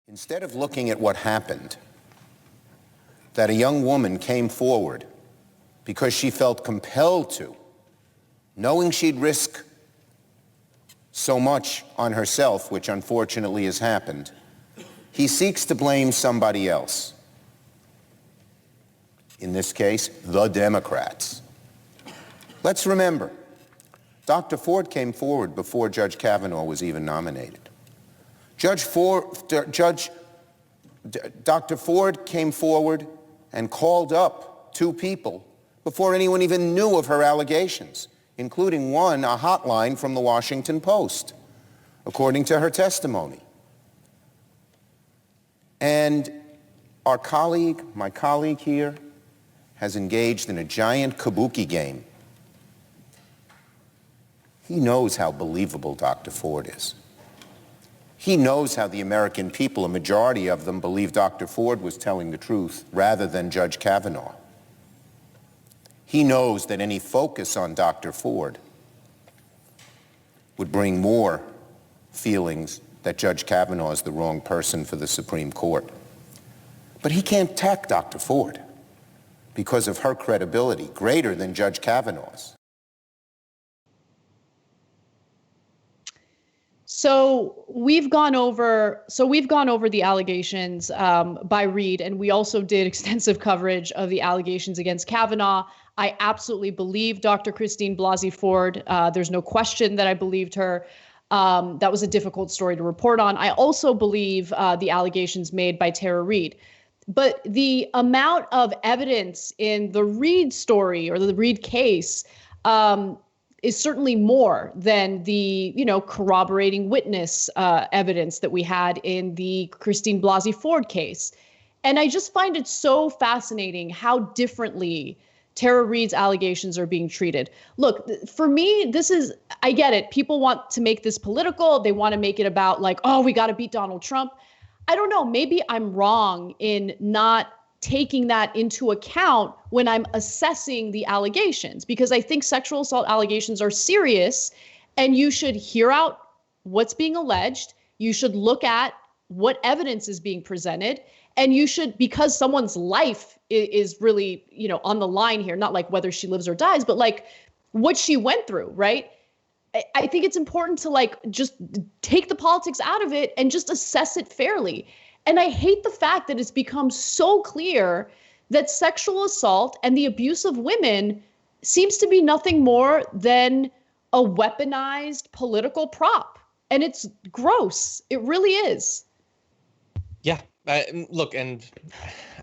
Instead of looking at what happened, that a young woman came forward because she felt compelled to, knowing she'd risk so much on herself, which unfortunately has happened, he seeks to blame somebody else. In this case, the Democrats. Let's remember, Dr. Ford came forward before Judge Kavanaugh was even nominated. Dr. Ford came forward and called up two people before anyone even knew of her allegations, including one, a hotline from the Washington Post, according to her testimony. And my colleague here, has engaged in a giant kabuki game. He knows how believable Dr. Ford is. He knows how the American people, a majority of them, believe Dr. Ford was telling the truth rather than Judge Kavanaugh. He knows that any focus on Dr. Ford would bring more feelings that Judge Kavanaugh is the wrong person for the Supreme Court. But he can't attack Dr. Ford because of her credibility greater than Judge Kavanaugh's. So we've gone over the allegations by Reed, and we also did extensive coverage of the allegations against Kavanaugh. I absolutely believe Dr. Christine Blasey Ford. There's no question that I believed her. That was a difficult story to report on. I also believe the allegations made by Tara Reid. But the amount of evidence in the Reid story or the Reid case is certainly more than the, corroborating witness evidence that we had in the Christine Blasey Ford case. And I just find it so fascinating how differently Tara Reid's allegations are being treated. Look, for me, I get it. People want to make this political. They want to make it about like, oh, we got to beat Donald Trump. I don't know. Maybe I'm wrong in not taking that into account when I'm assessing the allegations, because I think sexual assault allegations are serious and you should hear out what's being alleged. You should look at what evidence is being presented, and you should, because someone's life is really, on the line here, not like whether she lives or dies, but like what she went through, right? I think it's important to just take the politics out of it and just assess it fairly. And I hate the fact that it's become so clear that sexual assault and the abuse of women seems to be nothing more than a weaponized political prop. And it's gross. It really is. Yeah. Look, and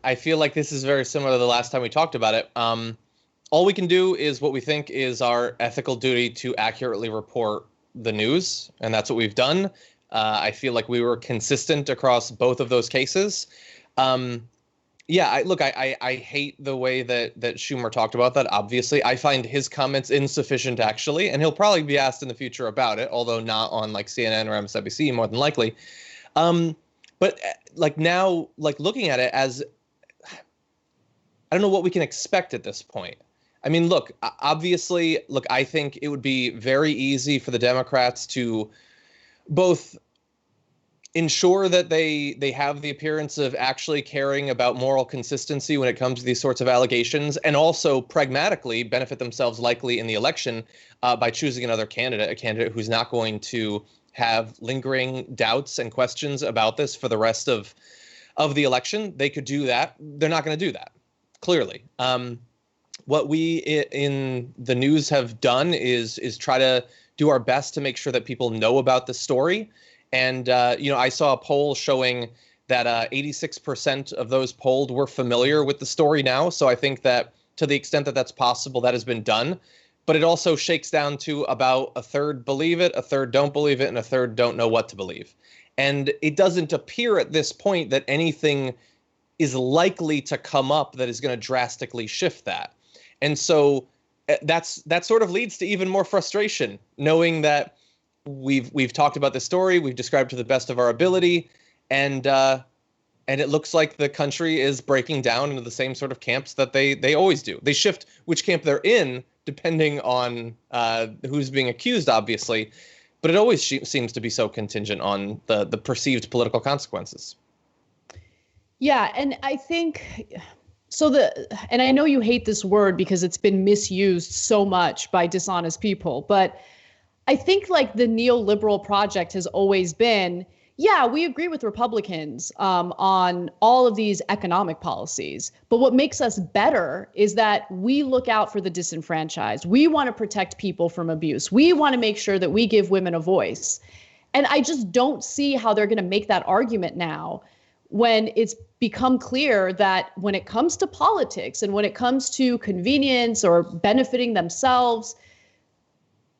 I feel like this is very similar to the last time we talked about it. All we can do is what we think is our ethical duty to accurately report the news, and that's what we've done. I feel like we were consistent across both of those cases. I hate the way that Schumer talked about that, obviously. I find his comments insufficient, actually, and he'll probably be asked in the future about it, although not on CNN or MSNBC, more than likely. But now, looking at it as, I don't know what we can expect at this point. I mean, look, obviously, I think it would be very easy for the Democrats to both ensure that they have the appearance of actually caring about moral consistency when it comes to these sorts of allegations, and also pragmatically benefit themselves likely in the election by choosing another candidate, a candidate who's not going to have lingering doubts and questions about this for the rest of the election. They could do that. They're not going to do that, clearly. What we in the news have done is try to do our best to make sure that people know about the story. And, I saw a poll showing that 86% of those polled were familiar with the story now. So I think that to the extent that that's possible, that has been done. But it also shakes down to about a third believe it, a third don't believe it, and a third don't know what to believe. And it doesn't appear at this point that anything is likely to come up that is going to drastically shift that. And so that sort of leads to even more frustration, knowing that we've talked about the story, we've described to the best of our ability, and it looks like the country is breaking down into the same sort of camps that they always do. They shift which camp they're in depending on who's being accused, obviously, but it always seems to be so contingent on the perceived political consequences. Yeah, and I think and I know you hate this word because it's been misused so much by dishonest people, but I think the neoliberal project has always been, yeah, we agree with Republicans on all of these economic policies, but what makes us better is that we look out for the disenfranchised. We want to protect people from abuse. We want to make sure that we give women a voice. And I just don't see how they're going to make that argument now when it's become clear that when it comes to politics and when it comes to convenience or benefiting themselves,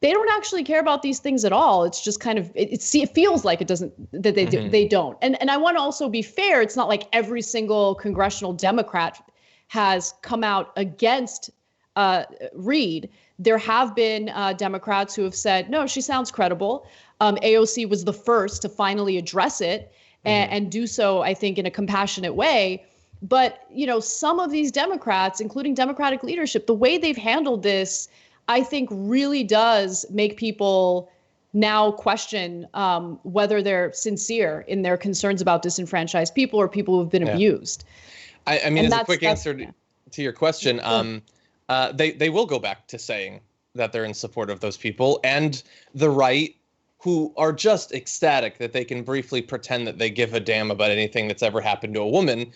they don't actually care about these things at all. It's just kind of, it feels like it doesn't, that they don't. And I want to also be fair. It's not like every single congressional Democrat has come out against Reid. There have been Democrats who have said, no, she sounds credible. AOC was the first to finally address it and do so, I think, in a compassionate way. But, some of these Democrats, including Democratic leadership, the way they've handled this, I think really does make people now question whether they're sincere in their concerns about disenfranchised people or people who've been abused. I mean, as a quick answer to your question, they will go back to saying that they're in support of those people, and the right, who are just ecstatic that they can briefly pretend that they give a damn about anything that's ever happened to a woman,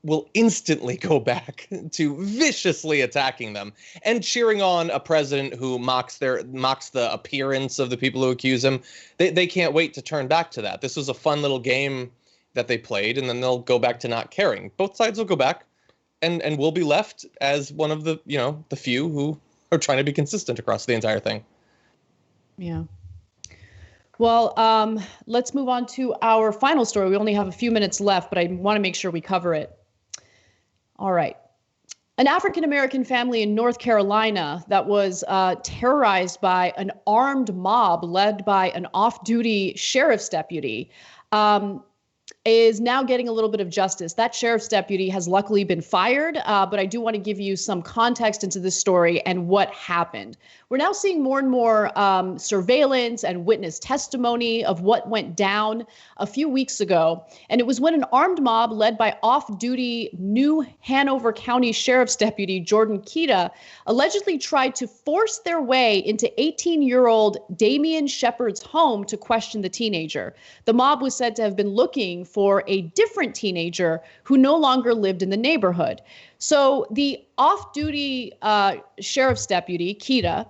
will instantly go back to viciously attacking them and cheering on a president who mocks the appearance of the people who accuse him. They can't wait to turn back to that. This was a fun little game that they played, and then they'll go back to not caring. Both sides will go back, and we'll be left as one of the few who are trying to be consistent across the entire thing. Yeah. Well, let's move on to our final story. We only have a few minutes left, but I want to make sure we cover it. All right. An African-American family in North Carolina that was terrorized by an armed mob led by an off-duty sheriff's deputy is now getting a little bit of justice. That sheriff's deputy has luckily been fired, but I do want to give you some context into this story and what happened. We're now seeing more and more surveillance and witness testimony of what went down a few weeks ago. And it was when an armed mob led by off-duty New Hanover County Sheriff's Deputy Jordan Kita allegedly tried to force their way into 18-year-old Damian Shepard's home to question the teenager. The mob was said to have been looking for a different teenager who no longer lived in the neighborhood. So the off-duty sheriff's deputy, Kita,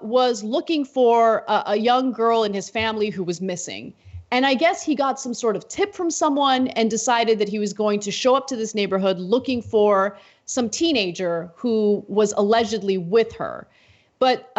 was looking for a young girl in his family who was missing. And I guess he got some sort of tip from someone and decided that he was going to show up to this neighborhood looking for some teenager who was allegedly with her. But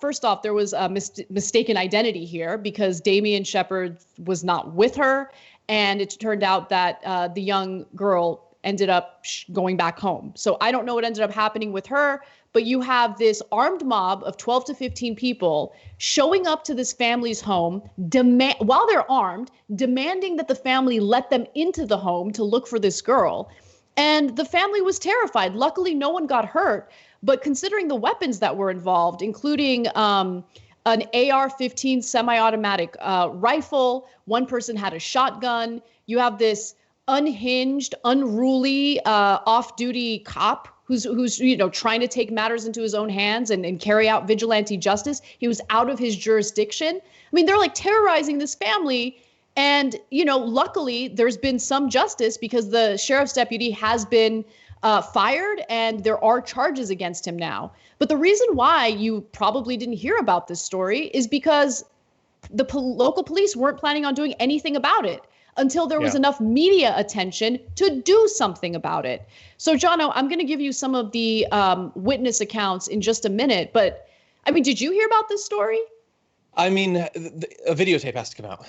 first off, there was a mistaken identity here because Damian Shepard was not with her. And it turned out that the young girl ended up going back home. So I don't know what ended up happening with her, but you have this armed mob of 12 to 15 people showing up to this family's home, while they're armed, demanding that the family let them into the home to look for this girl. And the family was terrified. Luckily, no one got hurt. But considering the weapons that were involved, including an AR-15 semi-automatic rifle, one person had a shotgun, you have this unhinged, unruly, off-duty cop who's trying to take matters into his own hands and carry out vigilante justice. He was out of his jurisdiction. I mean, they're like terrorizing this family. And, luckily there's been some justice because the sheriff's deputy has been fired and there are charges against him now. But the reason why you probably didn't hear about this story is because the local police weren't planning on doing anything about it until there was enough media attention to do something about it. So, Jono, I'm going to give you some of the witness accounts in just a minute. But, I mean, did you hear about this story? I mean, a videotape has to come out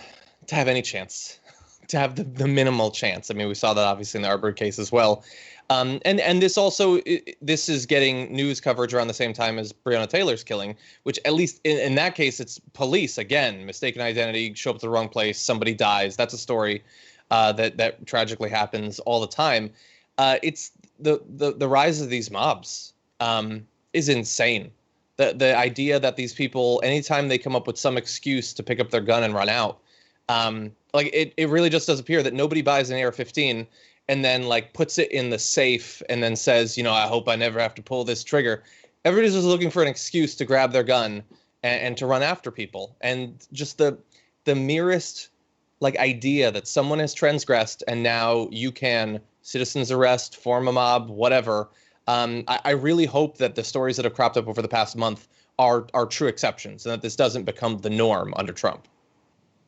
to have any chance, to have the minimal chance. I mean, we saw that obviously in the Arbery case as well. And this also, this is getting news coverage around the same time as Breonna Taylor's killing, which at least in that case, it's police, again, mistaken identity, show up at the wrong place, somebody dies. That's a story that tragically happens all the time. It's the rise of these mobs is insane. The idea that these people, anytime they come up with some excuse to pick up their gun and run out, it really just does appear that nobody buys an AR-15 and then puts it in the safe and then says, I hope I never have to pull this trigger. Everybody's just looking for an excuse to grab their gun and to run after people. And just the merest idea that someone has transgressed and now you can citizens arrest, form a mob, whatever. I really hope that the stories that have cropped up over the past month are true exceptions and that this doesn't become the norm under Trump.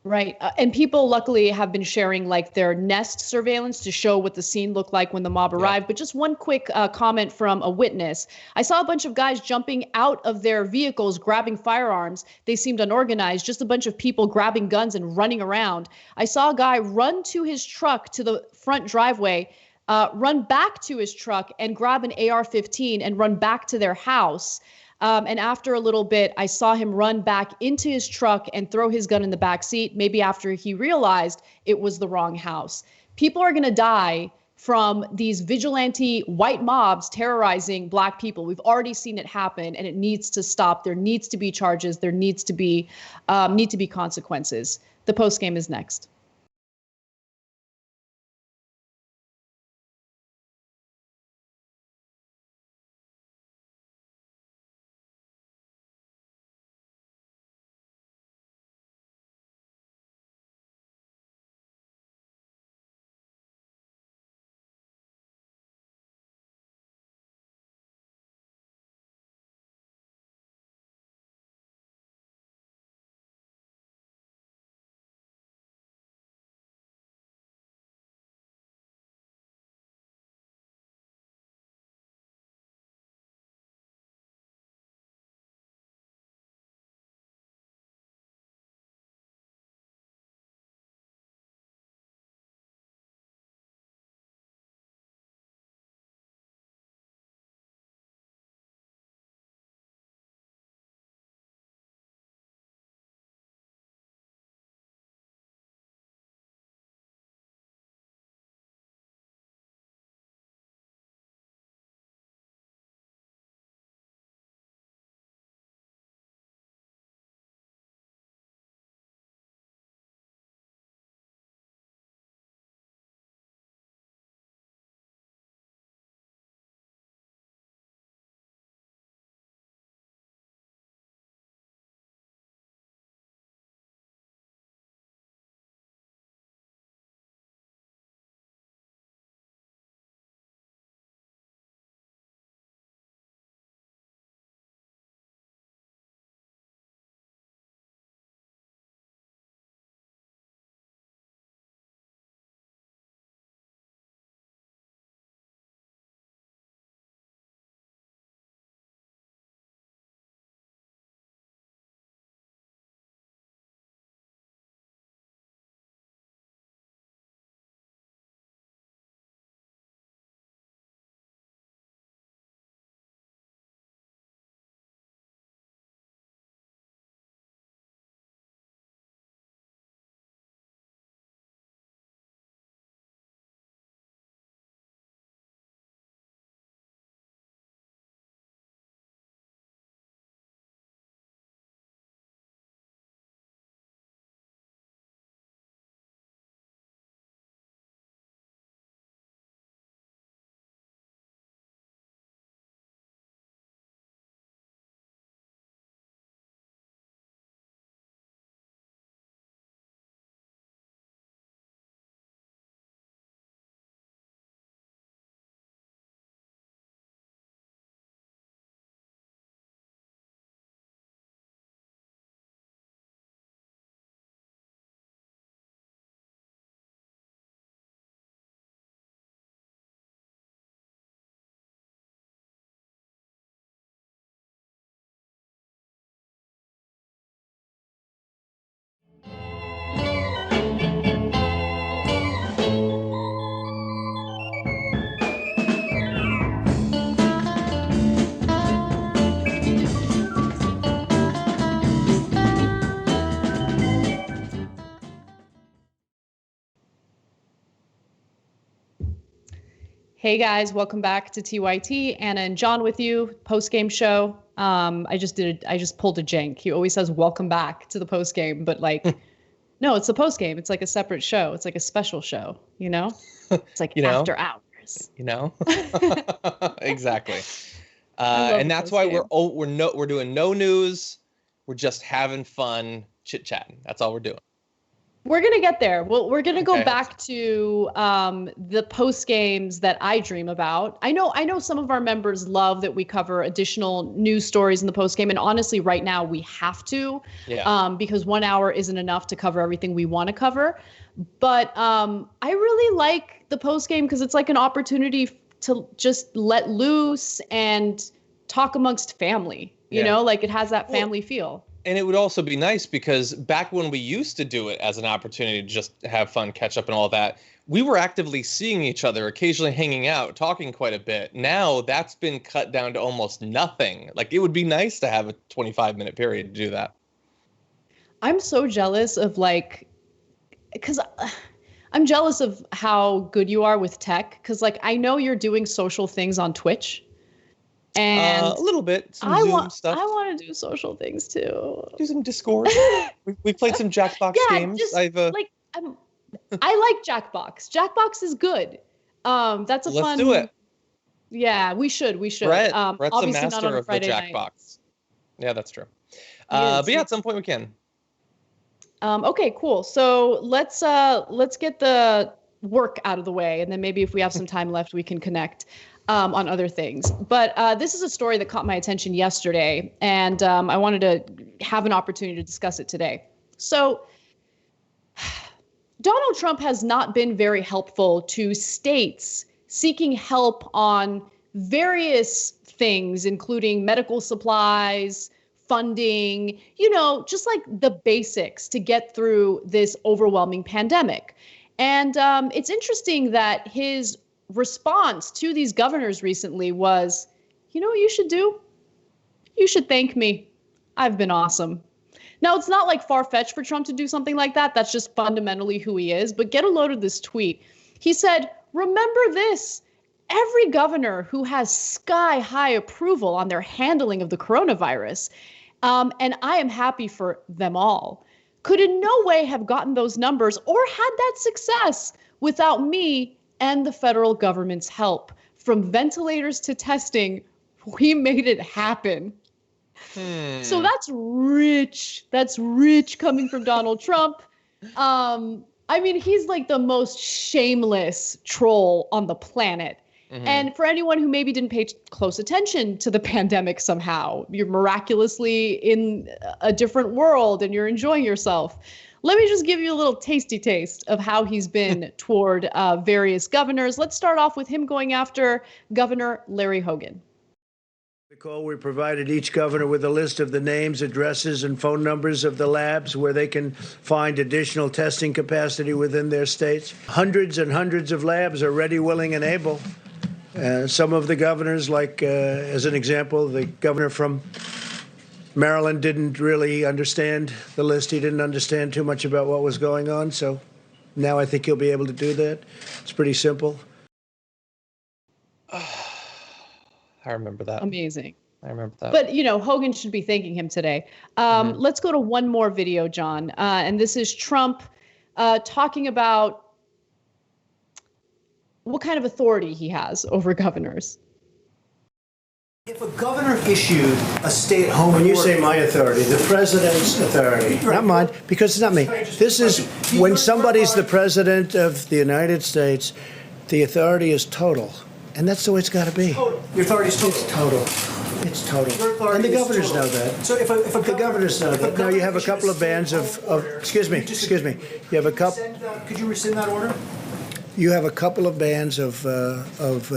Right. And people luckily have been sharing their Nest surveillance to show what the scene looked like when the mob arrived. But just one quick comment from a witness. I saw a bunch of guys jumping out of their vehicles, grabbing firearms. They seemed unorganized, just a bunch of people grabbing guns and running around. I saw a guy run to his truck to the front driveway, run back to his truck and grab an AR-15 and run back to their house. And after a little bit, I saw him run back into his truck and throw his gun in the back seat, maybe after he realized it was the wrong house. People are going to die from these vigilante white mobs terrorizing Black people. We've already seen it happen, and it needs to stop. There needs to be charges. There needs to be consequences. The post game is next. Hey guys, welcome back to TYT. Anna and John with you, post-game show. I just pulled a jank. He always says welcome back to the post-game, but like, no, it's a post-game. It's like a separate show. It's like a special show, you know? It's like after hours. You know? Exactly. And that's why we're doing no news. We're just having fun, chit-chatting. That's all we're doing. We're going to get there. Well, we're going to go back to the post games that I dream about. I know some of our members love that we cover additional news stories in the post game. And honestly, right now we have to, because 1 hour isn't enough to cover everything we want to cover. But I really like the post game because it's like an opportunity to just let loose and talk amongst family, you know, like it has that family feel. And it would also be nice because back when we used to do it as an opportunity to just have fun, catch up and all that, we were actively seeing each other, occasionally hanging out, talking quite a bit. Now that's been cut down to almost nothing. Like it would be nice to have a 25-minute period to do that. I'm so jealous of like, because I'm jealous of how good you are with tech, because like I know you're doing social things on Twitch, and a little bit, some I Zoom stuff. I want to do social things too. Do some Discord. we played some Jackbox games. Just, I like Jackbox. Jackbox is good. That's a fun. Let's do it. Yeah, we should. Brett's Obviously the not on master a of the Friday Jackbox. night. Yeah, that's true. But yeah, at some point we can. Okay, cool. So let's get the work out of the way, and then maybe if we have some time left, we can connect on other things. But this is a story that caught my attention yesterday, and I wanted to have an opportunity to discuss it today. So Donald Trump has not been very helpful to states seeking help on various things, including medical supplies, funding, just like the basics to get through this overwhelming pandemic. And it's interesting that his response to these governors recently was, you know what you should do? You should thank me. I've been awesome. Now, it's not like far-fetched for Trump to do something like that. That's just fundamentally who he is. But get a load of this tweet. He said, remember this. Every governor who has sky-high approval on their handling of the coronavirus, and I am happy for them all, could in no way have gotten those numbers or had that success without me and the federal government's help. From ventilators to testing, we made it happen. So that's rich. That's rich coming from Donald Trump. I mean, he's like the most shameless troll on the planet. And for anyone who maybe didn't pay close attention to the pandemic somehow, you're miraculously in a different world and you're enjoying yourself. Let me just give you a little tasty taste of how he's been toward various governors. Let's start off with him going after Governor Larry Hogan. We provided each governor with a list of the names, addresses, and phone numbers of the labs where they can find additional testing capacity within their states. Hundreds and hundreds of labs are ready, willing, and able. Some of the governors, like as an example, the governor from Maryland didn't really understand the list. He didn't understand too much about what was going on. So now I think he'll be able to do that. It's pretty simple. I remember that. Amazing. I remember that. But, Hogan should be thanking him today. Let's go to one more video, John. And this is Trump talking about what kind of authority he has over governors. If a governor issued a stay-at-home order... When you say my authority, the president's authority, not mine, because it's not me. This is when somebody's the president of the United States, the authority is total. And that's the way it's got to be. Total. Your authority is total. It's total. It's total. And the governors know that. So if the governors know that. Now you have a couple of bands of excuse me. You have a couple. Could you rescind that order? You have a couple of bands of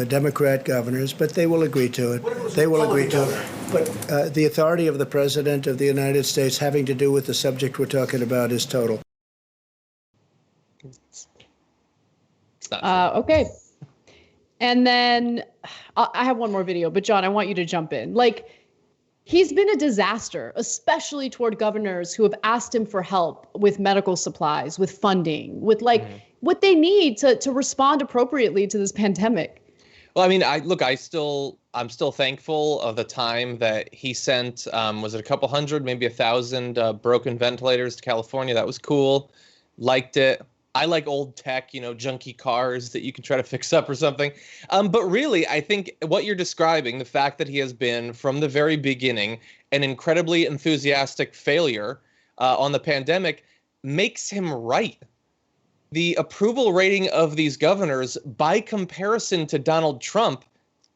Democrat governors, but they will agree to it. They will agree to it. But the authority of the president of the United States having to do with the subject we're talking about is total. Okay. And then I have one more video, but John, I want you to jump in. He's been a disaster, especially toward governors who have asked him for help with medical supplies, with funding, with what they need to respond appropriately to this pandemic. Well, I mean, I'm still thankful of the time that he sent, was it a couple hundred, maybe 1,000 broken ventilators to California. That was cool. Liked it. I like old tech, junky cars that you can try to fix up or something. But really, I think what you're describing, the fact that he has been from the very beginning an incredibly enthusiastic failure on the pandemic makes him right. The approval rating of these governors, by comparison to Donald Trump,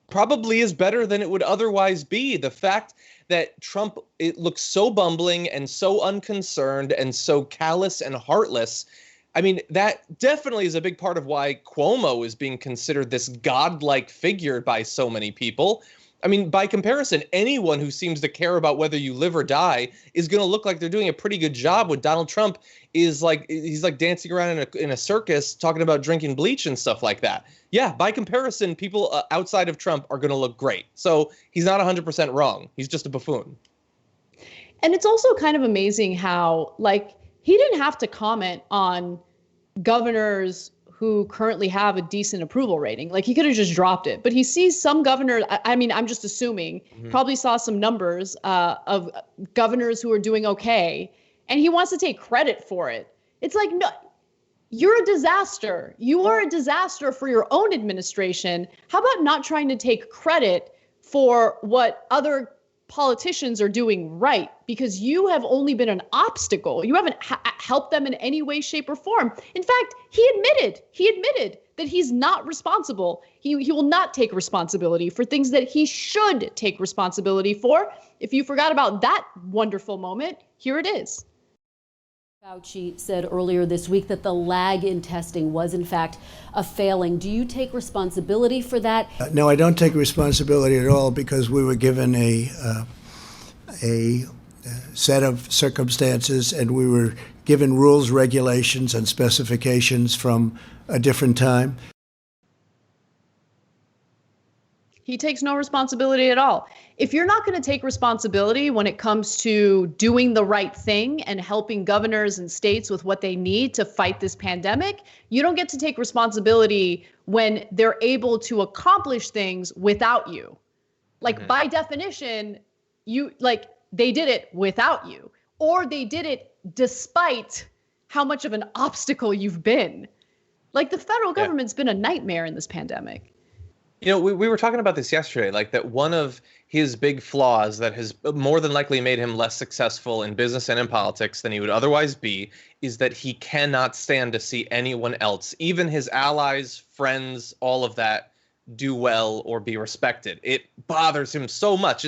probably is better than it would otherwise be. The fact that Trump, it looks so bumbling and so unconcerned and so callous and heartless, I mean, that definitely is a big part of why Cuomo is being considered this godlike figure by so many people. I mean, by comparison, anyone who seems to care about whether you live or die is going to look like they're doing a pretty good job. When Donald Trump is he's like dancing around in a circus talking about drinking bleach and stuff like that. Yeah, by comparison, people outside of Trump are going to look great. So he's not 100% wrong. He's just a buffoon. And it's also kind of amazing how, he didn't have to comment on governors who currently have a decent approval rating. Like, he could have just dropped it, but he sees some governors. I mean, I'm just assuming, probably saw some numbers of governors who are doing okay, and he wants to take credit for it. It's like, no, you're a disaster. You are a disaster for your own administration. How about not trying to take credit for what other politicians are doing right? Because you have only been an obstacle. You haven't helped them in any way, shape, or form. In fact, he admitted that he's not responsible. He will not take responsibility for things that he should take responsibility for. If you forgot about that wonderful moment, here it is. Fauci said earlier this week that the lag in testing was, in fact, a failing. Do you take responsibility for that? No, I don't take responsibility at all, because we were given a set of circumstances, and we were given rules, regulations, and specifications from a different time. He takes no responsibility at all. If you're not going to take responsibility when it comes to doing the right thing and helping governors and states with what they need to fight this pandemic, you don't get to take responsibility when they're able to accomplish things without you. Like, by definition, they did it without you, or they did it despite how much of an obstacle you've been. Like, the federal government's been a nightmare in this pandemic. You know, we were talking about this yesterday, like that one of his big flaws that has more than likely made him less successful in business and in politics than he would otherwise be is that he cannot stand to see anyone else, even his allies, friends, all of that, do well or be respected. It bothers him so much.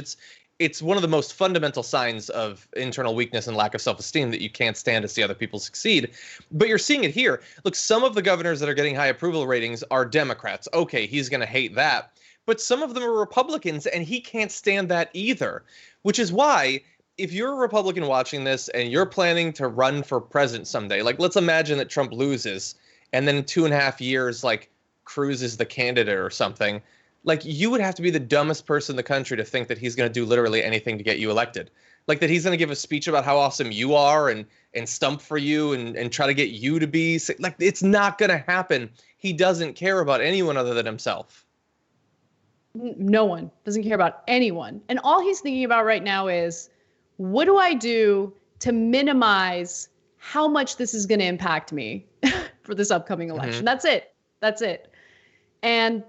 It's one of the most fundamental signs of internal weakness and lack of self-esteem that you can't stand to see other people succeed. But you're seeing it here. Look, some of the governors that are getting high approval ratings are Democrats. Okay, he's going to hate that. But some of them are Republicans, and he can't stand that either, which is why if you're a Republican watching this and you're planning to run for president someday, like let's imagine that Trump loses and then in 2.5 years, like Cruz is the candidate or something. Like, you would have to be the dumbest person in the country to think that he's going to do literally anything to get you elected. Like, that he's going to give a speech about how awesome you are and stump for you and try to get you to be. Like, it's not going to happen. He doesn't care about anyone other than himself. No one doesn't care about anyone. And all he's thinking about right now is, what do I do to minimize how much this is going to impact me for this upcoming election? That's it. That's it. And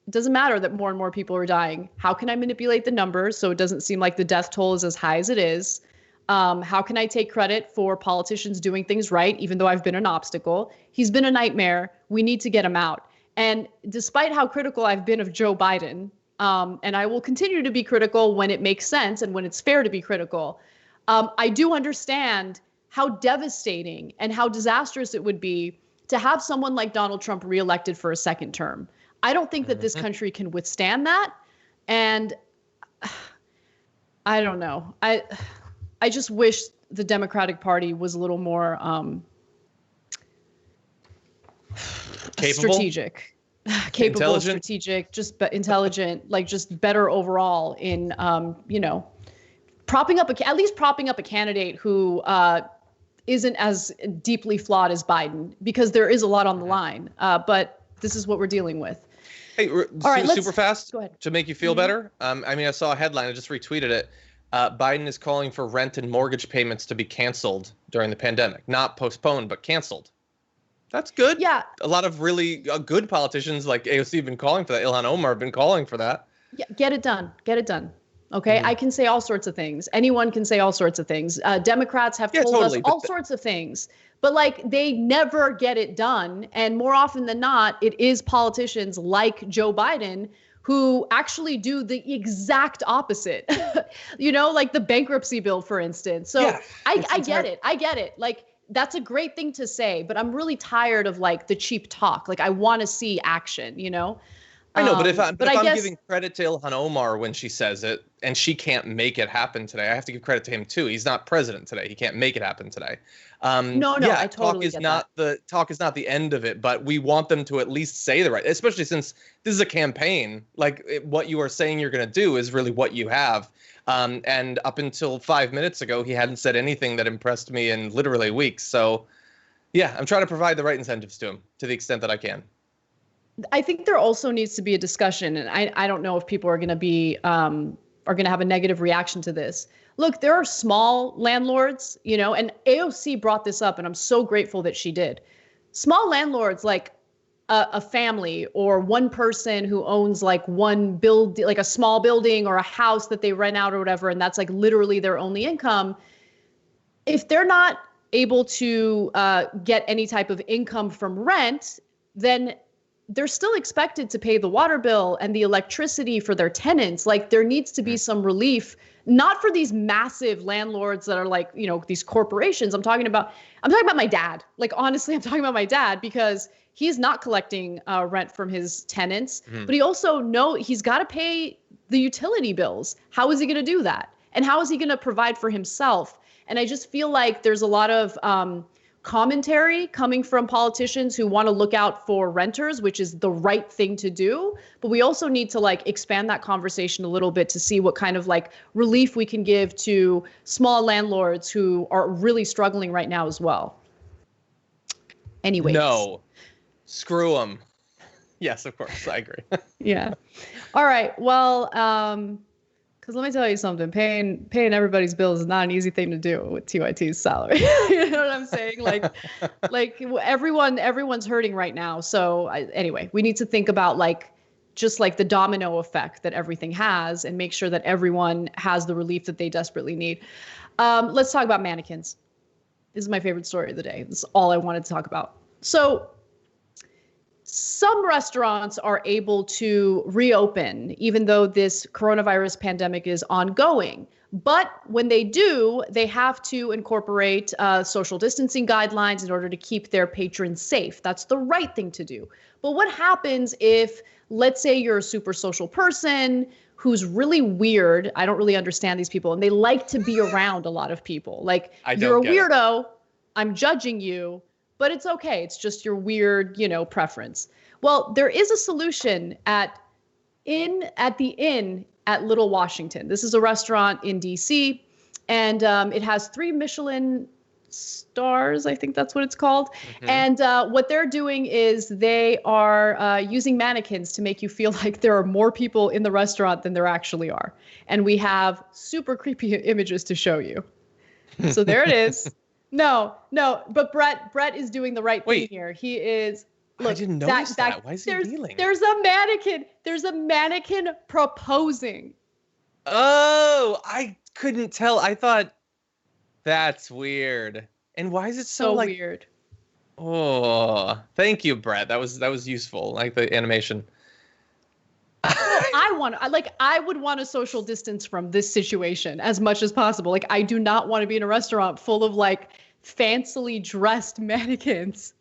it doesn't matter that more and more people are dying. How can I manipulate the numbers so it doesn't seem like the death toll is as high as it is? How can I take credit for politicians doing things right, even though I've been an obstacle? He's been a nightmare. We need to get him out. And despite how critical I've been of Joe Biden, and I will continue to be critical when it makes sense and when it's fair to be critical, I do understand how devastating and how disastrous it would be to have someone like Donald Trump reelected for a second term. I don't think that this country can withstand that. And I don't know. I just wish the Democratic Party was a little more strategic, capable, intelligent. Strategic, just intelligent, like just better overall in, propping up at least propping up a candidate who isn't as deeply flawed as Biden, because there is a lot on the line. But this is what we're dealing with. Hey, super fast go ahead. To make you feel better. I saw a headline. I just retweeted it. Biden is calling for rent and mortgage payments to be canceled during the pandemic. Not postponed, but canceled. That's good. Yeah. A lot of really good politicians like AOC have been calling for that. Ilhan Omar have been calling for that. Yeah, get it done. Get it done. Okay, I can say all sorts of things. Anyone can say all sorts of things. Democrats have told us all sorts of things. But like, they never get it done. And more often than not, it is politicians like Joe Biden who actually do the exact opposite. Like the bankruptcy bill, for instance. So yeah, I get it. I get it. Like, that's a great thing to say, but I'm really tired of like the cheap talk. Like, I want to see action, I know, but if I'm giving credit to Ilhan Omar when she says it, and she can't make it happen today, I have to give credit to him too. He's not president today. He can't make it happen today. I totally get that. Talk is not the end of it, but we want them to at least say the right, especially since this is a campaign. Like, what you are saying you're going to do is really what you have. And up until 5 minutes ago, he hadn't said anything that impressed me in literally weeks. So Yeah, I'm trying to provide the right incentives to him to the extent that I can. I think there also needs to be a discussion, and I don't know if people are going to be are going to have a negative reaction to this. Look, there are small landlords, you know, and AOC brought this up, and I'm so grateful that she did. Small landlords, like a family or one person who owns like one like a small building or a house that they rent out or whatever, and that's like literally their only income. If they're not able to get any type of income from rent, then they're still expected to pay the water bill and the electricity for their tenants. Like there needs to be some relief, not for these massive landlords that are like, you know, these corporations. I'm talking about my dad. Like, honestly, I'm talking about my dad because he's not collecting rent from his tenants, but he also he's got to pay the utility bills. How is he going to do that? And how is he going to provide for himself? And I just feel like there's a lot of commentary coming from politicians who want to look out for renters, which is the right thing to do. But we also need to like expand that conversation a little bit to see what kind of like relief we can give to small landlords who are really struggling right now as well. Anyways. No, screw them. Yes, of course. I agree. Yeah. All right. Well, because let me tell you something, paying everybody's bills is not an easy thing to do with TYT's salary. You know what I'm saying? Like everyone's hurting right now. So anyway, we need to think about just like the domino effect that everything has and make sure that everyone has the relief that they desperately need. Let's talk about mannequins. This is my favorite story of the day. This is all I wanted to talk about. So some restaurants are able to reopen, even though this coronavirus pandemic is ongoing. But when they do, they have to incorporate social distancing guidelines in order to keep their patrons safe. That's the right thing to do. But what happens if, let's say you're a super social person who's really weird? I don't really understand these people, and they like to be around a lot of people. Like, you're a weirdo, I'm judging you, but it's okay. It's just your weird, preference. Well, there is a solution at the Inn at Little Washington. This is a restaurant in DC, and it has 3 Michelin stars. I think that's what it's called. Mm-hmm. And what they're doing is they are using mannequins to make you feel like there are more people in the restaurant than there actually are. And we have super creepy images to show you. So there it is. No, but Brett is doing the right thing here. He is. Look, I didn't notice that. Why is he kneeling? There's a mannequin. There's a mannequin proposing. Oh, I couldn't tell. I thought that's weird. And why is it so weird? Oh, thank you, Brett. That was useful. Like the animation. I would want to social distance from this situation as much as possible. Like, I do not want to be in a restaurant full of like fancily dressed mannequins.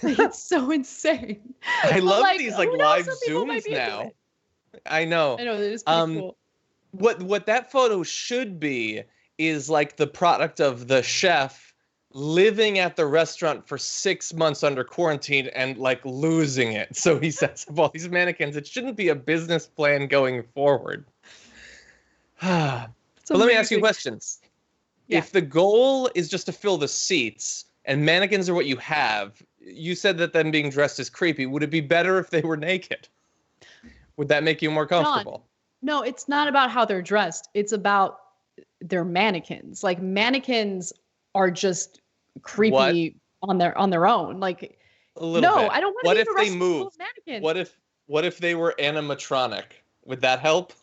Like, it's so insane. I love these like live zooms now. I know. It is pretty cool. What that photo should be is like the product of the chef living at the restaurant for 6 months under quarantine and like losing it. So he sets up all these mannequins. It shouldn't be a business plan going forward. But let me ask you questions. Yeah. If the goal is just to fill the seats and mannequins are what you have, you said that them being dressed is creepy. Would it be better if they were naked? Would that make you more comfortable? No, it's not about how they're dressed. It's about their mannequins. Like, mannequins are just creepy on their own. Like, a little bit. I don't want to be in a restaurant full of mannequins. What if they were animatronic? Would that help?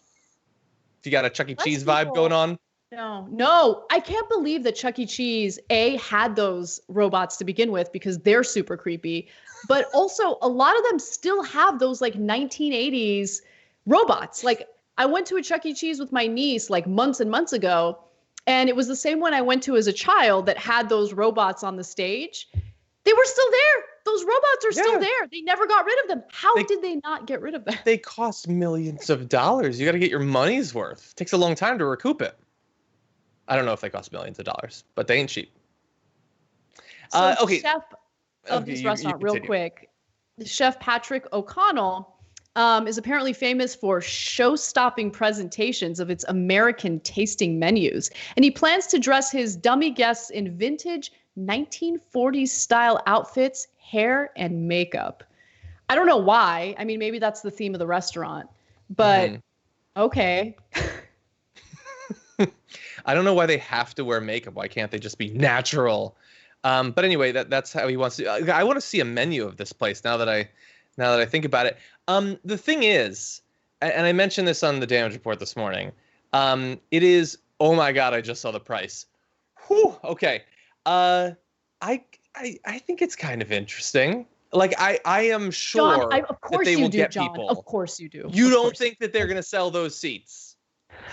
If you got a Chuck E. Cheese vibe going on? No. I can't believe that Chuck E. Cheese, had those robots to begin with because they're super creepy. But also, a lot of them still have those like 1980s robots. Like, I went to a Chuck E. Cheese with my niece like months and months ago, and it was the same one I went to as a child that had those robots on the stage. They were still there. Those robots are still there. They never got rid of them. How did they not get rid of them? They cost millions of dollars. You got to get your money's worth. It takes a long time to recoup it. I don't know if they cost millions of dollars, but they ain't cheap. So the chef of this restaurant, real quick, Chef Patrick O'Connell is apparently famous for show-stopping presentations of its American tasting menus. And he plans to dress his dummy guests in vintage 1940s style outfits, hair, and makeup. I don't know why. I mean, maybe that's the theme of the restaurant, but okay. I don't know why they have to wear makeup. Why can't they just be natural? But anyway, that's how he wants to. I want to see a menu of this place now that I think about it. The thing is, and I mentioned this on the damage report this morning. It is. Oh my God! I just saw the price. Whew. Okay. I think it's kind of interesting. Like I am sure John, of course that they will you do, get John. people. Of course you do. You don't think that they're going to sell those seats,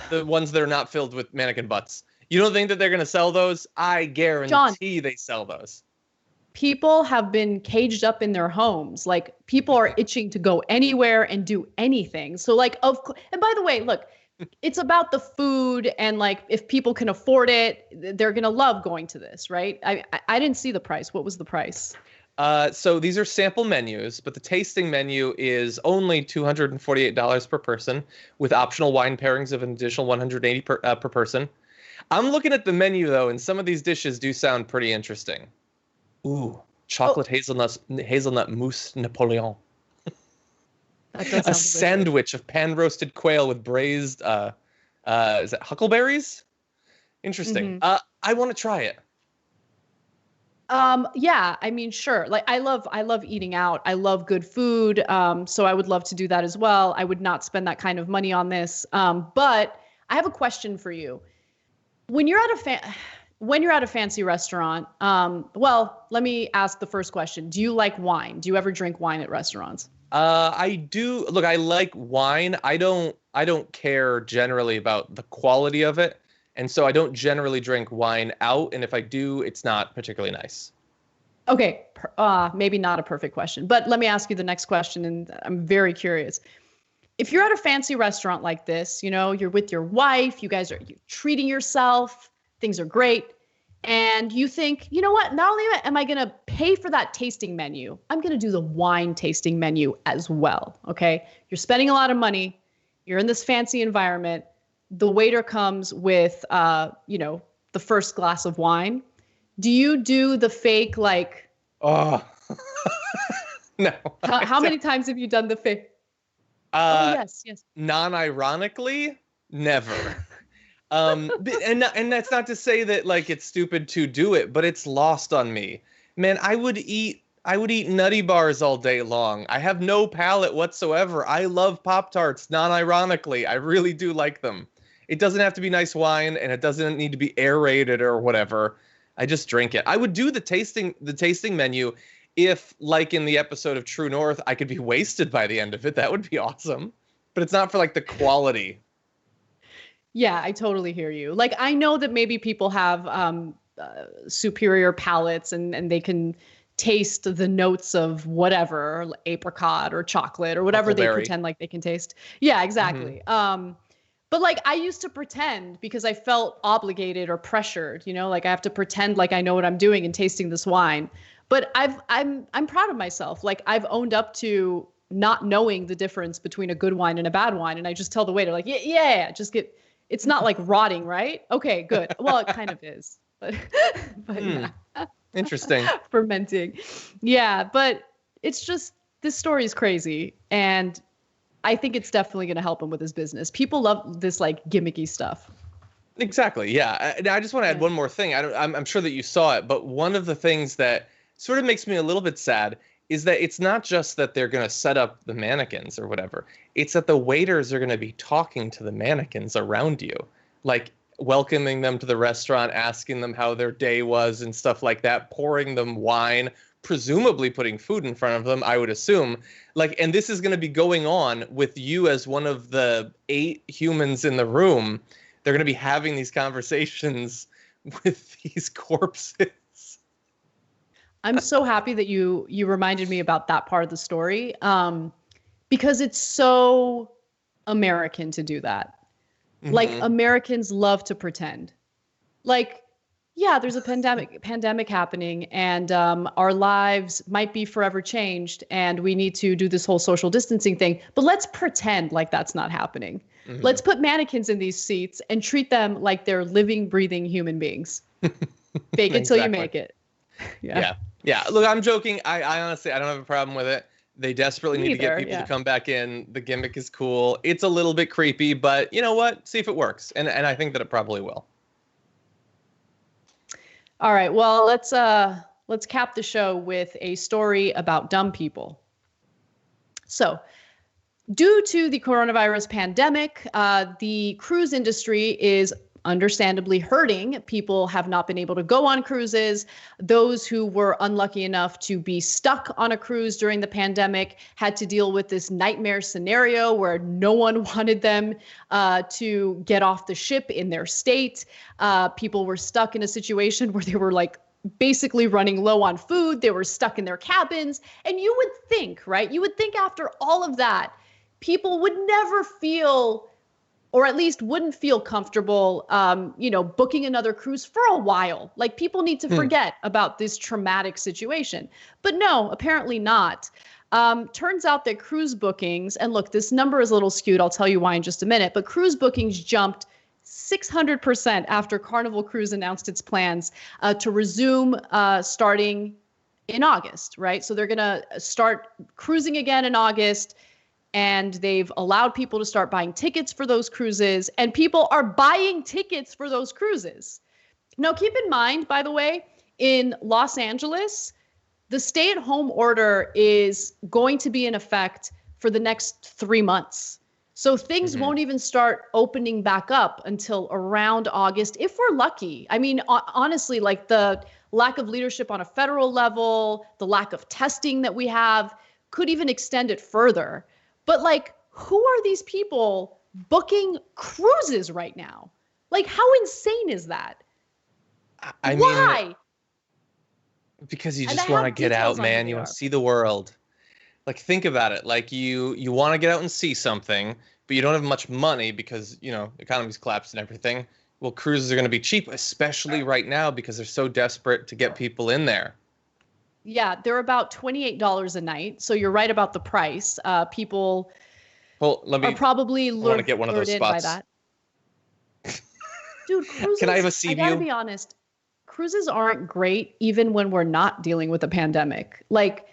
the ones that are not filled with mannequin butts? You don't think that they're going to sell those? I guarantee they sell those. People have been caged up in their homes. Like, people are itching to go anywhere and do anything. So, like, and by the way, look, it's about the food, and like, if people can afford it, they're going to love going to this, right? I didn't see the price. What was the price? So these are sample menus, but the tasting menu is only $248 per person, with optional wine pairings of an additional $180 per person. I'm looking at the menu though, and some of these dishes do sound pretty interesting. Ooh, chocolate hazelnut mousse Napoleon. A sandwich of pan-roasted quail with braised, is it huckleberries? Interesting. I want to try it. Yeah, I mean, sure. Like, I love eating out. I love good food. So I would love to do that as well. I would not spend that kind of money on this. But I have a question for you. When you're at a fancy restaurant, well, let me ask the first question. Do you like wine? Do you ever drink wine at restaurants? I do. Look, I like wine. I don't care generally about the quality of it. And so I don't generally drink wine out. And if I do, it's not particularly nice. Okay. Maybe not a perfect question, but let me ask you the next question. And I'm very curious. If you're at a fancy restaurant like this, you're with your wife, you're treating yourself, things are great. And you think, you know what, not only am I going to pay for that tasting menu, I'm going to do the wine tasting menu as well. Okay. You're spending a lot of money. You're in this fancy environment. The waiter comes with, the first glass of wine. Do you do the fake, like? Oh, no. How many times have you done the fake? Yes. Non-ironically, never. And that's not to say that like it's stupid to do it, but it's lost on me. Man, I would eat nutty bars all day long. I have no palate whatsoever. I love Pop-Tarts, non-ironically. I really do like them. It doesn't have to be nice wine, and it doesn't need to be aerated or whatever. I just drink it. I would do the tasting menu if, like in the episode of True North, I could be wasted by the end of it. That would be awesome. But it's not for like the quality. Yeah, I totally hear you. Like, I know that maybe people have superior palates and they can taste the notes of whatever, apricot or chocolate or whatever they pretend like they can taste. Yeah, exactly. But like, I used to pretend because I felt obligated or pressured, like I have to pretend like I know what I'm doing and tasting this wine. But I'm proud of myself. Like, I've owned up to not knowing the difference between a good wine and a bad wine. And I just tell the waiter, like, yeah, just it's not like rotting, right? Okay, good. Well, it kind of is, but yeah. Interesting. Fermenting. Yeah, but it's just, this story is crazy. And I think it's definitely going to help him with his business. People love this like gimmicky stuff. Exactly. Yeah. I just want to add one more thing. I'm sure that you saw it, but one of the things that sort of makes me a little bit sad is that it's not just that they're going to set up the mannequins or whatever. It's that the waiters are going to be talking to the mannequins around you, like welcoming them to the restaurant, asking them how their day was and stuff like that, pouring them wine, presumably putting food in front of them, I would assume. Like, and this is going to be going on with you as one of the 8 humans in the room. They're going to be having these conversations with these corpses. I'm so happy that you reminded me about that part of the story, because it's so American to do that. Mm-hmm. Like, Americans love to pretend. Like, yeah, there's a pandemic happening, and our lives might be forever changed, and we need to do this whole social distancing thing. But let's pretend like that's not happening. Mm-hmm. Let's put mannequins in these seats and treat them like they're living, breathing human beings. Fake it till you make it. Yeah. Look, I'm joking. I honestly, I don't have a problem with it. They desperately need to get people to come back in. The gimmick is cool. It's a little bit creepy, but you know what? See if it works. And I think that it probably will. All right. Well, let's cap the show with a story about dumb people. So, due to the coronavirus pandemic, the cruise industry is understandably hurting. People have not been able to go on cruises. Those who were unlucky enough to be stuck on a cruise during the pandemic had to deal with this nightmare scenario where no one wanted them to get off the ship in their state. People were stuck in a situation where they were like basically running low on food. They were stuck in their cabins. And you would think, right? You would think after all of that, people would never feel, or at least wouldn't feel comfortable, booking another cruise for a while. Like people need to forget about this traumatic situation. But no, apparently not. Turns out that cruise bookings, and look, this number is a little skewed. I'll tell you why in just a minute, but cruise bookings jumped 600% after Carnival Cruise announced its plans to resume starting in August, right? So they're going to start cruising again in August. And they've allowed people to start buying tickets for those cruises, and people are buying tickets for those cruises. Now, keep in mind, by the way, in Los Angeles, the stay-at-home order is going to be in effect for the next 3 months. So things won't even start opening back up until around August, if we're lucky. I mean, honestly, like the lack of leadership on a federal level, the lack of testing that we have could even extend it further. But like, who are these people booking cruises right now? Like, how insane is that? I Why? mean, because you just want to get out, man. You want to see the world. Like, think about it. Like, you want to get out and see something, but you don't have much money because, economy's collapsed and everything. Well, cruises are going to be cheap, especially right now because they're so desperate to get people in there. Yeah, they're about $28 a night. So you're right about the price. People are probably want to get one of those spots. By that. Dude, cruises, can I have a sea view? I gotta be honest, cruises aren't great even when we're not dealing with a pandemic. Like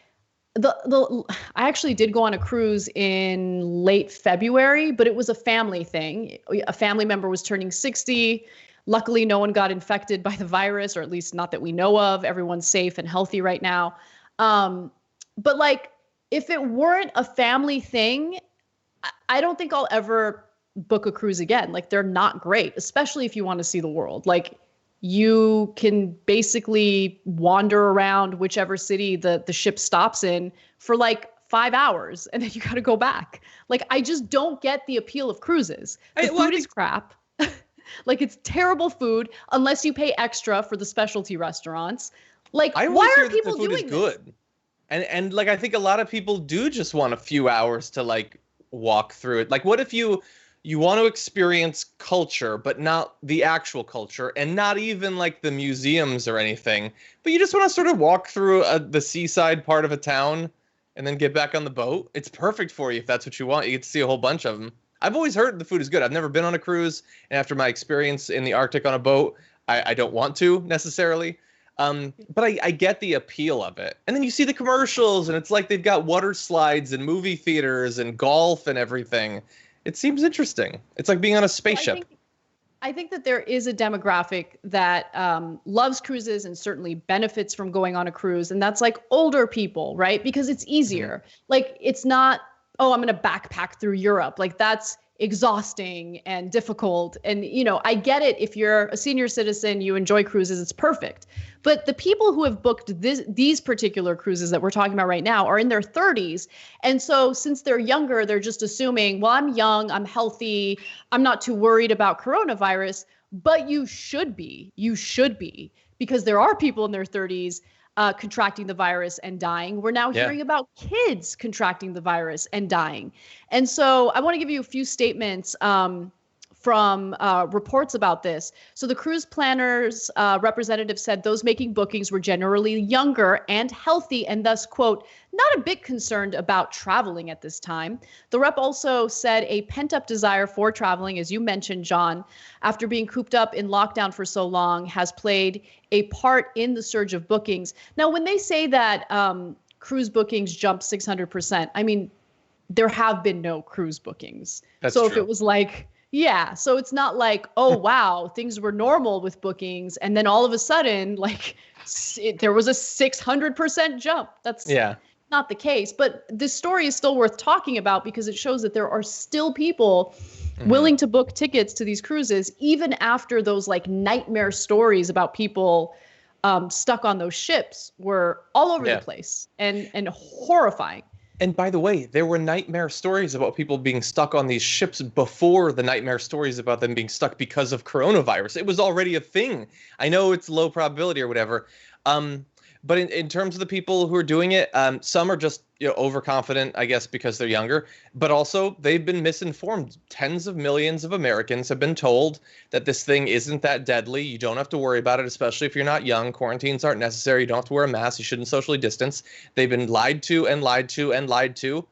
I actually did go on a cruise in late February, but it was a family thing. A family member was turning 60. Luckily, no one got infected by the virus, or at least not that we know of. Everyone's safe and healthy right now. But like, if it weren't a family thing, I don't think I'll ever book a cruise again. Like, they're not great, especially if you want to see the world. Like, you can basically wander around whichever city the ship stops in for like 5 hours, and then you got to go back. Like, I just don't get the appeal of cruises. The food is crap. Like, it's terrible food unless you pay extra for the specialty restaurants. Like, why are people doing this? Good. And like, I think a lot of people do just want a few hours to like walk through it. Like, what if you want to experience culture, but not the actual culture, and not even like the museums or anything, but you just want to sort of walk through the seaside part of a town and then get back on the boat? It's perfect for you if that's what you want. You get to see a whole bunch of them. I've always heard the food is good. I've never been on a cruise, and after my experience in the Arctic on a boat, I don't want to necessarily. But I get the appeal of it. And then you see the commercials, and it's like they've got water slides and movie theaters and golf and everything. It seems interesting. It's like being on a spaceship. I think that there is a demographic that loves cruises and certainly benefits from going on a cruise, and that's like older people, right? Because it's easier. Like, it's not, oh, I'm going to backpack through Europe. Like, that's exhausting and difficult. And, I get it. If you're a senior citizen, you enjoy cruises, it's perfect. But the people who have booked these particular cruises that we're talking about right now are in their 30s. And so since they're younger, they're just assuming, well, I'm young, I'm healthy, I'm not too worried about coronavirus. But you should be, because there are people in their 30s contracting the virus and dying. We're now hearing about kids contracting the virus and dying. And so I want to give you a few statements from reports about this. So the cruise planners representative said those making bookings were generally younger and healthy and thus, quote, not a bit concerned about traveling at this time. The rep also said a pent-up desire for traveling, as you mentioned, John, after being cooped up in lockdown for so long, has played a part in the surge of bookings. Now, when they say that cruise bookings jumped 600%, I mean, there have been no cruise bookings. That's so true. if it was like, yeah, so it's not like, oh, wow, things were normal with bookings. And then all of a sudden, like there was a 600% jump. That's not the case. But this story is still worth talking about because it shows that there are still people willing to book tickets to these cruises, even after those like nightmare stories about people stuck on those ships were all over the place and horrifying. And by the way, there were nightmare stories about people being stuck on these ships before the nightmare stories about them being stuck because of coronavirus. It was already a thing. I know it's low probability or whatever. But in terms of the people who are doing it, some are just overconfident, I guess, because they're younger. But also, they've been misinformed. Tens of millions of Americans have been told that this thing isn't that deadly. You don't have to worry about it, especially if you're not young. Quarantines aren't necessary. You don't have to wear a mask. You shouldn't socially distance. They've been lied to and lied to and lied to.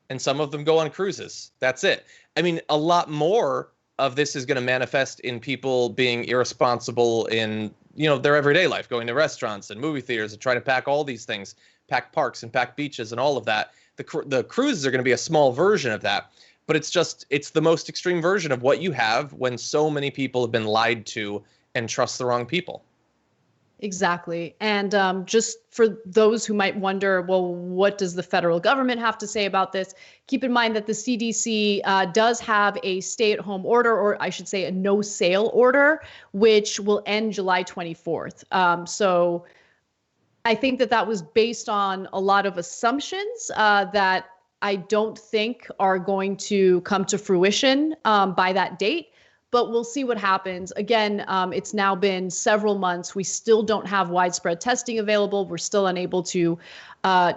And some of them go on cruises. That's it. I mean, a lot more of this is going to manifest in people being irresponsible in their everyday life, going to restaurants and movie theaters and trying to pack all these things, pack parks and pack beaches and all of that. The cruises are going to be a small version of that, but it's the most extreme version of what you have when so many people have been lied to and trust the wrong people. Exactly. And just for those who might wonder, well, what does the federal government have to say about this? Keep in mind that the CDC does have a stay-at-home order, or I should say a no-sale order, which will end July 24th. So I think that was based on a lot of assumptions that I don't think are going to come to fruition by that date. But we'll see what happens. Again, it's now been several months. We still don't have widespread testing available. We're still unable to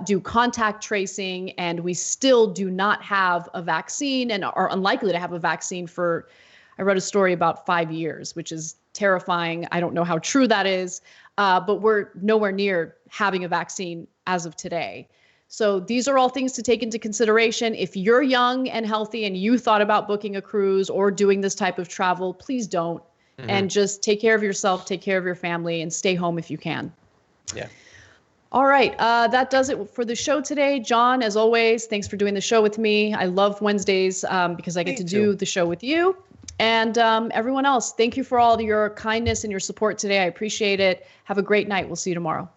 do contact tracing, and we still do not have a vaccine and are unlikely to have a vaccine for, I read a story about 5 years, which is terrifying. I don't know how true that is, but we're nowhere near having a vaccine as of today. So these are all things to take into consideration. If you're young and healthy and you thought about booking a cruise or doing this type of travel, please don't. And just take care of yourself, take care of your family, and stay home if you can. Yeah. All right. That does it for the show today. John, as always, thanks for doing the show with me. I love Wednesdays because I get to do the show with you. And everyone else, thank you for all your kindness and your support today. I appreciate it. Have a great night. We'll see you tomorrow.